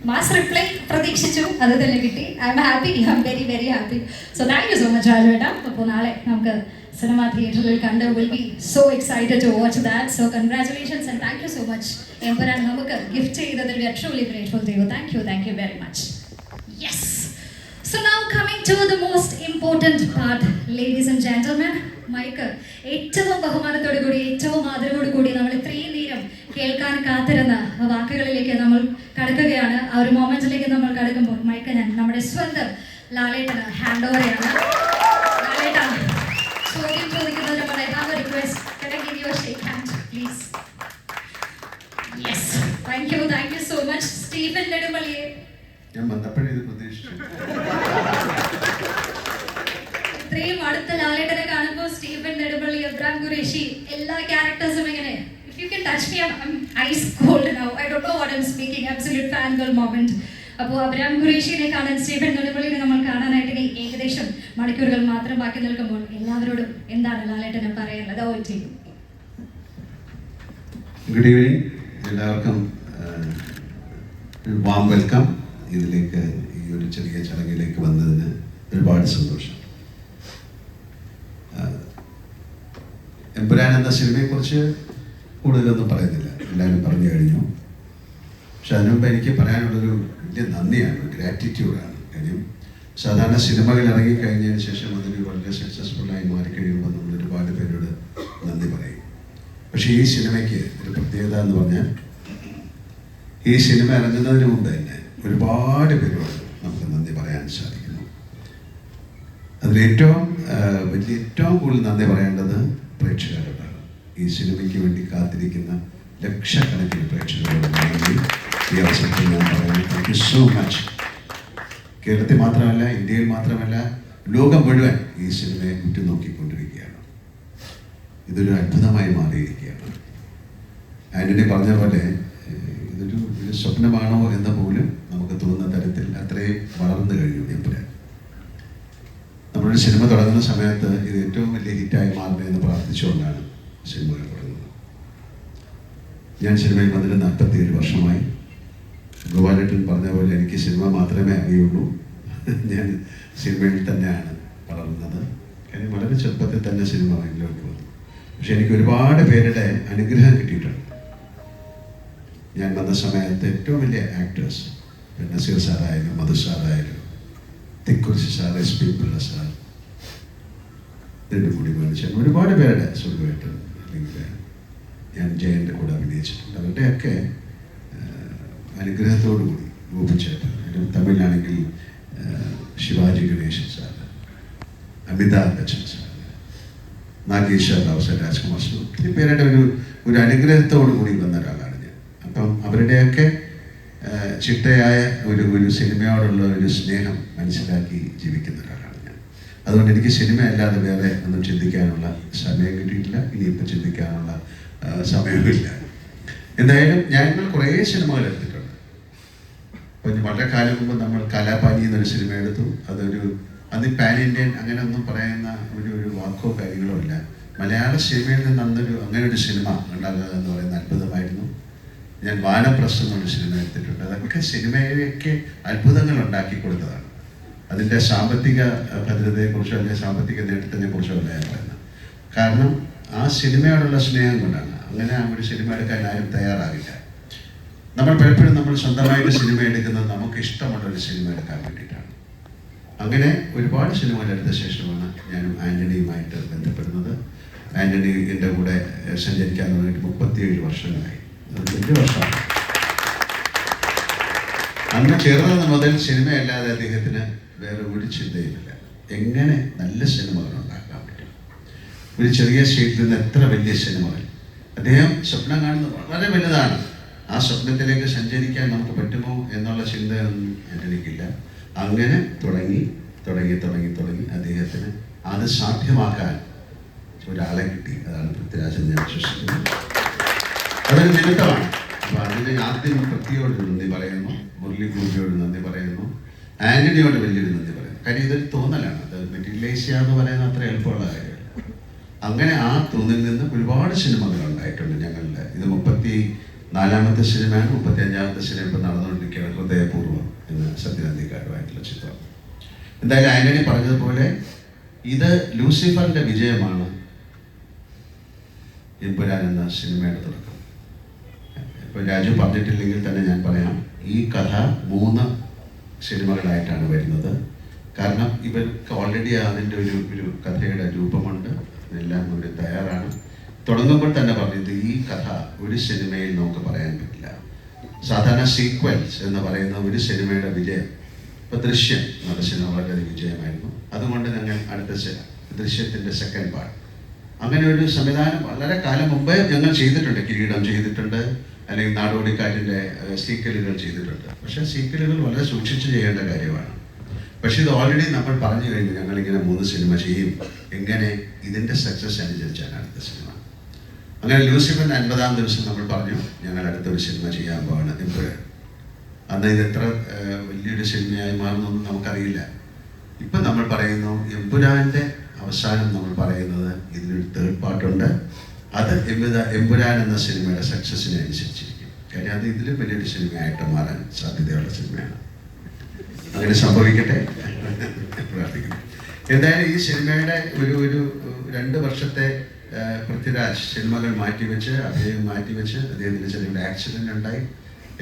Speaker 3: മാസ് റിപ്ലൈ പ്രതീക്ഷിച്ചു, അത് തന്നെ കിട്ടി. I'm happy, I'm very very happy. So thank you so much രാജുവേട്ട. അപ്പോൾ നാളെ നമുക്ക് സിനിമ തിയേറ്ററിൽ കണ്ട് will be so excited to watch that. So congratulations and thank you so much. Empuraan നമുക്ക് ഗിഫ്റ്റ് ചെയ്തതിൽ we are truly grateful to you. Thank you very much. Yes. So now coming to the most important part, ladies and gentlemen, mic ഏറ്റവും ബഹുമാനത്തോടു കൂടി ഏറ്റവും ആദരവോടു കൂടി നമ്മൾ ഇത്രയും നേരം കേൾക്കാൻ കാത്തിരുന്ന വാക്കുകളിലേക്ക് നമ്മൾ കടക്കുകയാണ്. ആ ഒരു മൊമെന്റിലേക്ക് നമ്മൾ കടക്കുമ്പോൾ മൈക്ക് ഞാൻ നമ്മുടെ സ്വന്തം ലാലേട്ടന് ഹാൻഡ് ഓവർ ചെയ്യാണ്. ലാലേട്ട, ചോദ്യം ചോദിക്കുന്നതിന് മുമ്പ് I have a request. Can I give you a shake hand, please? Yes. Thank you so much. Stephen നെടുമ്പള്ളിയെ
Speaker 6: ഞാൻ വന്നപ്പോഴേ ഇത് പ്രതീക്ഷിച്ചു.
Speaker 3: ഇത്രയും അടുത്ത ലാലേട്ടനെ കാണുമ്പോൾ സ്റ്റീഫൻ നെടുമ്പള്ളി, എബ്രാം ഖുറേഷി, എല്ലാ ക്യാരക്ടേഴ്സും എങ്ങനെ, if you can touch me, I'm ice cold now. I don't know what I'm speaking. Absolute fangirl moment. അപ്പോൾ എബ്രാം ഖുറേഷിനെ കാണാൻ, സ്റ്റീഫൻ നെടുമ്പള്ളിനെ നമ്മൾ കാണാനായിട്ട് ഏകദേശം മണിക്കൂറുകൾ മാത്രം ബാക്കി നിൽക്കുമ്പോൾ എല്ലാവരോടും എന്താണ് ലാലേട്ടനെ പറയാനുള്ളത്? ഓ ചെയ്യും.
Speaker 6: ഗുഡ് ഈവനിങ് എല്ലാവർക്കും. Warm welcome. ഇതിലേക്ക് ഈ ഒരു ചെറിയ ചടങ്ങിലേക്ക് വന്നതിന് ഒരുപാട് സന്തോഷം. എമ്പുരാൻ എന്ന സിനിമയെക്കുറിച്ച് കൂടുതലൊന്നും പറയുന്നില്ല, എല്ലാവരും പറഞ്ഞു കഴിഞ്ഞു. പക്ഷെ അതിനുമുമ്പ് എനിക്ക് പറയാനുള്ളൊരു വലിയ നന്ദിയാണ്, ഗ്രാറ്റിറ്റ്യൂഡാണ്. കാര്യം സാധാരണ സിനിമകൾ ഇറങ്ങിക്കഴിഞ്ഞതിന് ശേഷം അതൊരു വളരെ സക്സസ്ഫുള്ളായി മാറിക്കഴിയുമ്പോൾ നമ്മൾ ഒരുപാട് പേരോട് നന്ദി പറയും. പക്ഷേ ഈ സിനിമയ്ക്ക് ഒരു പ്രത്യേകത എന്ന് പറഞ്ഞാൽ ഈ സിനിമ ഇറങ്ങുന്നതിന് മുമ്പ് തന്നെ ഒരുപാട് പേരോട് നമുക്ക് നന്ദി പറയാൻ സാധിക്കുന്നു. അതിലേറ്റവും കൂടുതൽ നന്ദി പറയേണ്ടത് പ്രേക്ഷകരോടാണ്. ഈ സിനിമയ്ക്ക് വേണ്ടി കാത്തിരിക്കുന്ന ലക്ഷക്കണക്കിന് പ്രേക്ഷകരോട് നന്ദി ഈ അവസരത്തിൽ ഞാൻ പറയുന്നു. Thank you so much. കേരളത്തിൽ മാത്രമല്ല, ഇന്ത്യയിൽ മാത്രമല്ല, ലോകം മുഴുവൻ ഈ സിനിമയെ ഉറ്റുനോക്കിക്കൊണ്ടിരിക്കുകയാണ്. ഇതൊരു അത്ഭുതമായി മാറിയിരിക്കുകയാണ്. ആന്റണി പറഞ്ഞ പോലെ ഇതൊരു സ്വപ്നമാണോ എന്ന് പോലും നമുക്ക് തോന്നുന്ന തരത്തിൽ അത്രയും വളർന്നു കഴിഞ്ഞു എമ്പുരാൻ. നമ്മളൊരു സിനിമ തുടങ്ങുന്ന സമയത്ത് ഇത് ഏറ്റവും വലിയ ഹിറ്റായി മാറണമെന്ന് പ്രാർത്ഥിച്ചുകൊണ്ടാണ് സിനിമകൾ തുടങ്ങുന്നത്. ഞാൻ സിനിമയിൽ വന്നിട്ട് 47 വർഷമായി. ഗോപാലേട്ടൻ പറഞ്ഞ പോലെ എനിക്ക് സിനിമ മാത്രമേ അറിയുള്ളൂ. ഞാൻ സിനിമയിൽ തന്നെയാണ് വളർന്നത്. കാര്യം വളരെ ചെറുപ്പത്തിൽ തന്നെ സിനിമ മേഖലയിലേക്ക് വന്നു. പക്ഷെ എനിക്ക് ഒരുപാട് പേരുടെ അനുഗ്രഹം കിട്ടിയിട്ടുണ്ട്. ഞാൻ വന്ന സമയത്ത് ഏറ്റവും വലിയ ആക്ടേഴ്സ്, നസീർ സാറായാലും മധു സാറായാലും Thikkurissy sir, SP Pillai sir, Nedumudi മനുഷ്യൻ, ഒരുപാട് പേരുടെ സുഖമായിട്ട് അല്ലെങ്കിൽ ഞാൻ ജയൻ്റെ കൂടെ അഭിനയിച്ചിട്ടുണ്ട്. അവരുടെയൊക്കെ അനുഗ്രഹത്തോടു കൂടി ഗോപിച്ചേട്ടൻ, തമിഴിലാണെങ്കിൽ Sivaji Ganesan sir, Amitabh Bachchan sir, Nageshwar Rao sir, Rajkumar sir, ഒത്തിരി പേരുടെ ഒരു അനുഗ്രഹത്തോടു കൂടി വന്ന ഒരാളാണ് ഞാൻ. അപ്പം അവരുടെയൊക്കെ ചിട്ടയായ ഒരു സിനിമയോടുള്ള ഒരു സ്നേഹം മനസ്സിലാക്കി ജീവിക്കുന്ന ഒരാളാണ് ഞാൻ. അതുകൊണ്ട് എനിക്ക് സിനിമ അല്ലാതെ വേറെ ഒന്നും ചിന്തിക്കാനുള്ള സമയം കിട്ടിയിട്ടില്ല, ഇനിയിപ്പോൾ ചിന്തിക്കാനുള്ള സമയമില്ല. എന്തായാലും ഞങ്ങൾ കുറേ സിനിമകൾ എടുത്തിട്ടുണ്ട്. അപ്പം വളരെ കാലം മുമ്പ് നമ്മൾ കലാപാനി എന്നൊരു സിനിമ എടുത്തു. അത് പാൻ ഇന്ത്യൻ അങ്ങനെ ഒന്നും പറയുന്ന ഒരു വാക്കോ കാര്യങ്ങളോ ഇല്ല. മലയാള സിനിമയിൽ നിന്ന് അങ്ങനെ ഒരു സിനിമ ഉണ്ടാകുക എന്ന് പറയുന്ന അത്ഭുതമായിരുന്നു. ഞാൻ വാനപ്രസ്ഥം എന്നൊരു സിനിമ എടുത്തിട്ടുണ്ട്. അതൊക്കെ സിനിമയിലേക്ക് അത്ഭുതങ്ങൾ ഉണ്ടാക്കി കൊടുത്തതാണ്. അതിൻ്റെ സാമ്പത്തിക ഭദ്രതയെക്കുറിച്ചോ അല്ലെങ്കിൽ സാമ്പത്തിക നേട്ടത്തിനെക്കുറിച്ചോ അല്ല ഞാൻ പറയുന്നത്. കാരണം ആ സിനിമയോടുള്ള സ്നേഹം കൊണ്ടാണ്. അങ്ങനെ ഒരു സിനിമ എടുക്കാൻ ആരും തയ്യാറാവില്ല. നമ്മൾ പലപ്പോഴും നമ്മൾ സ്വന്തമായിട്ട് സിനിമ എടുക്കുന്നത് നമുക്ക് ഇഷ്ടമുള്ളൊരു സിനിമ എടുക്കാൻ വേണ്ടിയിട്ടാണ്. അങ്ങനെ ഒരുപാട് സിനിമകൾ എടുത്ത ശേഷമാണ് ഞാനും ആൻ്റണിയുമായിട്ട് ബന്ധപ്പെടുന്നത്. ആൻ്റണി എൻ്റെ കൂടെ സഞ്ചരിക്കാൻ തുടങ്ങിയിട്ട് 37 വർഷങ്ങളായി. 5 വർഷമാണ്. അന്ന് ചേർന്നത് മുതൽ സിനിമയല്ലാതെ അദ്ദേഹത്തിന് വേറെ ഒരു ചിന്തയുമില്ല. എങ്ങനെ നല്ല സിനിമകൾ ഉണ്ടാക്കാൻ പറ്റും, ഒരു ചെറിയ സ്റ്റേറ്റിൽ നിന്ന് എത്ര വലിയ സിനിമകൾ. അദ്ദേഹം സ്വപ്നം കാണുന്നത് വളരെ വലുതാണ്. ആ സ്വപ്നത്തിലേക്ക് സഞ്ചരിക്കാൻ നമുക്ക് പറ്റുമോ എന്നുള്ള ചിന്തയൊന്നും ആൻ്റണിക്കില്ല. അങ്ങനെ തുടങ്ങി അദ്ദേഹത്തിന് അത് സാധ്യമാക്കാൻ ഒരാളെ കിട്ടി. അതാണ് പൃഥ്വിരാജ് എന്ന് ഞാൻ വിശ്വസിക്കുന്നത്. അതൊരു നിമിത്തമാണ്. അപ്പോൾ അതിന് ആദ്യം പൃഥ്വിയോട് നന്ദി പറയുന്നു, മുരളി ഗോപിയോട് നന്ദി പറയുന്നു, ആൻ്റണിയോട് വലിയൊരു നന്ദി പറയുന്നു. കാര്യം ഇതൊരു തോന്നലാണ്. അത് മെറ്റീരിയലൈസ് ചെയ്യുക എന്ന് പറയുന്നത് അത്ര എളുപ്പമുള്ള കാര്യമല്ല. അങ്ങനെ ആ തോന്നിൽ നിന്ന് ഒരുപാട് സിനിമകൾ ഉണ്ടായിട്ടുണ്ട് ഞങ്ങളുടെ. ഇത് 34ാമത്തെ സിനിമയാണ്. 35ാമത്തെ സിനിമ ഇപ്പം നടന്നുകൊണ്ടിരിക്കുകയാണ്, ഹൃദയപൂർവ്വം എന്ന സത്യനന്ദിക്കാരുമായിട്ടുള്ള ചിത്രം. എന്തായാലും ആൻ്റണി പറഞ്ഞതുപോലെ ഇത് ലൂസിഫറിൻ്റെ വിജയമാണ് എമ്പുരാൻ എന്ന സിനിമയുടെ തുടക്കം. ഇപ്പോൾ രാജു പറഞ്ഞിട്ടില്ലെങ്കിൽ തന്നെ ഞാൻ പറയാം, ഈ കഥ 3 സിനിമകളായിട്ടാണ് വരുന്നത്. കാരണം ഇവർക്ക് ഓൾറെഡി അതിൻ്റെ ഒരു കഥയുടെ രൂപമുണ്ട്, എല്ലാം ഇവിടെ തയ്യാറാണ്. തുടങ്ങുമ്പോൾ തന്നെ പറഞ്ഞത് ഈ കഥ ഒരു സിനിമയിൽ നമുക്ക് പറയാൻ പറ്റില്ല. സാധാരണ സീക്വൽസ് എന്ന് പറയുന്ന ഒരു സിനിമയുടെ വിജയം, ഇപ്പോൾ ദൃശ്യം എന്ന സിനിമ വളരെ വിജയമായിരുന്നു. അതുകൊണ്ട് ഞങ്ങൾ അടുത്ത ദൃശ്യത്തിൻ്റെ സെക്കൻഡ് പാർട്ട്, അങ്ങനെ ഒരു സംവിധാനം വളരെ കാലം മുമ്പേ ഞങ്ങൾ ചെയ്തിട്ടുണ്ട്. കിരീടം ചെയ്തിട്ടുണ്ട്, അല്ലെങ്കിൽ നാടോടിക്കാറ്റിൻ്റെ സീക്വലുകൾ ചെയ്തിട്ടുണ്ട്. പക്ഷേ സീക്വലുകൾ വളരെ സൂക്ഷിച്ച് ചെയ്യേണ്ട കാര്യമാണ്. പക്ഷേ ഇത് ഓൾറെഡി നമ്മൾ പറഞ്ഞു കഴിഞ്ഞു, ഞങ്ങളിങ്ങനെ 3 സിനിമ ചെയ്യും. എങ്ങനെ? ഇതിൻ്റെ സക്സസ് അനുസരിച്ചാണ് അടുത്ത സിനിമ. അങ്ങനെ ലൂസിഫറിൻ്റെ 50ാം ദിവസം നമ്മൾ പറഞ്ഞു ഞങ്ങൾ അടുത്തൊരു സിനിമ ചെയ്യാൻ പോവാണ്, എമ്പുരാൻ. അന്ന് ഇത് എത്ര വലിയൊരു സിനിമയായി മാറുന്നൊന്നും നമുക്കറിയില്ല. ഇപ്പം നമ്മൾ പറയുന്നു എമ്പുരാൻ്റെ അവസാനം നമ്മൾ പറയുന്നത് ഇതിനൊരു 3rd പാർട്ടുണ്ട്. അത് എമ്പുരാൻ എന്ന സിനിമയുടെ സക്സസിനെ അനുസരിച്ചിരിക്കും. കാര്യം അത് ഇതിലും വലിയൊരു സിനിമയായിട്ട് മാറാൻ സാധ്യതയുള്ള സിനിമയാണ്. അങ്ങനെ സംഭവിക്കട്ടെ പ്രാർത്ഥിക്കുന്നു. എന്തായാലും ഈ സിനിമയുടെ ഒരു 2 വർഷത്തെ പൃഥ്വിരാജ് സിനിമകൾ മാറ്റിവെച്ച് അദ്ദേഹത്തിന് ചെറിയൊരു ആക്സിഡൻ്റ് ഉണ്ടായി.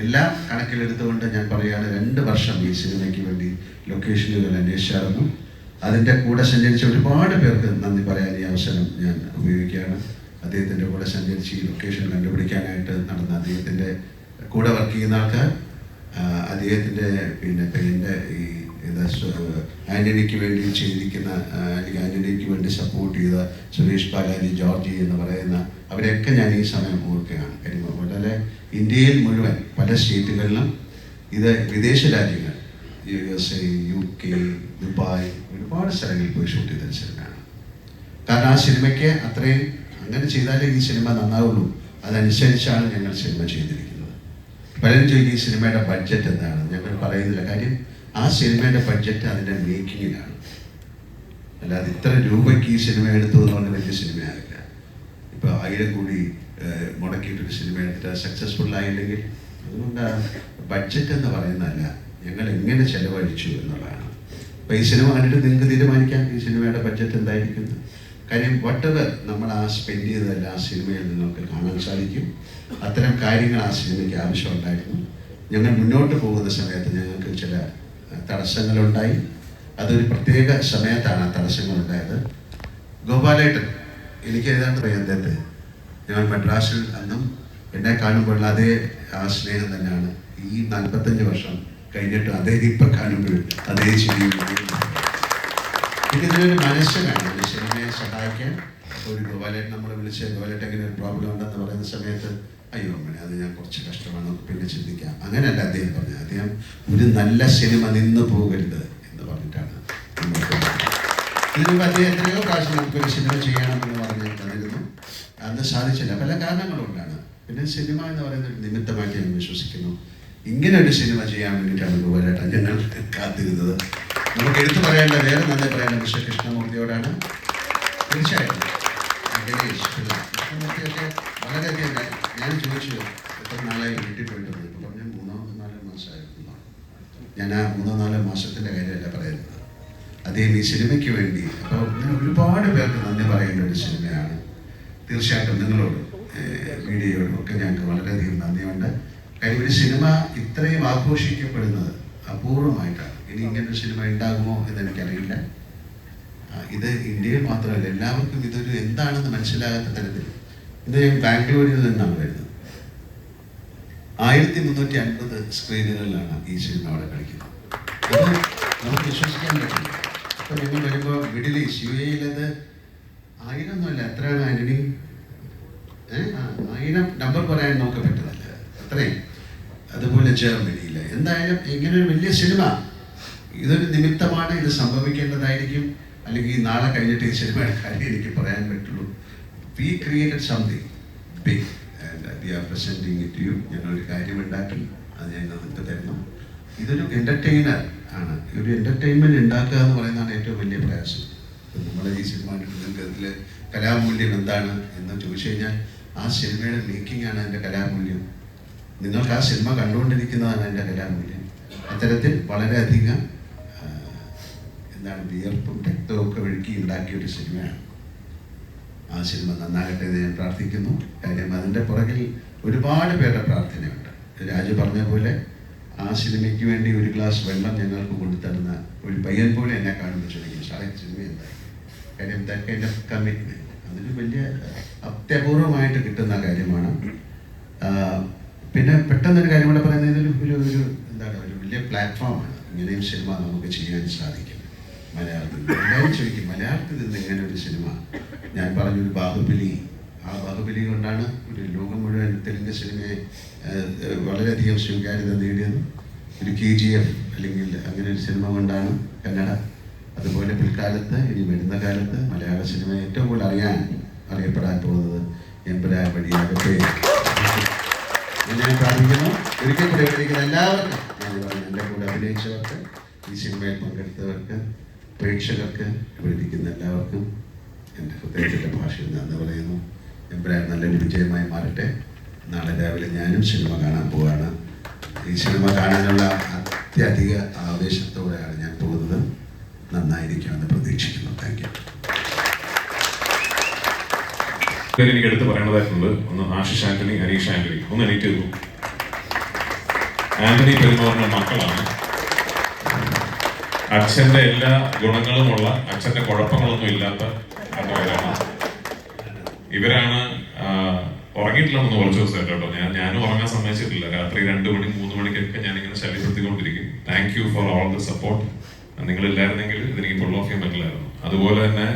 Speaker 6: എല്ലാം കണക്കിലെടുത്തുകൊണ്ട് ഞാൻ പറയുകയാണ്, 2 വർഷം ഈ സിനിമയ്ക്ക് വേണ്ടി ലൊക്കേഷനുകൾ അന്വേഷിച്ചായിരുന്നു. അതിൻ്റെ കൂടെ സഞ്ചരിച്ച ഒരുപാട് പേർക്ക് നന്ദി പറയാൻ ഈ അവസരം ഞാൻ ഉപയോഗിക്കുകയാണ്. അദ്ദേഹത്തിൻ്റെ കൂടെ സഞ്ചരിച്ച് ഈ ലൊക്കേഷൻ കണ്ടുപിടിക്കാനായിട്ട് നടന്ന അദ്ദേഹത്തിൻ്റെ കൂടെ വർക്ക് ചെയ്യുന്ന ആൾക്കാർ, അദ്ദേഹത്തിൻ്റെ പിന്നെ ഈ ആൻ്റണിക്ക് വേണ്ടി ചെയ്തിരിക്കുന്ന അല്ലെങ്കിൽ ആൻ്റണിക്ക് വേണ്ടി സപ്പോർട്ട് ചെയ്ത സുരേഷ് ബാലാജി, ജോർജി എന്ന് പറയുന്ന അവരെയൊക്കെ ഞാൻ ഈ സമയം ഓർക്കുകയാണ്. കാര്യം വളരെ ഇന്ത്യയിൽ മുഴുവൻ പല സ്റ്റേറ്റുകളിലും ഇത് വിദേശ രാജ്യങ്ങൾ USA, UK, ദുബായ് ഒരുപാട് സ്ഥലങ്ങളിൽ പോയി ഷൂട്ട് ചെയ്ത സിനിമയാണ്. കാരണം ആ സിനിമയ്ക്ക് അത്രയും അങ്ങനെ ചെയ്താലേ ഈ സിനിമ നന്നാവുള്ളൂ. അതനുസരിച്ചാണ് ഞങ്ങൾ സിനിമ ചെയ്തിരിക്കുന്നത്. പലരും ചോദിക്കും ഈ സിനിമയുടെ ബഡ്ജറ്റ് എന്താണ്. ഞങ്ങൾ പറയുന്നില്ല. കാര്യം ആ സിനിമയുടെ ബഡ്ജറ്റ് അതിൻ്റെ മേക്കിങ്ങിലാണ്. അല്ലാതെ ഇത്ര രൂപയ്ക്ക് ഈ സിനിമ എടുത്തു എന്നുകൊണ്ട് വലിയ സിനിമയാകില്ല. ഇപ്പോൾ 1000 കോടി മുടക്കിയിട്ടൊരു സിനിമ എടുത്തിട്ട് സക്സസ്ഫുൾ ആയില്ലെങ്കിൽ അതുകൊണ്ട് ബഡ്ജറ്റ് എന്ന് പറയുന്നതല്ല, ഞങ്ങൾ എങ്ങനെ ചെലവഴിച്ചു എന്നുള്ളതാണ്. അപ്പോൾ ഈ സിനിമ കണ്ടിട്ട് നിങ്ങൾക്ക് തീരുമാനിക്കാം ഈ സിനിമയുടെ ബഡ്ജറ്റ് എന്തായിരിക്കുന്നു. കാര്യം വട്ടവർ നമ്മൾ ആ സ്പെൻഡ് ചെയ്തതല്ല ആ സിനിമയിൽ നിങ്ങൾക്ക് കാണാൻ സാധിക്കും. അത്തരം കാര്യങ്ങൾ ആ സിനിമയ്ക്ക് ആവശ്യമുണ്ടായിരുന്നു. ഞങ്ങൾ മുന്നോട്ട് പോകുന്ന സമയത്ത് ഞങ്ങൾക്ക് ചില തടസ്സങ്ങളുണ്ടായി. അതൊരു പ്രത്യേക സമയത്താണ് ആ തടസ്സങ്ങളുണ്ടായത്. ഗോപാലേട്ടൻ എനിക്ക് ഏതാണ്ട് പറയാം, അദ്ദേഹത്തെ ഞങ്ങൾ മദ്രാസിൽ അന്നും എന്നെ കാണുമ്പോൾ അതേ ആ സ്നേഹം തന്നെയാണ്. ഈ 45 വർഷം കഴിഞ്ഞിട്ട് അദ്ദേഹം ഇപ്പം കാണുമ്പോൾ അതേ ചിരിയും. ഇതിനൊരു മനസ്സ് വേണം ഈ സിനിമയെ സഹായിക്കാൻ. ഒരു ഗോപാലേട്ടൻ നമ്മളെ വിളിച്ച് ഗോപാലേട്ടൻ ഇങ്ങനെ ഒരു പ്രോബ്ലം ഉണ്ടെന്ന് പറയുന്ന സമയത്ത് അയ്യോ അമ്മനെ അത് ഞാൻ കുറച്ച് കഷ്ടമാണ്, പിന്നെ ചിന്തിക്കാം. അങ്ങനെയല്ല അദ്ദേഹം പറഞ്ഞത്. അദ്ദേഹം ഒരു നല്ല സിനിമ നിന്ന് പോകരുത് എന്ന് പറഞ്ഞിട്ടാണ്. ഇതിനു മുമ്പ് അദ്ദേഹം എത്രയോ പ്രാവശ്യം നമുക്കൊരു സിനിമ ചെയ്യണമെന്ന് പറഞ്ഞ് തന്നിരുന്നു. അന്ന് സാധിച്ചില്ല, പല കാരണങ്ങളുകൊണ്ടാണ്. പിന്നെ സിനിമ എന്ന് പറയുന്ന ഒരു നിമിത്തമായിട്ട് ഞാൻ വിശ്വസിക്കുന്നു. ഇങ്ങനെ ഒരു സിനിമ ചെയ്യാൻ വേണ്ടിയിട്ടാണ് ഗോപാലേട്ടൻ ഞങ്ങൾ കാത്തിരുന്നത്. നമുക്ക് എടുത്തു പറയേണ്ട, വേറെ നന്ദി പറയേണ്ട മിസ്റ്റർ കൃഷ്ണമൂർത്തിയോടാണ്. തീർച്ചയായിട്ടും ഗണേഷ് കൃഷ്ണമൂർത്തിയൊക്കെ വളരെയധികം ഞാൻ ചോദിച്ചു എത്ര നാളായി വീട്ടിൽ പോയിട്ടുണ്ട്. ഇപ്പോൾ പറഞ്ഞാൽ 3-4 മാസമായിരുന്നു. ഞാൻ ആ 3-4 മാസത്തിൻ്റെ കാര്യമല്ല പറയുന്നത്. അദ്ദേഹം ഈ സിനിമയ്ക്ക് വേണ്ടി. അപ്പോൾ ഇങ്ങനെ ഒരുപാട് പേർക്ക് നന്ദി പറയേണ്ട ഒരു സിനിമയാണ്. തീർച്ചയായിട്ടും നിങ്ങളോട് മീഡിയയോടും ഒക്കെ ഞങ്ങൾക്ക് വളരെയധികം നന്ദിയുണ്ട്. കാര്യം ഒരു സിനിമ ഇത്രയും ആഘോഷിക്കപ്പെടുന്നത് അപൂർവമായിട്ടാണ്. ഇനി ഇങ്ങനൊരു സിനിമ ഉണ്ടാകുമോ എന്ന് എനിക്കറിയില്ല. ഇത് ഇന്ത്യയിൽ മാത്രമല്ല, എല്ലാവർക്കും ഇതൊരു എന്താണെന്ന് മനസ്സിലാകാത്ത തരത്തിൽ. ഇത് ഞാൻ ബാംഗ്ലൂരിൽ നിന്നാണ് വരുന്നത്. 1350 സ്ക്രീനുകളിലാണ് ഈ സിനിമ അവിടെ കളിക്കുന്നത്. അത് നമുക്ക് വിശ്വസിക്കാൻ പറ്റില്ല. അപ്പോൾ ഞങ്ങൾ വരുമ്പോൾ മിഡിൽ ഈസ്റ്റ് UAE-യിലത് 1000 ഒന്നുമല്ല, എത്രയാണ് ആന്റണി? 1000 നമ്പർ പറയാൻ നമുക്ക് പറ്റുന്നില്ല, അത്രയും. അതുപോലെ ജർമ്മനിയിൽ എന്തായാലും ഇങ്ങനൊരു വലിയ സിനിമ, ഇതൊരു നിമിത്തമാണ്, ഇത് സംഭവിക്കേണ്ടതായിരിക്കും. അല്ലെങ്കിൽ നാളെ കഴിഞ്ഞിട്ട് ഈ സിനിമയുടെ കാര്യം എനിക്ക് പറയാൻ പറ്റുള്ളൂ. We created something big and we are presenting it you. ഞങ്ങളൊരു കാര്യം ഉണ്ടാക്കി, അത് ഞാൻ നിങ്ങൾക്ക് തരുന്നു. ഇതൊരു എൻ്റർടൈനർ ആണ്. ഒരു എൻ്റർടൈൻമെൻറ്റ് ഉണ്ടാക്കുക എന്ന് പറയുന്നതാണ് ഏറ്റവും വലിയ പ്രയാസം. നമ്മൾ ഈ സിനിമ നിങ്ങൾക്ക് അതിൽ കലാമൂല്യം എന്താണ് എന്ന് ചോദിച്ചു കഴിഞ്ഞാൽ ആ സിനിമയുടെ മേക്കിംഗ് ആണ് എൻ്റെ കലാമൂല്യം. നിങ്ങൾക്ക് ആ സിനിമ കണ്ടുകൊണ്ടിരിക്കുന്നതാണ് എൻ്റെ കലാമൂല്യം. അത്തരത്തിൽ വളരെയധികം എന്താണ് വിയർപ്പും രക്തവും ഒക്കെ ഒഴുക്കി ഉണ്ടാക്കിയൊരു സിനിമയാണ്. ആ സിനിമ നന്നാകട്ടെ എന്ന് ഞാൻ പ്രാർത്ഥിക്കുന്നു. കാര്യം അതിൻ്റെ പുറകിൽ ഒരുപാട് പേരുടെ പ്രാർത്ഥനയുണ്ട്. രാജു പറഞ്ഞ പോലെ ആ സിനിമയ്ക്ക് വേണ്ടി ഒരു ഗ്ലാസ് വെള്ളം ഞങ്ങൾക്ക് കൊണ്ടുതരുന്ന ഒരു പയ്യൻ പോലെ എന്നെ കാണുമ്പോൾ ചോദിക്കും, സാറേ സിനിമ എന്തായി? കാര്യം ദാറ്റ് കൈൻഡ് ഓഫ് കമ്മിറ്റ്മെൻറ്റ് അതൊരു വലിയ അത്യപൂർവമായിട്ട് കിട്ടുന്ന കാര്യമാണ്. പിന്നെ പെട്ടെന്നൊരു കാര്യം കൂടെ പറയുന്നത്, ഇതൊരു എന്താണ് ഒരു വലിയ പ്ലാറ്റ്ഫോമാണ്. ഇങ്ങനെയും സിനിമ നമുക്ക് ചെയ്യാൻ സാധിക്കും. മലയാളത്തിൽ എല്ലാവരും ചോദിക്കും, മലയാളത്തിൽ നിന്ന് ഇങ്ങനെ ഒരു സിനിമ. ഞാൻ പറഞ്ഞൊരു ബാഹുബലി, ആ ബാഹുബലി കൊണ്ടാണ് ഒരു ലോകം മുഴുവൻ തെലുങ്ക് സിനിമയെ വളരെയധികം സ്വീകാര്യത നേടിയത്. ഒരു KGF അല്ലെങ്കിൽ അങ്ങനെ ഒരു സിനിമ കൊണ്ടാണ് കന്നഡ. അതുപോലെ പിൽക്കാലത്ത് ഇനി വരുന്ന കാലത്ത് മലയാള സിനിമ ഏറ്റവും കൂടുതൽ അറിയപ്പെടാൻ പോകുന്നത് എമ്പുരാൻ വഴിയാകട്ടെ. ഞാൻ പ്രാർത്ഥിക്കുന്നു. ഒരിക്കൽ കൂടെ വിളിക്കുന്ന എല്ലാവർക്കും, എൻ്റെ കൂടെ അഭിനയിച്ചവർക്ക്, ഈ സിനിമയിൽ പങ്കെടുത്തവർക്ക്, പ്രേക്ഷകർക്ക്, വിളിക്കുന്ന എല്ലാവർക്കും എൻ്റെ ഹൃദയത്തിൻ്റെ ഭാഷയിൽ നന്ദി പറയുന്നു. എമ്പുരാൻ നല്ലൊരു വിജയമായി മാറട്ടെ. നാളെ രാവിലെ ഞാനും സിനിമ കാണാൻ പോവുകയാണ്. ഈ സിനിമ കാണാനുള്ള അത്യധിക ആവേശത്തോടെയാണ് ഞാൻ പോകുന്നത്. നന്നായിരിക്കുമെന്ന് പ്രതീക്ഷിക്കുന്നു. Thank you.
Speaker 10: എനിക്ക് എടുത്ത് പറയേണ്ടതായിട്ടുണ്ട്. ഒന്ന് ആശിഷ് ആന്റണി, അനീഷ് ആന്റണി, ഒന്ന് എണീറ്റ് തന്നു. ആന്റണി പെരുമാറിന്റെ മക്കളാണ്. അച്ഛന്റെ എല്ലാ ഗുണങ്ങളുമുള്ള, അച്ഛന്റെ കുഴപ്പങ്ങളൊന്നും ഇല്ലാത്ത രണ്ടുപേരാണ്. ഇവരാണ് ഉറങ്ങിയിട്ടില്ലെന്ന് കുറച്ച് ദിവസമായിട്ട് കേട്ടോ. ഞാനും ഉറങ്ങാൻ സമ്മതിച്ചിട്ടില്ല. രാത്രി 2 മണി 3 മണിക്കൊക്കെ ഞാനിങ്ങനെ ശല്യപ്പെടുത്തിക്കൊണ്ടിരിക്കും. Thank you for all the support. നിങ്ങളില്ലായിരുന്നെങ്കിൽ ഇതെനിക്ക് പുൾ ഓഫ് ചെയ്യാൻ പറ്റില്ലായിരുന്നു. അതുപോലെ തന്നെ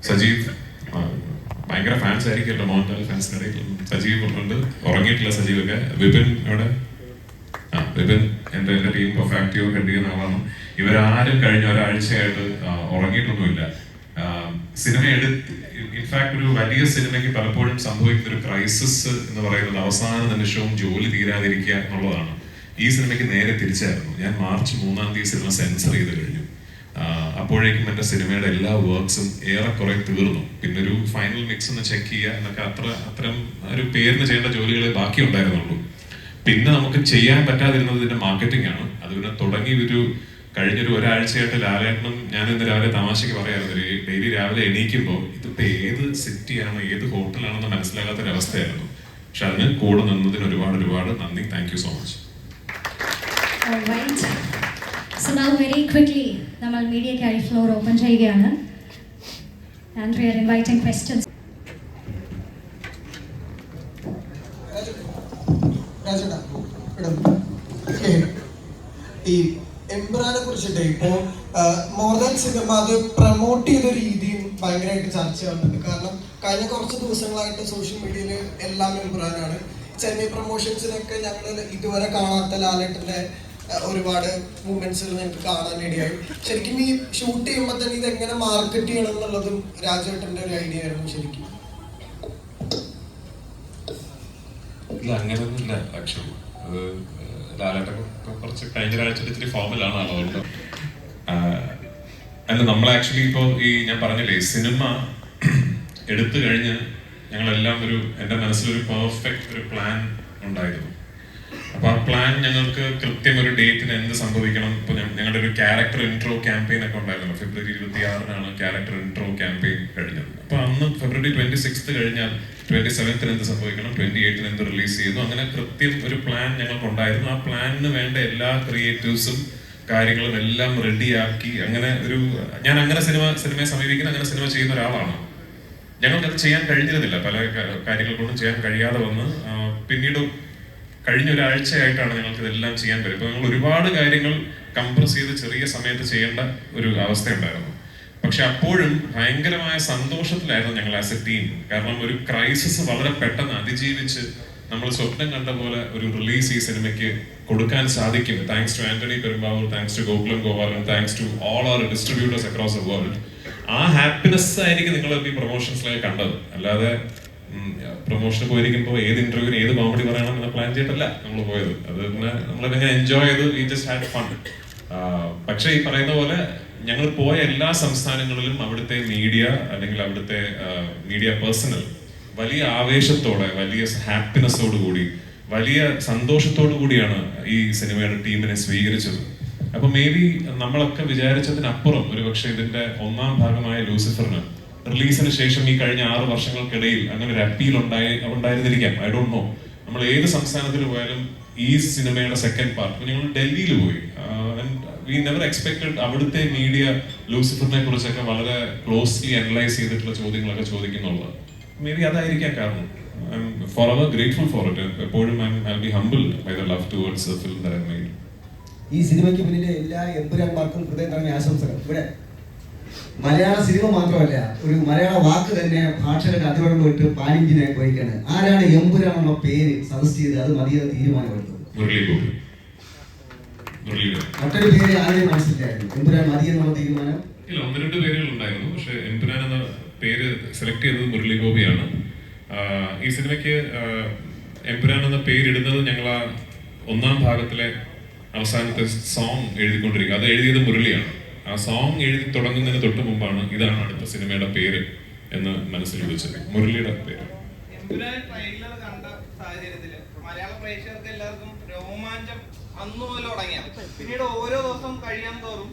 Speaker 10: സജീവ്, ഭയങ്കര ഫാൻസ് ആയിരിക്കുമല്ലോ മോഹൻലാൽ ഫാൻസിന്റെ ഇടയിൽ. സജീവ് ഉണ്ട്, ഉറങ്ങിയിട്ടില്ല സജീവൊക്കെ. വിപിൻ ഇവിടെ, വിപിൻ എൻ്റെ ടീം ഓഫ് ആക്റ്റീവ് ഹെഡ് ചെയ്യുന്ന ആളാണ്. ഇവരാരും കഴിഞ്ഞ ഒരാഴ്ചയായിട്ട് ഉറങ്ങിയിട്ടൊന്നുമില്ല. സിനിമ ഇൻഫാക്ട് ഒരു വലിയ സിനിമയ്ക്ക് പലപ്പോഴും സംഭവിക്കുന്ന ഒരു ക്രൈസിസ് എന്ന് പറയുന്നത് അവസാന നിമിഷവും ജോലി തീരാതിരിക്കുക എന്നുള്ളതാണ്. ഈ സിനിമയ്ക്ക് നേരെ തിരിച്ചായിരുന്നു. ഞാൻ മാർച്ച് 3-ാം തീയതി സിനിമ സെൻസർ ചെയ്ത് കഴിഞ്ഞു. അപ്പോഴേക്കും എൻ്റെ സിനിമയുടെ എല്ലാ വർക്ക്സും ഏറെക്കുറെ തീർന്നു. പിന്നെ ഒരു ഫൈനൽ മിക്സ് ഒന്ന് ചെക്ക് ചെയ്യുക എന്നൊക്കെ അത്തരം ഒരു പേരിന് ചെയ്യേണ്ട ജോലികളെ ബാക്കി ഉണ്ടായിരുന്നുള്ളൂ. പിന്നെ നമുക്ക് ചെയ്യാൻ പറ്റാതിരുന്നത് ഇതിന്റെ മാർക്കറ്റിംഗ് ആണ്. അത് പിന്നെ തുടങ്ങി കഴിഞ്ഞൊരു ഒരാഴ്ചയായിട്ട് ലാലേട്ടനും ഞാൻ ഇന്ന് രാവിലെ തമാശയ്ക്ക് പറയാറുണ്ട്, ഡെയിലി രാവിലെ എണീക്കുമ്പോൾ ഇതിപ്പോ ഏത് സിറ്റിയാണ്, ഏത് ഹോട്ടലാണെന്ന് മനസ്സിലാകാത്തൊരവസ്ഥയായിരുന്നു. പക്ഷെ അതിന് കൂടെ നിന്നതിന് ഒരുപാട് നന്ദി. Thank you so much.
Speaker 3: Alright. So now very quickly നമ്മൾ മീഡിയയ്ക്കായി ഫ്ലോർ ഓപ്പൺ ചെയ്യുകയാണ്. And we are inviting questions.
Speaker 11: ഈ എംബ്രാനെ കുറിച്ചിട്ട് ഇപ്പോ മോർ ദാൻ സിനിമ അത് പ്രൊമോട്ട് ചെയ്ത രീതിയും ഭയങ്കരമായിട്ട് ചർച്ചയാവുന്നുണ്ട്. കാരണം കഴിഞ്ഞ കുറച്ച് ദിവസങ്ങളായിട്ട് സോഷ്യൽ മീഡിയയിൽ എല്ലാം എംബ്രാനാണ്. ചെന്നൈ പ്രൊമോഷൻസിനൊക്കെ ഞങ്ങൾ ഇതുവരെ കാണാത്ത ലാലേട്ടന്റെ ഒരുപാട് മൂവ്മെന്റ്സുകൾ ഞങ്ങൾക്ക് കാണാനിടയായി. ശരിക്കും ഈ ഷൂട്ട് ചെയ്യുമ്പോൾ തന്നെ ഇത് എങ്ങനെ മാർക്കറ്റ് ചെയ്യണം എന്നുള്ളതും രാജേട്ടന്റെ ഒരു ഐഡിയ ആയിരുന്നു ശരിക്കും.
Speaker 10: ഇല്ല, അങ്ങനെയൊന്നുമില്ല. ആക്ച്വലി അത് ലാലേട്ടൊക്കെ കുറച്ച് കഴിഞ്ഞ ആഴ്ച ഇത്തിരി ഫോമിലാണ് ആളുകളുടെ. അല്ല, നമ്മൾ ആക്ച്വലി ഇപ്പോൾ ഞാൻ പറഞ്ഞില്ലേ, സിനിമ എടുത്തു കഴിഞ്ഞ് ഞങ്ങളെല്ലാം എൻ്റെ മനസ്സിലൊരു പെർഫെക്റ്റ് ഒരു പ്ലാൻ ഉണ്ടായിരുന്നു. അപ്പോൾ ആ പ്ലാൻ ഞങ്ങൾക്ക് കൃത്യം ഒരു ഡേറ്റിന് എന്ത് സംഭവിക്കണം. ഇപ്പോൾ ഞങ്ങളുടെ ഒരു ക്യാരക്ടർ ഇൻട്രോ ക്യാമ്പയിൻ ഒക്കെ ഉണ്ടായിരുന്നു. ഫെബ്രുവരി 26 ക്യാരക്ടർ ഇൻട്രോ ക്യാമ്പയിൻ കഴിഞ്ഞത്. അപ്പോൾ അന്ന് ഫെബ്രുവരി 26 കഴിഞ്ഞാൽ 27 എന്ത് സംഭവിക്കണം, 28 എന്ത് റിലീസ് ചെയ്യുന്നു, അങ്ങനെ കൃത്യം ഒരു പ്ലാൻ ഞങ്ങൾക്കുണ്ടായിരുന്നു. ആ പ്ലാനിന് വേണ്ട എല്ലാ ക്രിയേറ്റീവ്സും കാര്യങ്ങളും എല്ലാം റെഡിയാക്കി അങ്ങനെ ഞാൻ അങ്ങനെ സിനിമയെ സമീപിക്കുന്ന, അങ്ങനെ സിനിമ ചെയ്യുന്ന ഒരാളാണ്. ഞങ്ങൾക്കത് ചെയ്യാൻ കഴിഞ്ഞിരുന്നില്ല, പല കാര്യങ്ങൾ കൊണ്ടും ചെയ്യാൻ കഴിയാതെ വന്ന് പിന്നീട് കഴിഞ്ഞ ഒരാഴ്ചയായിട്ടാണ് ഞങ്ങൾക്ക് ഇതെല്ലാം ചെയ്യാൻ പറ്റും. ഇപ്പോൾ ഞങ്ങൾ ഒരുപാട് കാര്യങ്ങൾ കംപ്രസ് ചെയ്ത് ചെറിയ സമയത്ത് ചെയ്യേണ്ട ഒരു അവസ്ഥയുണ്ടായിരുന്നു. പക്ഷെ അപ്പോഴും ഭയങ്കരമായ സന്തോഷത്തിലായിരുന്നു ഞങ്ങൾ ആസ് എ ടീം. കാരണം ഒരു ക്രൈസിസ് വളരെ പെട്ടെന്ന് അതിജീവിച്ച് നമ്മൾ സ്വപ്നം കണ്ട പോലെ ഒരു റിലീസ് ഈ സിനിമയ്ക്ക് കൊടുക്കാൻ സാധിക്കും. Thanks to Antony Perumbavoor, thanks to Gokulam Gopalan, thanks to all our distributors across the world. ആ ഹാപ്പിനെസ് ആയിരിക്കും നിങ്ങൾ ഈ പ്രൊമോഷൻസിലേക്ക് കണ്ടത്. അല്ലാതെ പ്രൊമോഷന് പോയിരിക്കുമ്പോൾ ഏത് ഇന്റർവ്യൂവിന് ഏത് കോമഡി പറയണം എന്ന് പ്ലാൻ ചെയ്തിട്ടല്ല നമ്മൾ പോയത്. അത് പിന്നെ നമ്മളതിങ്ങനെ എൻജോയ് ചെയ്ത് വി ജസ്റ്റ് ഹാഡ് ഫൺ. പക്ഷെ ഈ പറയുന്ന പോലെ ഞങ്ങൾ പോയ എല്ലാ സംസ്ഥാനങ്ങളിലും അവിടുത്തെ മീഡിയ അല്ലെങ്കിൽ അവിടുത്തെ മീഡിയ പേഴ്സണൽ വലിയ ആവേശത്തോടെ, വലിയ ഹാപ്പിനെസ്സോടു കൂടി, വലിയ സന്തോഷത്തോടു കൂടിയാണ് ഈ സിനിമയുടെ ടീമിനെ സ്വീകരിച്ചത്. അപ്പൊ മേ ബി നമ്മളൊക്കെ വിചാരിച്ചതിനപ്പുറം ഒരുപക്ഷെ ഇതിന്റെ 1ാം ഭാഗമായ ലൂസിഫറിന് റിലീസിന് ശേഷം ഈ കഴിഞ്ഞ 6 വർഷങ്ങൾക്കിടയിൽ അങ്ങനെ ഒരു അപ്പീൽ ഉണ്ടായിരുന്നിരിക്കാം. I don't know. നമ്മൾ ഏത് സംസ്ഥാനത്തിൽ പോയാലും ഈ സിനിമയുടെ സെക്കൻഡ് പാർട്ട്, ഞങ്ങൾ ഡൽഹിയിൽ പോയി, വി നെവർ എക്സ്പെക്ടഡ് അവിടുത്തെ മീഡിയ ലൂസിഫറിനെ കുറിച്ചൊക്കെ വളരെ ക്ലോസ്ലി അനലൈസ് ചെയ്തിട്ടുള്ള ചോദ്യങ്ങളൊക്കെ ചോദിക്കുന്നുള്ളത്. മേ ബി അതായിരിക്കാം കാരണം. I'm forever grateful for it. എപ്പോഴും I be humbled by the love towards the film that I made.
Speaker 12: ഈ സിനിമയ്ക്ക് പിന്നിലെ എല്ലാ എമ്പുരാന്മാർക്കും ഹൃദയം നിറഞ്ഞ ആശംസകൾ. ഇവിടെ മലയാള സിനിമ മാത്രമല്ല, ഒരു മലയാള വാക്ക് തന്നെ ഭാഷകളുടെ അതിർവരമ്പ് വിട്ട് പാലിഞ്ചിനെ വഹിക്കാണ്. ആരാണ് എമ്പുരാനുള്ള പേര് സജസ്റ്റ് ചെയ്ത് അത് മതിയെന്ന് തീരുമാനമെടുത്തത്? മറ്റൊരു പേര് ആരെയും മനസ്സിലായിരുന്നു? എമ്പുരാൻ മതിയെന്നുള്ള തീരുമാനം
Speaker 10: ഇല്ല, 1-2 പേരുകൾ ഉണ്ടായിരുന്നു. പക്ഷെ എമ്പുരാൻ എന്ന പേര് സെലക്ട് ചെയ്തത് മുരളി ഗോപിയാണ്. ഈ സിനിമയ്ക്ക് എമ്പുരാൻ എന്ന പേരിടുന്നത് ഞങ്ങൾ ആ 1ാം ഭാഗത്തിലെ അവസാനത്തെ സോങ് എഴുതിക്കൊണ്ടിരിക്കുക. അത് എഴുതിയത് മുരളിയാണ്. ആ സോങ് എഴുതി തുടങ്ങുന്നതിന് തൊട്ട് മുമ്പാണ് ഇതാണ് അടുത്ത സിനിമയുടെ പേര് എന്ന് മനസ്സിൽ വിളിച്ചത്. മുരളിയുടെ പേര്.
Speaker 13: ട്രെയിലർ കണ്ട സാഹചര്യത്തില് മലയാള പ്രേക്ഷകർക്ക് എല്ലാവർക്കും രോമാഞ്ചം അന്നു മുതൽ തുടങ്ങിയ, പിന്നീട് ഓരോ ദിവസം കഴിയാൻ തോറും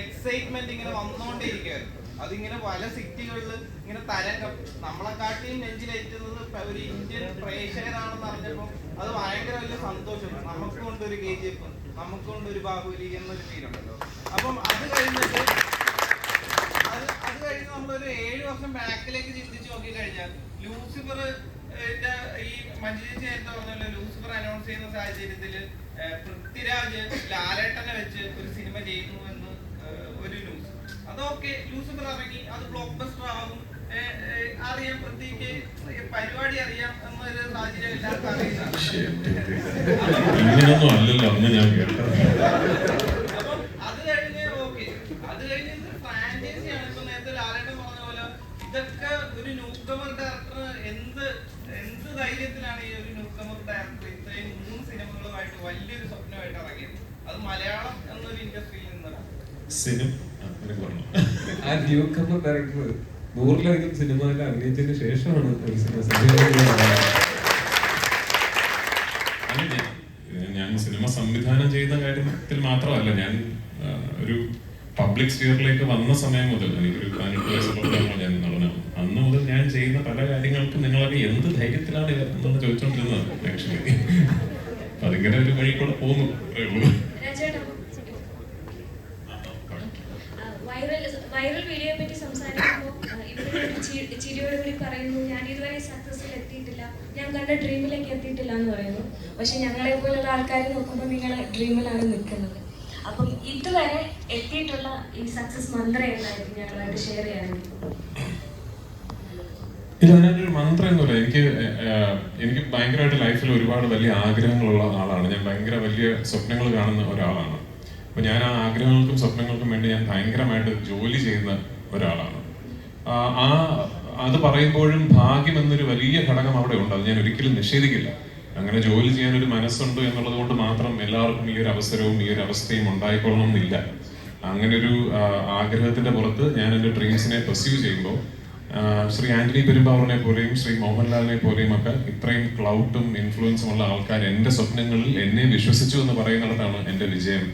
Speaker 13: എക്സൈറ്റ്മെന്റ് ഇങ്ങനെ വന്നുകൊണ്ടേയിരിക്കുകയായിരുന്നു. അതിങ്ങനെ പല സിറ്റികളിൽ ഇങ്ങനെ തരംഗം നമ്മളെക്കാട്ടിയും നെഞ്ചിലേറ്റുന്നത് ഒരു ഇന്ത്യൻ പ്രേക്ഷകരാണെന്ന് അറിഞ്ഞപ്പോൾ അത് ഭയങ്കര വലിയ സന്തോഷം. നമുക്കുകൊണ്ട് ഒരു KGF, നമുക്കുകൊണ്ട് ഒരു ബാഹുബലി എന്നൊരു ഫീലുണ്ടല്ലോ. അപ്പം അത് കഴിഞ്ഞ് നമ്മളൊരു 7 വർഷം ബാക്കിലേക്ക് ചിന്തിച്ച് നോക്കി കഴിഞ്ഞാൽ ലൂസിഫർ ഈ മഞ്ജുചേച്ചി നേരത്തെ പറഞ്ഞല്ലോ, ലൂസിഫർ അനൗൺസ് ചെയ്യുന്ന സാഹചര്യത്തില് പൃഥ്വിരാജ് ലാലേട്ടനെ വെച്ച് ഒരു സിനിമ ചെയ്യുന്നു എന്ന് ഒരു ന്യൂസ്. അതൊക്കെ ലൂസിഫർ ഇറങ്ങി, അത് ബ്ലോക്ക് ബസ്റ്റർ ആകും, അറിയാം, പൃഥ്വിക്ക് പരിപാടി അറിയാം എന്നൊരു സാഹചര്യം എല്ലാവർക്കും അറിയുന്നതാണ്. അപ്പം അത് കഴിഞ്ഞ് അത് കഴിഞ്ഞ് ഫ്രാഞ്ചൈസിയാണ്. ഇപ്പൊ നേരത്തെ ലാലേട്ടൻ പറഞ്ഞ പോലെ ഇതൊക്കെ ഒരു ന്യൂകമർ ഡയറക്ടർ എന്ത് ധൈര്യത്തിലാണ് ഈ ഒരു ന്യൂകമർ ഡയറക്ടർ ഇത്രയും 3 സിനിമകളുമായിട്ട് വലിയൊരു സ്വപ്നമായിട്ട് ഇറങ്ങിയത്. അത് മലയാളം എന്നൊരു ഇൻഡസ്ട്രിയിൽ നിന്നൊരാണ്.
Speaker 5: ആ ന്യൂകമർ ഡയറക്ടർ 100-ലധികം സിനിമയിൽ അഭിനയിച്ചതിന് ശേഷമാണ്
Speaker 10: ഞാൻ സിനിമ സംവിധാനം ചെയ്യുന്ന കാര്യത്തിൽ മാത്രമല്ല, ഞാൻ ഒരു പബ്ലിക് സ്ഫിയറിലേക്ക് വന്ന സമയം മുതൽ, എനിക്കൊരു 18 വയസ്സുള്ള ഞാൻ നടനാണ്. അന്ന് മുതൽ ഞാൻ ചെയ്യുന്ന പല കാര്യങ്ങൾക്കും നിങ്ങളൊക്കെ എന്ത് ധൈര്യത്തിലാണ് എന്ന് ചോദിച്ചോണ്ടിരുന്നത്. ആക്ച്വലി അതിങ്ങനെ ഒരു വഴി കൂടെ പോകുന്നു.
Speaker 3: വൈറൽ വീഡിയോയെ പറ്റി സംസാരിക്കുമ്പോൾ ഇവിടെ ചിരിയോടുകൂടി പറയുന്നു, ഞാൻ ഇതുവരെ സക്സസിൽ എത്തിയിട്ടില്ല, ഞാൻ കണ്ട ഡ്രീമിലേക്ക് എത്തിയിട്ടില്ല എന്ന് പറയുന്നു. പക്ഷെ ഞങ്ങളെ പോലുള്ള ആൾക്കാർ നോക്കുമ്പോൾ നിങ്ങൾ ഡ്രീമിലാണ് നിൽക്കുന്നത്. അപ്പം ഇതുവരെ എത്തിയിട്ടുള്ള ഈ സക്സസ് മന്ത്രം എന്തായിരുന്നു ഞങ്ങളായിട്ട് ഷെയർ ചെയ്യാനായിട്ട്?
Speaker 10: ഇല്ല, അതിനൊരു മന്ത്രമൊന്നുമില്ല. എനിക്ക് ഭയങ്കരമായിട്ട് ലൈഫിൽ ഒരുപാട് വലിയ ആഗ്രഹങ്ങളുള്ള ആളാണ് ഞാൻ. ഭയങ്കര വലിയ സ്വപ്നങ്ങൾ കാണുന്ന ഒരാളാണ്. അപ്പൊ ഞാൻ ആ ആഗ്രഹങ്ങൾക്കും സ്വപ്നങ്ങൾക്കും വേണ്ടി ഞാൻ ഭയങ്കരമായിട്ട് ജോലി ചെയ്യുന്ന ഒരാളാണ്. അത് പറയുമ്പോഴും ഭാഗ്യം എന്നൊരു വലിയ ഘടകം അവിടെ ഉണ്ട്. അത് ഞാൻ ഒരിക്കലും നിഷേധിക്കില്ല. അങ്ങനെ ജോലി ചെയ്യാൻ ഒരു മനസ്സുണ്ട് എന്നുള്ളത് കൊണ്ട് മാത്രം എല്ലാവർക്കും ഈ ഒരു അവസരവും ഈ ഒരു അവസ്ഥയും ഉണ്ടായിക്കൊള്ളണം എന്നില്ല. അങ്ങനെ ഒരു ആഗ്രഹത്തിന്റെ പുറത്ത് ഞാൻ എൻ്റെ ഡ്രീംസിനെ പെർസ്യൂ ചെയ്യുമ്പോൾ ശ്രീ ആന്റണി പെരുമ്പാവൂരിനെ പോലെയും ശ്രീ മോഹൻലാലിനെ പോലെയും ഒക്കെ ഇത്രയും ക്ലൗട്ടും ഇൻഫ്ലുവൻസും ഉള്ള ആൾക്കാർ എൻ്റെ സ്വപ്നങ്ങളിൽ എന്നെ വിശ്വസിച്ചു എന്ന് പറയുന്നിടത്താണ് എൻ്റെ വിജയം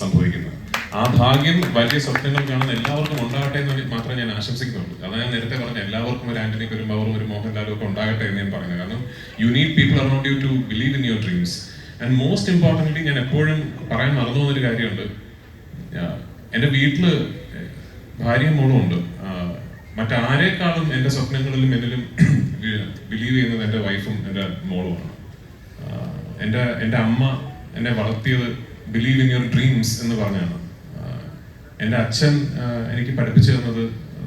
Speaker 10: സംഭവിക്കുന്നത്. ആ ഭാഗ്യം വലിയ സ്വപ്നങ്ങൾ കാണുന്ന എല്ലാവർക്കും ഉണ്ടാകട്ടെ എന്ന് മാത്രമേ ഞാൻ ആശംസിക്കുന്നുള്ളൂ. അതാണ് ഞാൻ നേരത്തെ പറഞ്ഞ എല്ലാവർക്കും ഒരു ആന്റണി പെരുമ്പാവൂറും ഒരു മോഹൻലാലും ഒക്കെ ഉണ്ടാകട്ടെ എന്ന് ഞാൻ പറയുന്നത്. കാരണം you need people around you to believe in your dreams. And most importantly ഞാൻ എപ്പോഴും പറയാൻ മറന്നു പോകുന്നൊരു കാര്യമുണ്ട്. എൻ്റെ വീട്ടില് ഭാര്യയും മോളും ഉണ്ട്. മറ്റാരേക്കാളും എൻ്റെ സ്വപ്നങ്ങളിലും എന്നിലും ബിലീവ് ചെയ്യുന്നത് എൻ്റെ വൈഫും എൻ്റെ മോളുമാണ്. എൻ്റെ അമ്മ എന്നെ വളർത്തിയത് ബിലീവ് ഇൻ യുവർ ഡ്രീംസ് എന്ന് പറഞ്ഞാണ്. എൻ്റെ അച്ഛൻ എനിക്ക് പഠിപ്പിച്ചു തന്നത്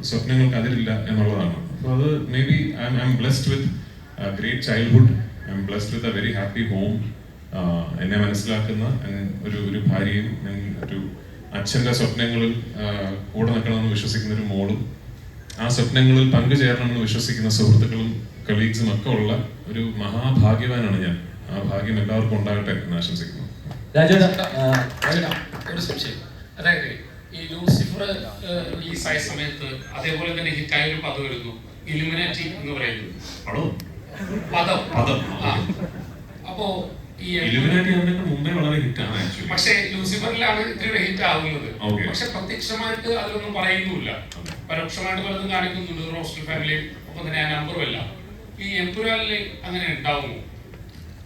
Speaker 10: സ്വപ്നങ്ങൾക്ക് അതിരില്ല എന്നുള്ളതാണ്. അപ്പോൾ അത് may be I M blessed with great childhood, I M blessed with a very happy home. എന്നെ മനസ്സിലാക്കുന്ന ഒരു ഭാര്യയും ഒരു അച്ഛൻ്റെ സ്വപ്നങ്ങളിൽ കൂടെ നിൽക്കണമെന്ന് വിശ്വസിക്കുന്ന ഒരു മോളും ആ സ്വപ്നങ്ങളിൽ പങ്കുചേരണമെന്ന് വിശ്വസിക്കുന്ന സുഹൃത്തുക്കളും കളീഗ്സും ഒക്കെ ഉള്ള ഒരു മഹാഭാഗ്യവാനാണ് ഞാൻ. ആ ഭാഗ്യം എല്ലാവർക്കും ഉണ്ടാകട്ടെ എന്ന് ആശംസിക്കുന്നു.
Speaker 14: ഒരു സംശയം, അതായത് ഈ ലൂസിഫർ റിലീസായ സമയത്ത് അതേപോലെ തന്നെ ഹിറ്റായ ഒരു പദം വരുന്നു, ഇലുമിനാറ്റി എന്ന് പറയുന്നത് പദം. അപ്പോ ഈ
Speaker 10: ഇലുമിനാറ്റി അതിനൊക്കെ മുമ്പേ വളരെ ഹിറ്റാണ്.
Speaker 14: പക്ഷേ ലൂസിഫറിലാണ് ഇത്തിരി ഹിറ്റ് ആവുന്നത്. പക്ഷെ പ്രത്യക്ഷമായിട്ട് അതിലൊന്നും പറയുന്നുമില്ല, പരോക്ഷമായിട്ട് പലതും കാണിക്കുന്നുണ്ട്. റോസ്റ്റൽ ഫാമിലിയും ഒപ്പം തന്നെ ആ നമ്പറും എല്ലാം. ഈ എംപുരാനിൽ അങ്ങനെ ഉണ്ടാവുമോ?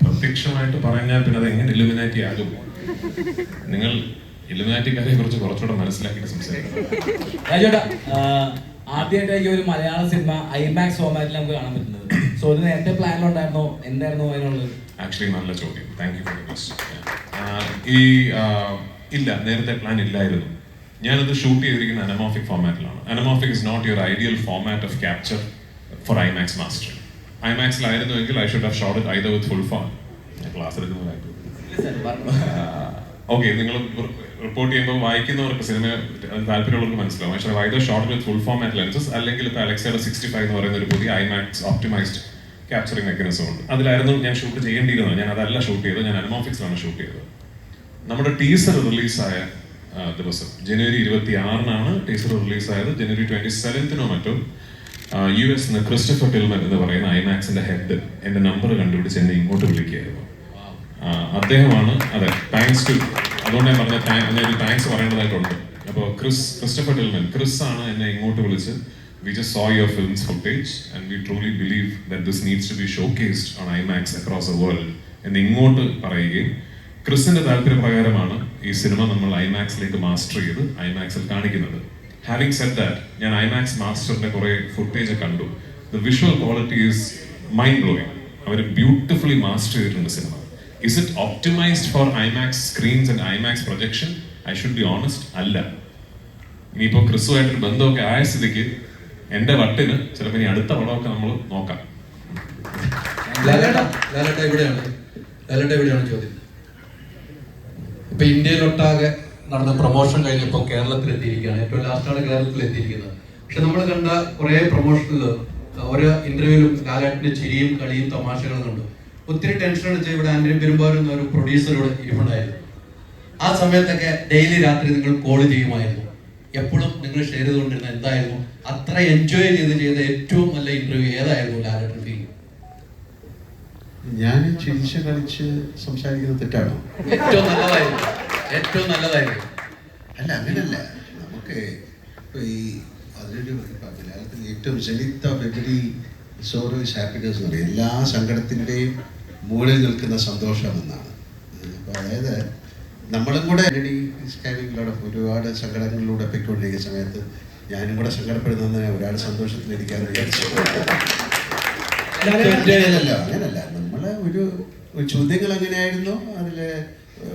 Speaker 10: പ്രത്യക്ഷമായിട്ട് പറഞ്ഞാൽ പിന്നെ അത് എങ്ങനെ ഇലുമിനാറ്റി ആകും? നിങ്ങൾ ഇലുമിനാറ്റിക്കാരെ കുറിച്ച് കുറച്ചുകൂടെ മനസ്സിലാക്കിയിട്ട് സംസാരിക്കും.
Speaker 15: ആദ്യമായിട്ട് ഈ ഒരു മലയാള സിനിമ ഐമാക്സ് ഫോർമാറ്റിൽ നമുക്ക് കാണാൻ പറ്റുന്നത്. സോ ഇത് നേരത്തെ പ്ലാനിലുണ്ടായിരുന്നോ? എന്തായിരുന്നു അതിനുള്ളത്?
Speaker 10: ആക്ച്വലി നല്ല ചോദ്യം, thank you for the question. ഇല്ല, നേരത്തെ പ്ലാൻ ഇല്ലായിരുന്നു. ഞാനത് ഷൂട്ട് ചെയ്തിരിക്കുന്ന അനമോഫിക് ഫോർമാറ്റിലാണ്. Anamorphic is not your ideal format of capture for IMAX mastering. ഐമാക്സിലായിരുന്നുവെങ്കിൽ I should have shot it either with full form. Class എടുക്കുന്നതായിട്ട് ഓക്കെ, നിങ്ങൾ റിപ്പോർട്ട് ചെയ്യുമ്പോൾ വായിക്കുന്നവർക്ക് സിനിമ താല്പര്യമുള്ളവർക്ക് മനസ്സിലാവും. പക്ഷേ either shot with full format lenses അല്ലെങ്കിൽ ഇപ്പോൾ അലക്സയുടെ 65 എന്ന് പറയുന്ന ഒരു പുതിയ ഐമാക്സ് ഓപ്റ്റിമൈസ്ഡ് ക്യാപ്ചറിംഗ് മെക്കാനിസം ഉണ്ട്. അതിലായിരുന്നു ഞാൻ ഷൂട്ട് ചെയ്യേണ്ടിയിരുന്നത്. ഞാൻ അതല്ല ഷൂട്ട് ചെയ്തത്, ഞാൻ അനമോഫിക്സിലാണ് ഷൂട്ട് ചെയ്തത്. നമ്മുടെ ടീസർ റിലീസായ ദിവസം ജനുവരി 26 ടീസർ റിലീസായത്. ജനുവരി 27 മറ്റും US ക്രിസ്റ്റഫർ ടിൽമൻ എന്ന് പറയുന്ന ഐമാക്സിന്റെ ഹെഡ് എന്റെ നമ്പർ കണ്ടുപിടിച്ച് എന്നെ ഇങ്ങോട്ട് വിളിക്കുകയായിരുന്നു. അദ്ദേഹമാണ്, അതെ, താങ്ക്സ് ടു, അതുകൊണ്ട് ഞാൻ പറഞ്ഞ ഒരു താങ്ക്സ് പറയേണ്ടതായിട്ടുണ്ട്. അപ്പോൾ ക്രിസ്റ്റഫർ ടിൽമൻ, ക്രിസ് ആണ് എന്നെ ഇങ്ങോട്ട് വിളിച്ച് we just saw your film's footage and we truly believe that this needs to be showcased on IMAX across the world എന്ന് ഇങ്ങോട്ട് പറയുകയും ക്രിസിന്റെ താല്പര്യപ്രകാരമാണ് ഈ സിനിമ നമ്മൾ ഐമാക്സിലേക്ക് മാസ്റ്റർ ചെയ്ത് ഐമാക്സിൽ കാണിക്കുന്നത്. ഹാവിംഗ് സെഡ് ദാറ്റ്, ഞാൻ ഐമാക്സ് മാസ്റ്ററിന്റെ കുറെ ഫുട്ടേജ് കണ്ടു. The visual quality is mind blowing. അവർ ബ്യൂട്ടിഫുള്ളി മാസ്റ്റർ ചെയ്തിട്ടുണ്ട് സിനിമ. Is it optimised for IMAX screens and IMAX projection? I should be honest, അല്ല. ഇനിയിപ്പോൾ ക്രിസുമായിട്ടൊരു ബന്ധമൊക്കെ ആയ സ്ഥിതിക്ക് എന്റെ വട്ടിന് ചിലപ്പോൾ ഇനി അടുത്ത പടമൊക്കെ നമ്മൾ നോക്കാം.
Speaker 16: എവിടെയാണ് ചോദ്യം? ഇപ്പൊ ഇന്ത്യയിലൊട്ടാകെ നടന്ന പ്രൊമോഷൻ കഴിഞ്ഞപ്പോൾ കേരളത്തിലെത്തിയിരിക്കുകയാണ്. ഏറ്റവും ലാസ്റ്റാണ് കേരളത്തിലെത്തിയിരിക്കുന്നത്. പക്ഷെ നമ്മൾ കണ്ട കുറെ പ്രൊമോഷനിൽ ഓരോ ഇന്റർവ്യൂവിലും ലാലേട്ടന്റെ ചിരിയും കളിയും തമാശകളും കണ്ടു. ഒത്തിരി ടെൻഷൻ അടിച്ച് ഇവിടെ ആന്റണി പെരുമ്പാവൂർ എന്ന ഒരു പ്രൊഡ്യൂസറോട് ഇരിപ്പുണ്ടായിരുന്നു. ആ സമയത്തൊക്കെ ഡെയിലി രാത്രി നിങ്ങൾ കോൾ ചെയ്യുമായിരുന്നു. എപ്പോഴും നിങ്ങൾ ഷെയർ ചെയ്തുകൊണ്ടിരുന്ന എന്തായിരുന്നു? അത്ര എൻജോയ് ചെയ്ത ഏറ്റവും നല്ല ഇന്റർവ്യൂ ഏതായിരുന്നു ലാലേട്ടൻ ഫീൽ?
Speaker 17: ഞാൻ ചിരിച്ച് കളിച്ച് സംസാരിക്കുന്നത് തെറ്റാണോ?
Speaker 16: ഏറ്റവും നല്ലതായിരുന്നു.
Speaker 17: അല്ല, അങ്ങനല്ല. നമുക്ക് ഈ അതിലൊരു ഏറ്റവും സെലിത്ത് of every sorrow is happiness എന്ന് പറയും. എല്ലാ സങ്കടത്തിൻ്റെയും മുകളിൽ നിൽക്കുന്ന സന്തോഷം എന്നാണ്. അപ്പോൾ അതായത് നമ്മളും കൂടെ ഒരുപാട് സങ്കടങ്ങളിലൂടെ പൊയ്ക്കൊണ്ടിരിക്കുന്ന സമയത്ത് ഞാനും കൂടെ സങ്കടപ്പെടുന്ന ഒരാൾ സന്തോഷത്തിലിരിക്കാന്ന് വിചാരിച്ചു. അങ്ങനല്ല, നമ്മളെ ഒരു ചോദ്യങ്ങൾ എങ്ങനെയായിരുന്നു, അതിൽ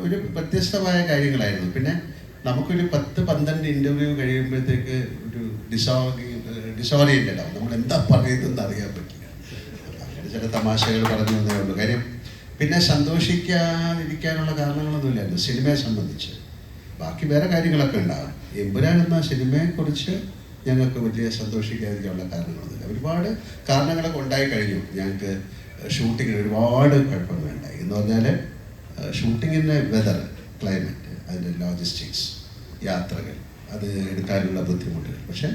Speaker 17: ഒരു വ്യത്യസ്തമായ കാര്യങ്ങളായിരുന്നു. പിന്നെ നമുക്കൊരു 10-12 ഇന്റർവ്യൂ കഴിയുമ്പോഴത്തേക്ക് ഒരു ഡിസോറിയന്റഡ് ആവും. നമ്മൾ എന്താ പറയുന്നതെന്ന് അറിയാൻ പറ്റില്ല. അങ്ങനെ ചില തമാശകൾ പറഞ്ഞു തന്നേ ഉള്ളൂ. കാര്യം പിന്നെ സന്തോഷിക്കാതിരിക്കാനുള്ള കാരണങ്ങളൊന്നുമില്ലായിരുന്നു സിനിമയെ സംബന്ധിച്ച്. ബാക്കി വേറെ കാര്യങ്ങളൊക്കെ ഉണ്ടാകും. എമ്പുരാൻ എന്ന സിനിമയെക്കുറിച്ച് ഞങ്ങൾക്ക് വലിയ സന്തോഷിക്കാതിരിക്കാനുള്ള കാരണങ്ങളൊന്നുമില്ല. ഒരുപാട് കാരണങ്ങളൊക്കെ ഉണ്ടായി കഴിഞ്ഞു. ഞങ്ങൾക്ക് ഷൂട്ടിങ്ങിന് ഒരുപാട് കുഴപ്പങ്ങളുണ്ടായി. എന്ന് പറഞ്ഞാൽ ഷൂട്ടിങ്ങിൻ്റെ വെതർ, ക്ലൈമറ്റ്, അതിൻ്റെ ലോജിസ്റ്റിക്സ്, യാത്രകൾ, അത് എടുക്കാനുള്ള ബുദ്ധിമുട്ടുകൾ. പക്ഷെ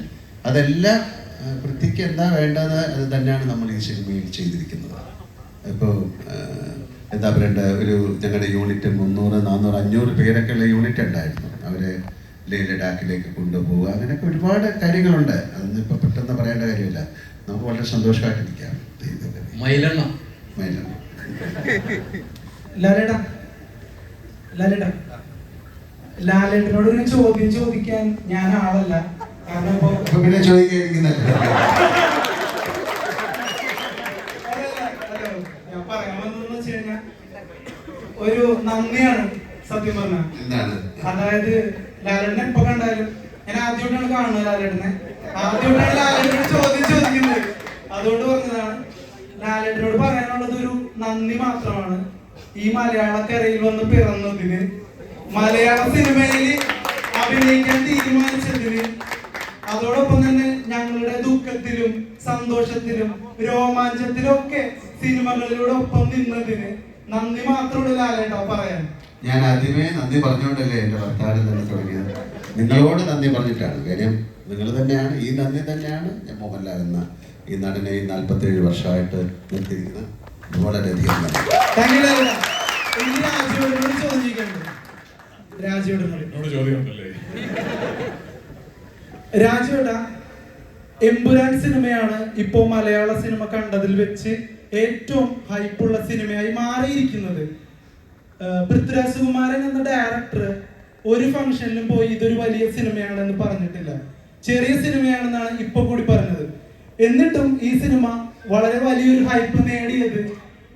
Speaker 17: അതെല്ലാം പൃഥ്വിക്ക് എന്താ വേണ്ടത് അത് തന്നെയാണ് നമ്മൾ ഈ സിനിമയിൽ ചെയ്തിരിക്കുന്നത്. ഇപ്പോൾ എന്താ പറയേണ്ട, ഒരു ഞങ്ങളുടെ യൂണിറ്റ് 300, 400, 500 പേരൊക്കെ ഉള്ള യൂണിറ്റ് ഉണ്ടായിരുന്നു. അവരെ ലഡാക്കിലേക്ക് കൊണ്ടുപോവുക, അങ്ങനെയൊക്കെ ഒരുപാട് കാര്യങ്ങളുണ്ട്. അതൊന്നും ഇപ്പോൾ പെട്ടെന്ന് പറയേണ്ട കാര്യമില്ല. നമുക്ക് വളരെ സന്തോഷമായിട്ടിരിക്കാം.
Speaker 15: മൈലെണ്ണ
Speaker 18: ലാലേട്ടനോട് ഒരു ചോദ്യം ചോദിക്കാൻ ഞാൻ ആളല്ല. കാരണം
Speaker 17: പിന്നെ ചോദിക്കാതിരിക്കുന്നല്ല.
Speaker 18: ഞാൻ പറയാൻ വന്നതെന്ന് വെച്ച് കഴിഞ്ഞാൽ ഒരു നന്ദിയാണ് സത്യം പറഞ്ഞാൽ.
Speaker 17: എന്താണ്?
Speaker 18: അതായത് ലാലേട്ടനെ എപ്പോ കണ്ടാലും ഞാൻ ആദ്യമായിട്ടാണ് കാണുന്നത് ലാലേട്ടനെ. ആദ്യമായിട്ടാണ് ലാലേട്ടനോട് ചോദ്യം ചോദിക്കുന്നത്. അതുകൊണ്ട് പറഞ്ഞതാണ്. ലാലേട്ടനോട് പറയാനുള്ളത് ഒരു നന്ദി മാത്രമാണ്. ഈ മലയാളക്കരയിൽ വന്ന് പിറന്നതിന്, മലയാള സിനിമയിൽ അഭിനയിക്കാൻ തീരുമാനിച്ചതിന്, അതോടൊപ്പം തന്നെ ഞങ്ങളുടെ ദുഃഖത്തിലും സന്തോഷത്തിലും രോമാഞ്ചത്തിലും ഒക്കെ സിനിമകളിലൂടെ ഒപ്പം നിന്നതിന് നന്ദി മാത്രമുള്ള ലാലേട്ടാ പറയാൻ.
Speaker 17: ഞാൻ ആദ്യമേ നന്ദി പറഞ്ഞുകൊണ്ടല്ലേ എൻ്റെ ഭർത്താവിന് തന്നെ തുടങ്ങിയത്. നിങ്ങളോട് നന്ദി പറഞ്ഞിട്ടാണ്. കാര്യം നിങ്ങൾ തന്നെയാണ്, ഈ നന്ദി തന്നെയാണ് ഞാൻ മോഹൻലാൽ എന്ന ഈ നടനെ 47 വർഷമായിട്ട് നിർത്തിയിരിക്കുന്നത്. വളരെയധികം നന്ദി.
Speaker 18: രാജുവേട്ടാ, എമ്പുരാൻ സിനിമയാണ് ഇപ്പോ മലയാള സിനിമ കണ്ടതിൽ വെച്ച് ഏറ്റവും ഹൈപ്പുള്ള സിനിമയായി മാറിയിരിക്കുന്നത്. പൃഥ്വിരാജ് സുകുമാരൻ എന്ന ഡയറക്ടർ ഒരു ഫംഗ്ഷനിലും പോയി ഇതൊരു വലിയ സിനിമയാണെന്ന് പറഞ്ഞിട്ടില്ല. ചെറിയ സിനിമയാണെന്നാണ് ഇപ്പൊ കൂടി പറഞ്ഞത്. എന്നിട്ടും ഈ സിനിമ വളരെ വലിയൊരു ഹൈപ്പ് നേടിയത്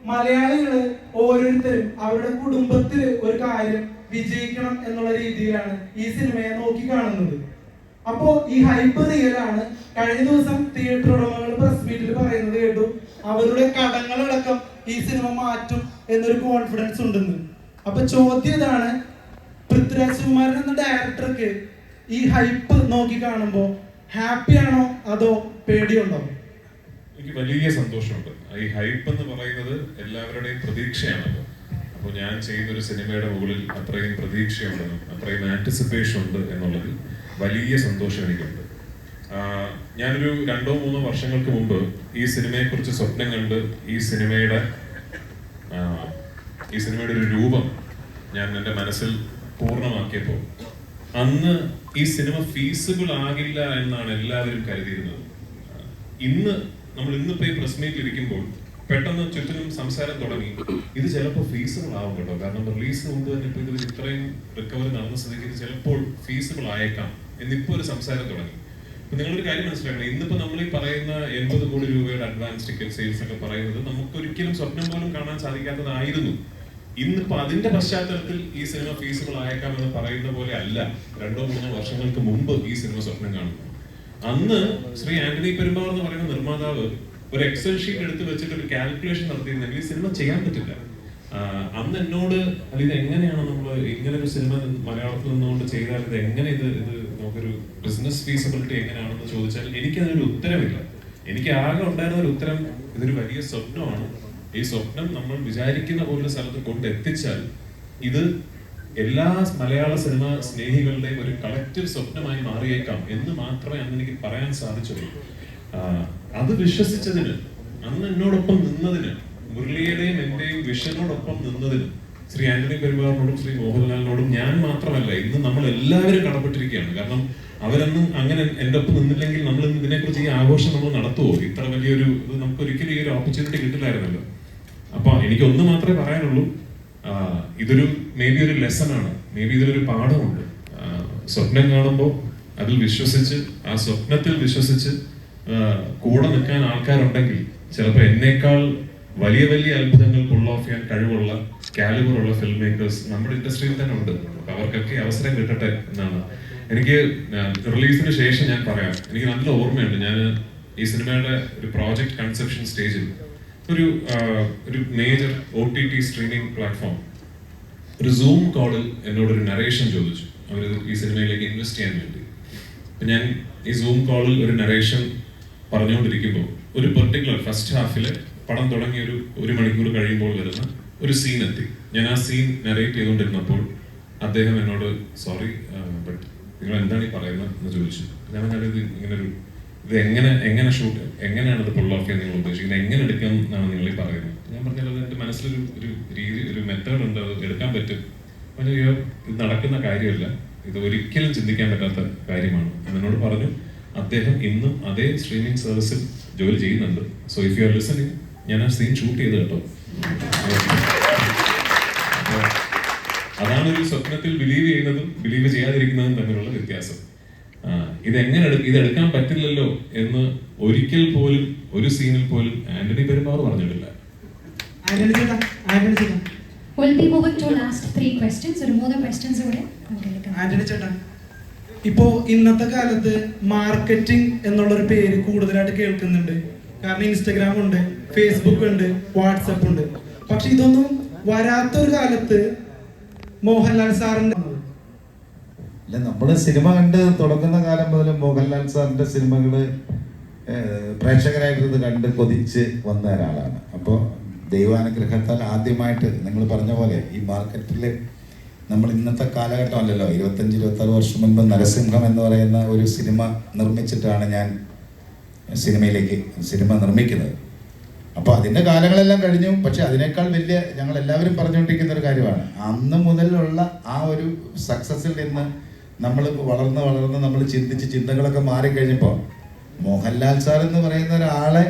Speaker 18: മലയാളികള് ഓരോരുത്തരും അവരുടെ കുടുംബത്തില് ഒരു കാര്യം വിജയിക്കണം എന്നുള്ള രീതിയിലാണ് ഈ സിനിമയെ നോക്കി കാണുന്നത്. അപ്പോ ഈ ഹൈപ്പ് റിയലാണ്. കഴിഞ്ഞ ദിവസം തിയേറ്റർ ഉടമകൾ പ്രസ് മീറ്റിൽ പറയുന്നത് കേട്ടു, അവരുടെ കടങ്ങളടക്കം ഈ സിനിമ മാറ്റും എന്നൊരു കോൺഫിഡൻസ് ഉണ്ടെന്ന്. അപ്പൊ ചോദ്യം ഇതാണ്, പൃഥ്വിരാജ് കുമാരൻ എന്ന ഡയറക്ടർക്ക് ഈ ഹൈപ്പ് നോക്കി കാണുമ്പോ ഹാപ്പിയാണോ അതോ പേടിയുണ്ടോ?
Speaker 10: എനിക്ക് വലിയ സന്തോഷമുണ്ട്. ഈ ഹൈപ്പ് എന്ന് പറയുന്നത് എല്ലാവരുടെയും പ്രതീക്ഷയാണല്ലോ. അപ്പോൾ ഞാൻ ചെയ്യുന്ന ഒരു സിനിമയുടെ മുകളിൽ അത്രയും പ്രതീക്ഷയുണ്ടെന്നും അത്രയും ആന്റിസിപ്പേഷൻ ഉണ്ട് എന്നുള്ളതിൽ വലിയ സന്തോഷം എനിക്കുണ്ട്. ഞാനൊരു 2-3 വർഷങ്ങൾക്ക് മുമ്പ് ഈ സിനിമയെക്കുറിച്ച് സ്വപ്നം കണ്ട് ഈ സിനിമയുടെ ഒരു രൂപം ഞാൻ എൻ്റെ മനസ്സിൽ പൂർണ്ണമാക്കിയപ്പോൾ അന്ന് ഈ സിനിമ ഫീസിബിൾ ആകില്ല എന്നാണ് എല്ലാവരും കരുതിയിരുന്നത്. ഇന്നിപ്പോ ഈ പ്രസ് മീറ്റ് ഇരിക്കുമ്പോൾ പെട്ടെന്ന് ചുറ്റിനും സംസാരം തുടങ്ങി, ഇത് ചിലപ്പോൾ ഫീസിബിൾ ആവും കേട്ടോ, കാരണം റിലീസിന് മുമ്പ് തന്നെ ഇപ്പൊ ഇത് ഇത്രയും റിക്കവറി നടന്ന സ്ഥിതിക്ക് ഇത് ചിലപ്പോൾ ഫീസിബിൾ ആയേക്കാം എന്നിപ്പോ ഒരു സംസാരം തുടങ്ങി. അപ്പൊ നിങ്ങളൊരു കാര്യം മനസ്സിലാക്കണം, ഇന്നിപ്പോ നമ്മൾ ഈ പറയുന്ന 80 കോടി രൂപയുടെ അഡ്വാൻസ് ടിക്കറ്റ് സെയിൽസ് ഒക്കെ പറയുന്നത് നമുക്ക് ഒരിക്കലും സ്വപ്നം പോലും കാണാൻ സാധിക്കാത്തതായിരുന്നു. ഇന്നിപ്പോ അതിന്റെ പശ്ചാത്തലത്തിൽ ഈ സിനിമ ഫീസിബിൾ ആയേക്കാം എന്ന് പറയുന്ന പോലെ അല്ല 2-3 വർഷങ്ങൾക്ക് മുമ്പ് ഈ സിനിമ സ്വപ്നം കാണുന്നു. അന്ന് ശ്രീ ആന്റണി പെരുമ്പാവൂർ എന്ന് പറയുന്ന നിർമ്മാതാവ് ഒരു എക്സൽ ഷീറ്റ് എടുത്ത് വെച്ചിട്ട് ഒരു കാൽക്കുലേഷൻ നടത്തിയിരുന്നെങ്കിൽ ഈ സിനിമ ചെയ്യാൻ പറ്റില്ല. അന്ന് എന്നോട് ഇത് എങ്ങനെയാണ് നമ്മൾ ഇങ്ങനെ ഒരു സിനിമ മലയാളത്തിൽ നിന്നുകൊണ്ട് ചെയ്താൽ ഇത് എങ്ങനെ ഇത് നമുക്കൊരു ബിസിനസ് ഫീസിബിലിറ്റി എങ്ങനെയാണെന്ന് ചോദിച്ചാൽ എനിക്കതിനൊരു ഉത്തരമില്ല. എനിക്ക് ആകെ ഉണ്ടായിരുന്ന ഒരു ഉത്തരം, ഇതൊരു വലിയ സ്വപ്നമാണ്. ഈ സ്വപ്നം നമ്മൾ വിചാരിക്കുന്ന പോലുള്ള സ്ഥലത്ത് കൊണ്ടെത്തിച്ചാൽ ഇത് എല്ലാ മലയാള സിനിമ സ്നേഹികളുടെയും ഒരു കളക്റ്റീവ് സ്വപ്നമായി മാറിയേക്കാം എന്ന് മാത്രമേ അന്ന് എനിക്ക് പറയാൻ സാധിച്ചുള്ളൂ. അത് വിശ്വസിച്ചതിന്, അന്ന് എന്നോടൊപ്പം നിന്നതിന്, മുരളിയുടെയും എന്റെയും വിഷനോടൊപ്പം നിന്നതിന് ശ്രീ ആന്റണി പെരുമ്പാവൂരിനോടും ശ്രീ മോഹൻലാലിനോടും ഞാൻ മാത്രമല്ല ഇന്ന് നമ്മൾ എല്ലാവരും കടപ്പെട്ടിരിക്കുകയാണ്. കാരണം അവരൊന്നും അങ്ങനെ എൻ്റെ ഒപ്പം നിന്നില്ലെങ്കിൽ നമ്മൾ ഇതിനെക്കുറിച്ച് ഈ ആഘോഷം നമ്മൾ നടത്തുമോ? ഇത്ര വലിയൊരു ഇത് നമുക്ക് ഒരിക്കലും ഈ ഒരു ഓപ്പർച്യൂണിറ്റി കിട്ടില്ലായിരുന്നല്ലോ. അപ്പൊ എനിക്ക് ഒന്ന് മാത്രമേ പറയാനുള്ളൂ, ഇതൊരു മേ ബി ഒരു ലെസൺ ആണ്, മേ ബി ഇതിലൊരു പാഠമുണ്ട്. സ്വപ്നം കാണുമ്പോൾ അതിൽ വിശ്വസിച്ച്, ആ സ്വപ്നത്തിൽ വിശ്വസിച്ച് കൂടെ നിൽക്കാൻ ആൾക്കാരുണ്ടെങ്കിൽ ചിലപ്പോൾ എന്നേക്കാൾ വലിയ വലിയ അത്ഭുതങ്ങൾ പുൾ ഓഫ് ചെയ്യാൻ കഴിവുള്ള കാലിബറുള്ള ഫിലിം മേക്കേഴ്സ് നമ്മുടെ ഇൻഡസ്ട്രിയിൽ തന്നെ ഉണ്ട്. അവർക്കൊക്കെ അവസരം കിട്ടട്ടെ എന്നാണ് എനിക്ക്. റിലീസിന് ശേഷം ഞാൻ പറയാം, എനിക്ക് നല്ല ഓർമ്മയുണ്ട്, ഞാൻ ഈ സിനിമയുടെ ഒരു പ്രോജക്ട് കൺസെപ്ഷൻ സ്റ്റേജിൽ ഒരു മേജർ OTT സ്ട്രീമിംഗ് പ്ലാറ്റ്ഫോം ഒരു സൂം കോളിൽ എന്നോടൊരു നറേഷൻ ചോദിച്ചു, അവർ ഈ സിനിമയിലേക്ക് ഇൻവെസ്റ്റ് ചെയ്യാൻ വേണ്ടി. അപ്പം ഞാൻ ഈ സൂം കോളിൽ ഒരു നറേഷൻ പറഞ്ഞുകൊണ്ടിരിക്കുമ്പോൾ ഒരു പെർട്ടിക്കുലർ ഫസ്റ്റ് ഹാഫില് പടം തുടങ്ങി ഒരു മണിക്കൂർ കഴിയുമ്പോൾ വരുന്ന ഒരു സീൻ എത്തി. ഞാൻ ആ സീൻ നറേറ്റ് ചെയ്തുകൊണ്ടിരുന്നപ്പോൾ അദ്ദേഹം എന്നോട് സോറി ബട്ട് നിങ്ങൾ എന്താണ് ഈ പറയുന്നത് എന്ന് ചോദിച്ചു. ഞാനത് ഇങ്ങനൊരു ഇത് എങ്ങനെ ഷൂട്ട് എങ്ങനെയാണ് ഇത് പുൾ ഓഫ് ചെയ്യാൻ നിങ്ങൾ ഉദ്ദേശിക്കുന്നത്, എങ്ങനെ എടുക്കാം എന്നാണ് നിങ്ങൾ ഈ പറയുന്നത്. ഞാൻ പറഞ്ഞാൽ അത് എൻ്റെ മനസ്സിലൊരു രീതി, ഒരു മെത്തേഡ് ഉണ്ട്, അത് എടുക്കാൻ പറ്റും. പക്ഷേ ഇത് നടക്കുന്ന കാര്യമല്ല, ഇത് ഒരിക്കലും ചിന്തിക്കാൻ പറ്റാത്ത കാര്യമാണ്. എന്നോട് പറഞ്ഞു അദ്ദേഹം ഇന്നും അതേ സ്ട്രീമിംഗ് സർവീസിൽ ജോലി ചെയ്യുന്നുണ്ട്. So if you are listening, ഞാൻ ആ സീൻ ഷൂട്ട് ചെയ്ത് കേട്ടോ. അതാണ് ഒരു സ്വപ്നത്തിൽ ബിലീവ് ചെയ്യുന്നതും ബിലീവ് ചെയ്യാതിരിക്കുന്നതും തമ്മിലുള്ള വ്യത്യാസം. ഇതെടുക്കാൻ പറ്റില്ലല്ലോ എന്ന് ഒരിക്കൽ പോലും ഒരു സീനിൽ പോലും ആന്റണി പെരുമാർ പറഞ്ഞിട്ടില്ല.
Speaker 3: We'll be moving to last 3 questions. ഒരു 3 questions കൂടെ
Speaker 18: ആന്റണി ചേട്ടാ, ഇപ്പോ ഇന്നത്തെ കാലത്ത് മാർക്കറ്റിംഗ് എന്നുള്ളൊരു പേര് കൂടുതലായിട്ട് കേൾക്കുന്നുണ്ട്. കാരണം ഇൻസ്റ്റഗ്രാം ഉണ്ട്, ഫേസ്ബുക്ക് ഉണ്ട്, വാട്സപ്പ് ഉണ്ട്. പക്ഷെ ഇതൊന്നും വരാത്തൊരു കാലത്ത് മോഹൻലാൽ സാറിന്റെ
Speaker 6: അല്ല, നമ്മൾ സിനിമ കണ്ട് തുടങ്ങുന്ന കാലം മുതൽ മോഹൻലാൽ സാറിന്റെ സിനിമകള് പ്രേക്ഷകരായിട്ടിരുന്ന് കണ്ട് കൊതിച്ച് വന്ന ഒരാളാണ്. അപ്പോൾ ദൈവാനുഗ്രഹത്താൽ ആദ്യമായിട്ട് നിങ്ങൾ പറഞ്ഞ പോലെ ഈ മാർക്കറ്റിൽ നമ്മൾ ഇന്നത്തെ കാലഘട്ടം അല്ലല്ലോ, 25-26 വർഷം മുൻപ് നരസിംഹം എന്ന് പറയുന്ന ഒരു സിനിമ നിർമ്മിച്ചിട്ടാണ് ഞാൻ സിനിമ നിർമ്മിക്കുന്നത്. അപ്പോൾ അതിൻ്റെ കാലങ്ങളെല്ലാം കഴിഞ്ഞു. പക്ഷെ അതിനേക്കാൾ വലിയ ഞങ്ങൾ എല്ലാവരും പറഞ്ഞുകൊണ്ടിരിക്കുന്ന ഒരു കാര്യമാണ്, അന്ന് മുതലുള്ള ആ ഒരു സക്സസിൽ നിന്ന് നമ്മൾ വളർന്ന് നമ്മൾ ചിന്തകളൊക്കെ മാറിക്കഴിഞ്ഞപ്പോൾ മോഹൻലാൽ സാർ എന്ന് പറയുന്ന ഒരാളെ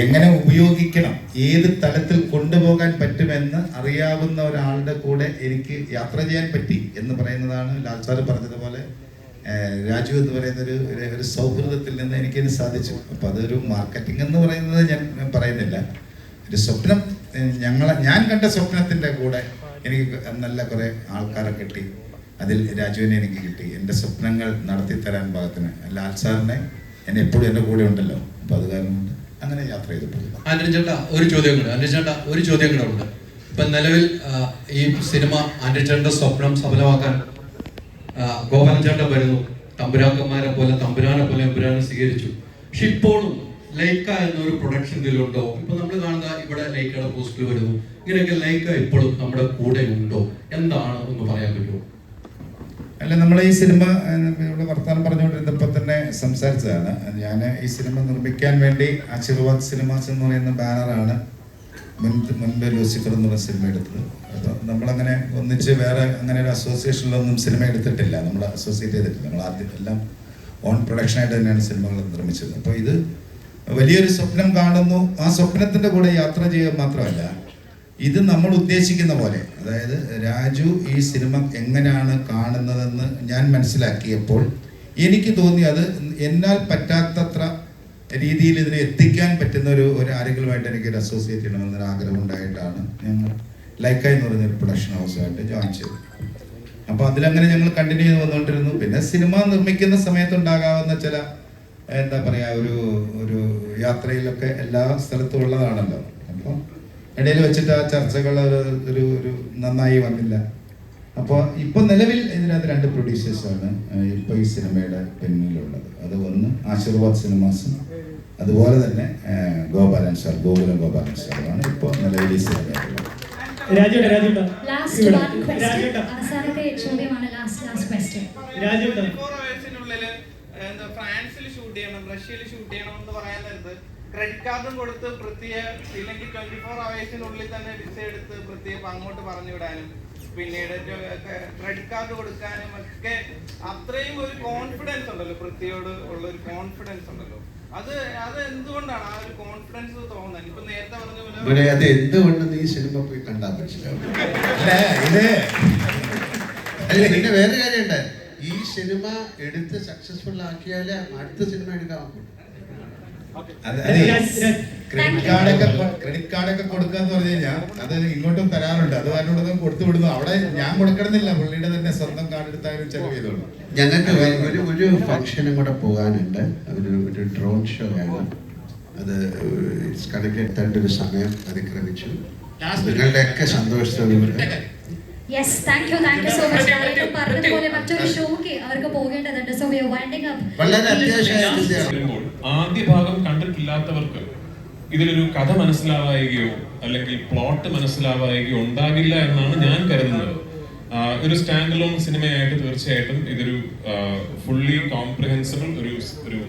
Speaker 6: എങ്ങനെ ഉപയോഗിക്കണം, ഏത് തലത്തിൽ കൊണ്ടുപോകാൻ പറ്റുമെന്ന് അറിയാവുന്ന ഒരാളുടെ കൂടെ എനിക്ക് യാത്ര ചെയ്യാൻ പറ്റി എന്ന് പറയുന്നതാണ്. ലാൽ സാർ പറഞ്ഞതുപോലെ രാജു എന്ന് പറയുന്ന ഒരു സൗഹൃദത്തിൽ നിന്ന് എനിക്കതിന് സാധിച്ചു. അപ്പം അതൊരു മാർക്കറ്റിംഗ് എന്ന് പറയുന്നത് ഞാൻ പറയുന്നില്ല, ഒരു സ്വപ്നം. ഞാൻ കണ്ട സ്വപ്നത്തിൻ്റെ കൂടെ എനിക്ക് നല്ല കുറേ ആൾക്കാരെ കിട്ടി, അതിൽ രാജുവിനെ എനിക്ക് കിട്ടി. എൻ്റെ സ്വപ്നങ്ങൾ നടത്തി തരാൻ പാകത്തിന് ലാൽ സാറിനെ എന്നെ എപ്പോഴും എൻ്റെ കൂടെ ഉണ്ടല്ലോ. അപ്പം അത് കാരണം കൊണ്ട് അങ്ങനെ യാത്ര ചെയ്തിട്ടുണ്ട്.
Speaker 16: ആന്റണി ചേട്ടാ, ഒരു ചോദ്യം കൂടെ ഉണ്ട്. ഇപ്പം നിലവിൽ ഈ സിനിമ ആന്റണി ചേട്ടൻ്റെ സ്വപ്നം സഫലമാക്കാൻ ഗോപാലൻ ചേട്ടൻ വരുന്നു, തമ്പുരാക്കന്മാരെ പോലെ തമ്പുരാനെ പോലെ എമ്പുരാനെ സ്വീകരിച്ചു. പക്ഷെ ഇപ്പോഴും ലൈക്ക എന്നൊരു പ്രൊഡക്ഷൻ ഇതിലുണ്ടോ? ഇപ്പൊ നമ്മൾ കാണുന്ന ഇവിടെ ലൈക്കയുടെ പോസ്റ്റിൽ വരുന്നു, ഇങ്ങനെയൊക്കെ ലൈക്ക ഇപ്പോഴും നമ്മുടെ കൂടെ ഉണ്ടോ? എന്താണ് ഒന്ന് പറയാൻ പറ്റുമോ?
Speaker 6: അല്ല, നമ്മൾ ഈ സിനിമ ഇവിടെ വർത്തമാനം പറഞ്ഞുകൊണ്ടിരുന്നപ്പോൾ തന്നെ സംസാരിച്ചതാണ്. ഞാൻ ഈ സിനിമ നിർമ്മിക്കാൻ വേണ്ടി ആശീർവാദ് സിനിമാസ് എന്ന് പറയുന്ന ബാനറാണ് മുൻപ് ലൂസിഫർ എന്ന് പറഞ്ഞ സിനിമ എടുത്തത്. അപ്പോൾ നമ്മളങ്ങനെ ഒന്നിച്ച് വേറെ അങ്ങനെ ഒരു അസോസിയേഷനിലൊന്നും സിനിമ എടുത്തിട്ടില്ല, നമ്മൾ അസോസിയേറ്റ് ചെയ്തിട്ടില്ല. നമ്മൾ ആദ്യം എല്ലാം ഓൺ പ്രൊഡക്ഷനായിട്ട് തന്നെയാണ് സിനിമകൾ നിർമ്മിച്ചത്. അപ്പോൾ ഇത് വലിയൊരു സ്വപ്നം കാണുന്നു, ആ സ്വപ്നത്തിൻ്റെ കൂടെ യാത്ര ചെയ്യുക മാത്രമല്ല, ഇത് നമ്മൾ ഉദ്ദേശിക്കുന്ന പോലെ, അതായത് രാജു ഈ സിനിമ എങ്ങനെയാണ് കാണുന്നതെന്ന് ഞാൻ മനസ്സിലാക്കിയപ്പോൾ എനിക്ക് തോന്നി അത് എന്നാൽ പറ്റാത്തത്ര രീതിയിൽ ഇതിനെ എത്തിക്കാൻ പറ്റുന്ന ഒരു ആരെങ്കിലുമായിട്ട് എനിക്കൊരു അസോസിയേറ്റ് ചെയ്യണമെന്നൊരു ആഗ്രഹം ഉണ്ടായിട്ടാണ് ഞങ്ങൾ ലൈക്ക എന്ന് പറഞ്ഞൊരു പ്രൊഡക്ഷൻ ഹൗസുമായിട്ട് ജോയിൻ ചെയ്തത്. അപ്പോൾ അതിലങ്ങനെ ഞങ്ങൾ കണ്ടിന്യൂ ചെയ്ത് വന്നുകൊണ്ടിരുന്നു. പിന്നെ സിനിമ നിർമ്മിക്കുന്ന സമയത്തുണ്ടാകാവുന്ന ചില എന്താ പറയുക ഒരു യാത്രയിലൊക്കെ എല്ലാ സ്ഥലത്തും ഉള്ളതാണല്ലോ. അപ്പോൾ ഇടയിൽ വെച്ചിട്ട് ആ ചർച്ചകൾ ഒരു നന്നായി വന്നില്ല. അപ്പോൾ ഇപ്പോൾ നിലവിൽ ഇതിനകത്ത് 2 പ്രൊഡ്യൂസേഴ്സാണ് ഇപ്പോൾ ഈ സിനിമയുടെ പിന്നിലുള്ളത്. അത് ഒന്ന് ആശീർവാദ് സിനിമാസും അതുപോലെ തന്നെ ഗോകുലം ഗോപാലൻ സാറുമാണ് ഇപ്പോൾ നിലവിൽ ഈ സിനിമയിലുള്ളത്.
Speaker 13: ഫ്രാൻസിൽ ഷൂട്ട് ചെയ്യണം, റഷ്യയിൽ ഷൂട്ട് ചെയ്യണം എന്ന് പറയാൻ നേരത്ത് ക്രെഡിറ്റ് കാർഡും കൊടുത്ത് പ്രത്യേക ഇല്ലെങ്കിൽ 24 hours തന്നെ വിസ എടുത്ത് പ്രത്യേകം അങ്ങോട്ട് പറഞ്ഞു വിടാനും പിന്നീട് ക്രെഡിറ്റ് കാർഡ് കൊടുക്കാനും ഒക്കെ അത്രയും ഒരു കോൺഫിഡൻസ് ഉണ്ടല്ലോ, പൃഥ്വിയോട് ഉള്ള ഒരു കോൺഫിഡൻസ് ഉണ്ടല്ലോ. അത് എന്തുകൊണ്ടാണ് ആ ഒരു കോൺഫിഡൻസ് തോന്നുന്നത്? ഇപ്പൊ നേരത്തെ പറഞ്ഞ പോലെ
Speaker 17: അത് എന്തുകൊണ്ടെന്ന് ഈ സിനിമ പോയി കണ്ടാൽ മനസ്സിലാവും. പിന്നെ വേറെ കാര്യമുണ്ട്, ഈ സിനിമ എടുത്ത് സക്സസ്ഫുൾ ആക്കിയാലേ അടുത്ത സിനിമ എടുക്കാൻ പറ്റും.
Speaker 6: ക്രെഡിറ്റ് കാർഡൊക്കെ കൊടുക്കാന്ന് പറഞ്ഞു കഴിഞ്ഞാൽ അത് ഇങ്ങോട്ടും തരാറുണ്ട്, അത് അതിനോടൊന്നും കൊടുത്തു വിടുന്നു. അവിടെ ഞാൻ കൊടുക്കണമെന്നില്ല, പുള്ളിയുടെ തന്നെ സ്വന്തം കാർഡ് എടുത്താലും ചെലവ് ചെയ്തോളൂ.
Speaker 17: ഞങ്ങൾക്ക് ഒരു ഫംഗ്ഷനും കൂടെ പോകാനുണ്ട്, ഒരു ഡ്രോൺ ഷോ ആണ്. അത് കണക്റ്റഡ് ഒരു സമയം അതിക്രമിച്ചു. നിങ്ങളുടെയൊക്കെ സന്തോഷത്തോടെ
Speaker 3: Yes, thank you so much. ഞാനിപ്പോൾ പറഞ്ഞതുപോലെ മറ്റൊരു ഷോക്ക് അവർക്ക് പോകേണ്ടതുണ്ട്. So we are winding up.
Speaker 17: വളരെ അത്യാവശ്യമായി
Speaker 10: ആദ്യ ഭാഗം കണ്ടിട്ടില്ലാത്തവർക്ക് ഇതിലൊരു കഥ മനസ്സിലാവുകയോ അല്ലെങ്കിൽ പ്ലോട്ട് മനസ്സിലാവുകയോ ഉണ്ടാകില്ല എന്നാണ് ഞാൻ കരുതുന്നത്. ഒരു സ്റ്റാൻഡ് അലോൺ സിനിമയായിട്ട് തീർച്ചയായിട്ടും ഇതൊരു ഫുള്ളി കോംപ്രിഹെൻസിബിൾ ഒരു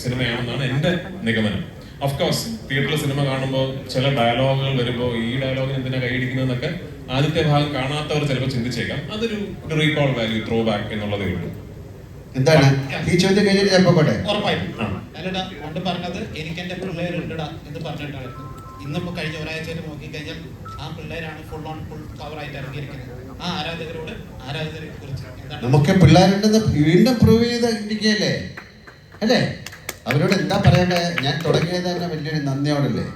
Speaker 10: സിനിമയാണെന്നാണ് എൻ്റെ നിഗമനം. ഓഫ്കോഴ്സ് തിയേറ്ററിൽ സിനിമ കാണുമ്പോൾ ചില ഡയലോഗുകൾ വരുമ്പോൾ ഈ ഡയലോഗിന് എന്തിനാ കൈയടിക്കുന്നതെന്നൊക്കെ ആദ്യത്തെ ഭാഗം കാണാത്തവർ ചിലപ്പോൾ ചിന്തിച്ചേക്കാം. അതൊരു റീകോൾ വാല്യൂ, ത്രോ ബാക്ക് എന്നുള്ളതേ ഉള്ളൂ.
Speaker 6: എന്താണ് ഈ ചോദ്യം കഴിഞ്ഞിട്ട് ഞാൻ പോട്ടെ.
Speaker 19: ഉറപ്പായിട്ടും അല്ലടാ പണ്ട് പറഞ്ഞത് എനിക്ക് എന്റെ പിള്ളേരുണ്ടടാ എന്ന് പറഞ്ഞിട്ടാണ്. ഇന്നിപ്പോ കഴിഞ്ഞ ഒരാഴ്ചയായിട്ട് നോക്കിക്കഴിഞ്ഞാൽ ആ പിള്ളേരാണ് ഫുൾ കവർ ആയിട്ട് ഇറങ്ങിയിരിക്കുന്നത്. ആ ആരാധകരെ കുറിച്ച്
Speaker 17: നമുക്ക് പിള്ളേരുണ്ടെന്ന് വീണ്ടും പ്രൂവ് ചെയ്തിരിക്കുകയല്ലേ അല്ലേ? അവരോട് എന്താ പറയണ്ടേ? ഞാൻ തുടങ്ങിയത് തന്നെ വലിയൊരു നന്ദിയോടല്ലേ.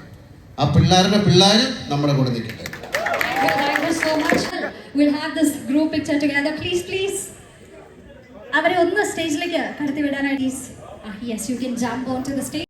Speaker 17: ആ പിള്ളേരുടെ പിള്ളേരും നമ്മുടെ കൂടെ നിൽക്കട്ടെ.
Speaker 3: Thank you so much. We'll have this group picture together. Please. അവരെ ഒന്ന് സ്റ്റേജിലേക്ക് കടത്തി വിടാനായിട്ട്. Yes, you can jump onto the stage.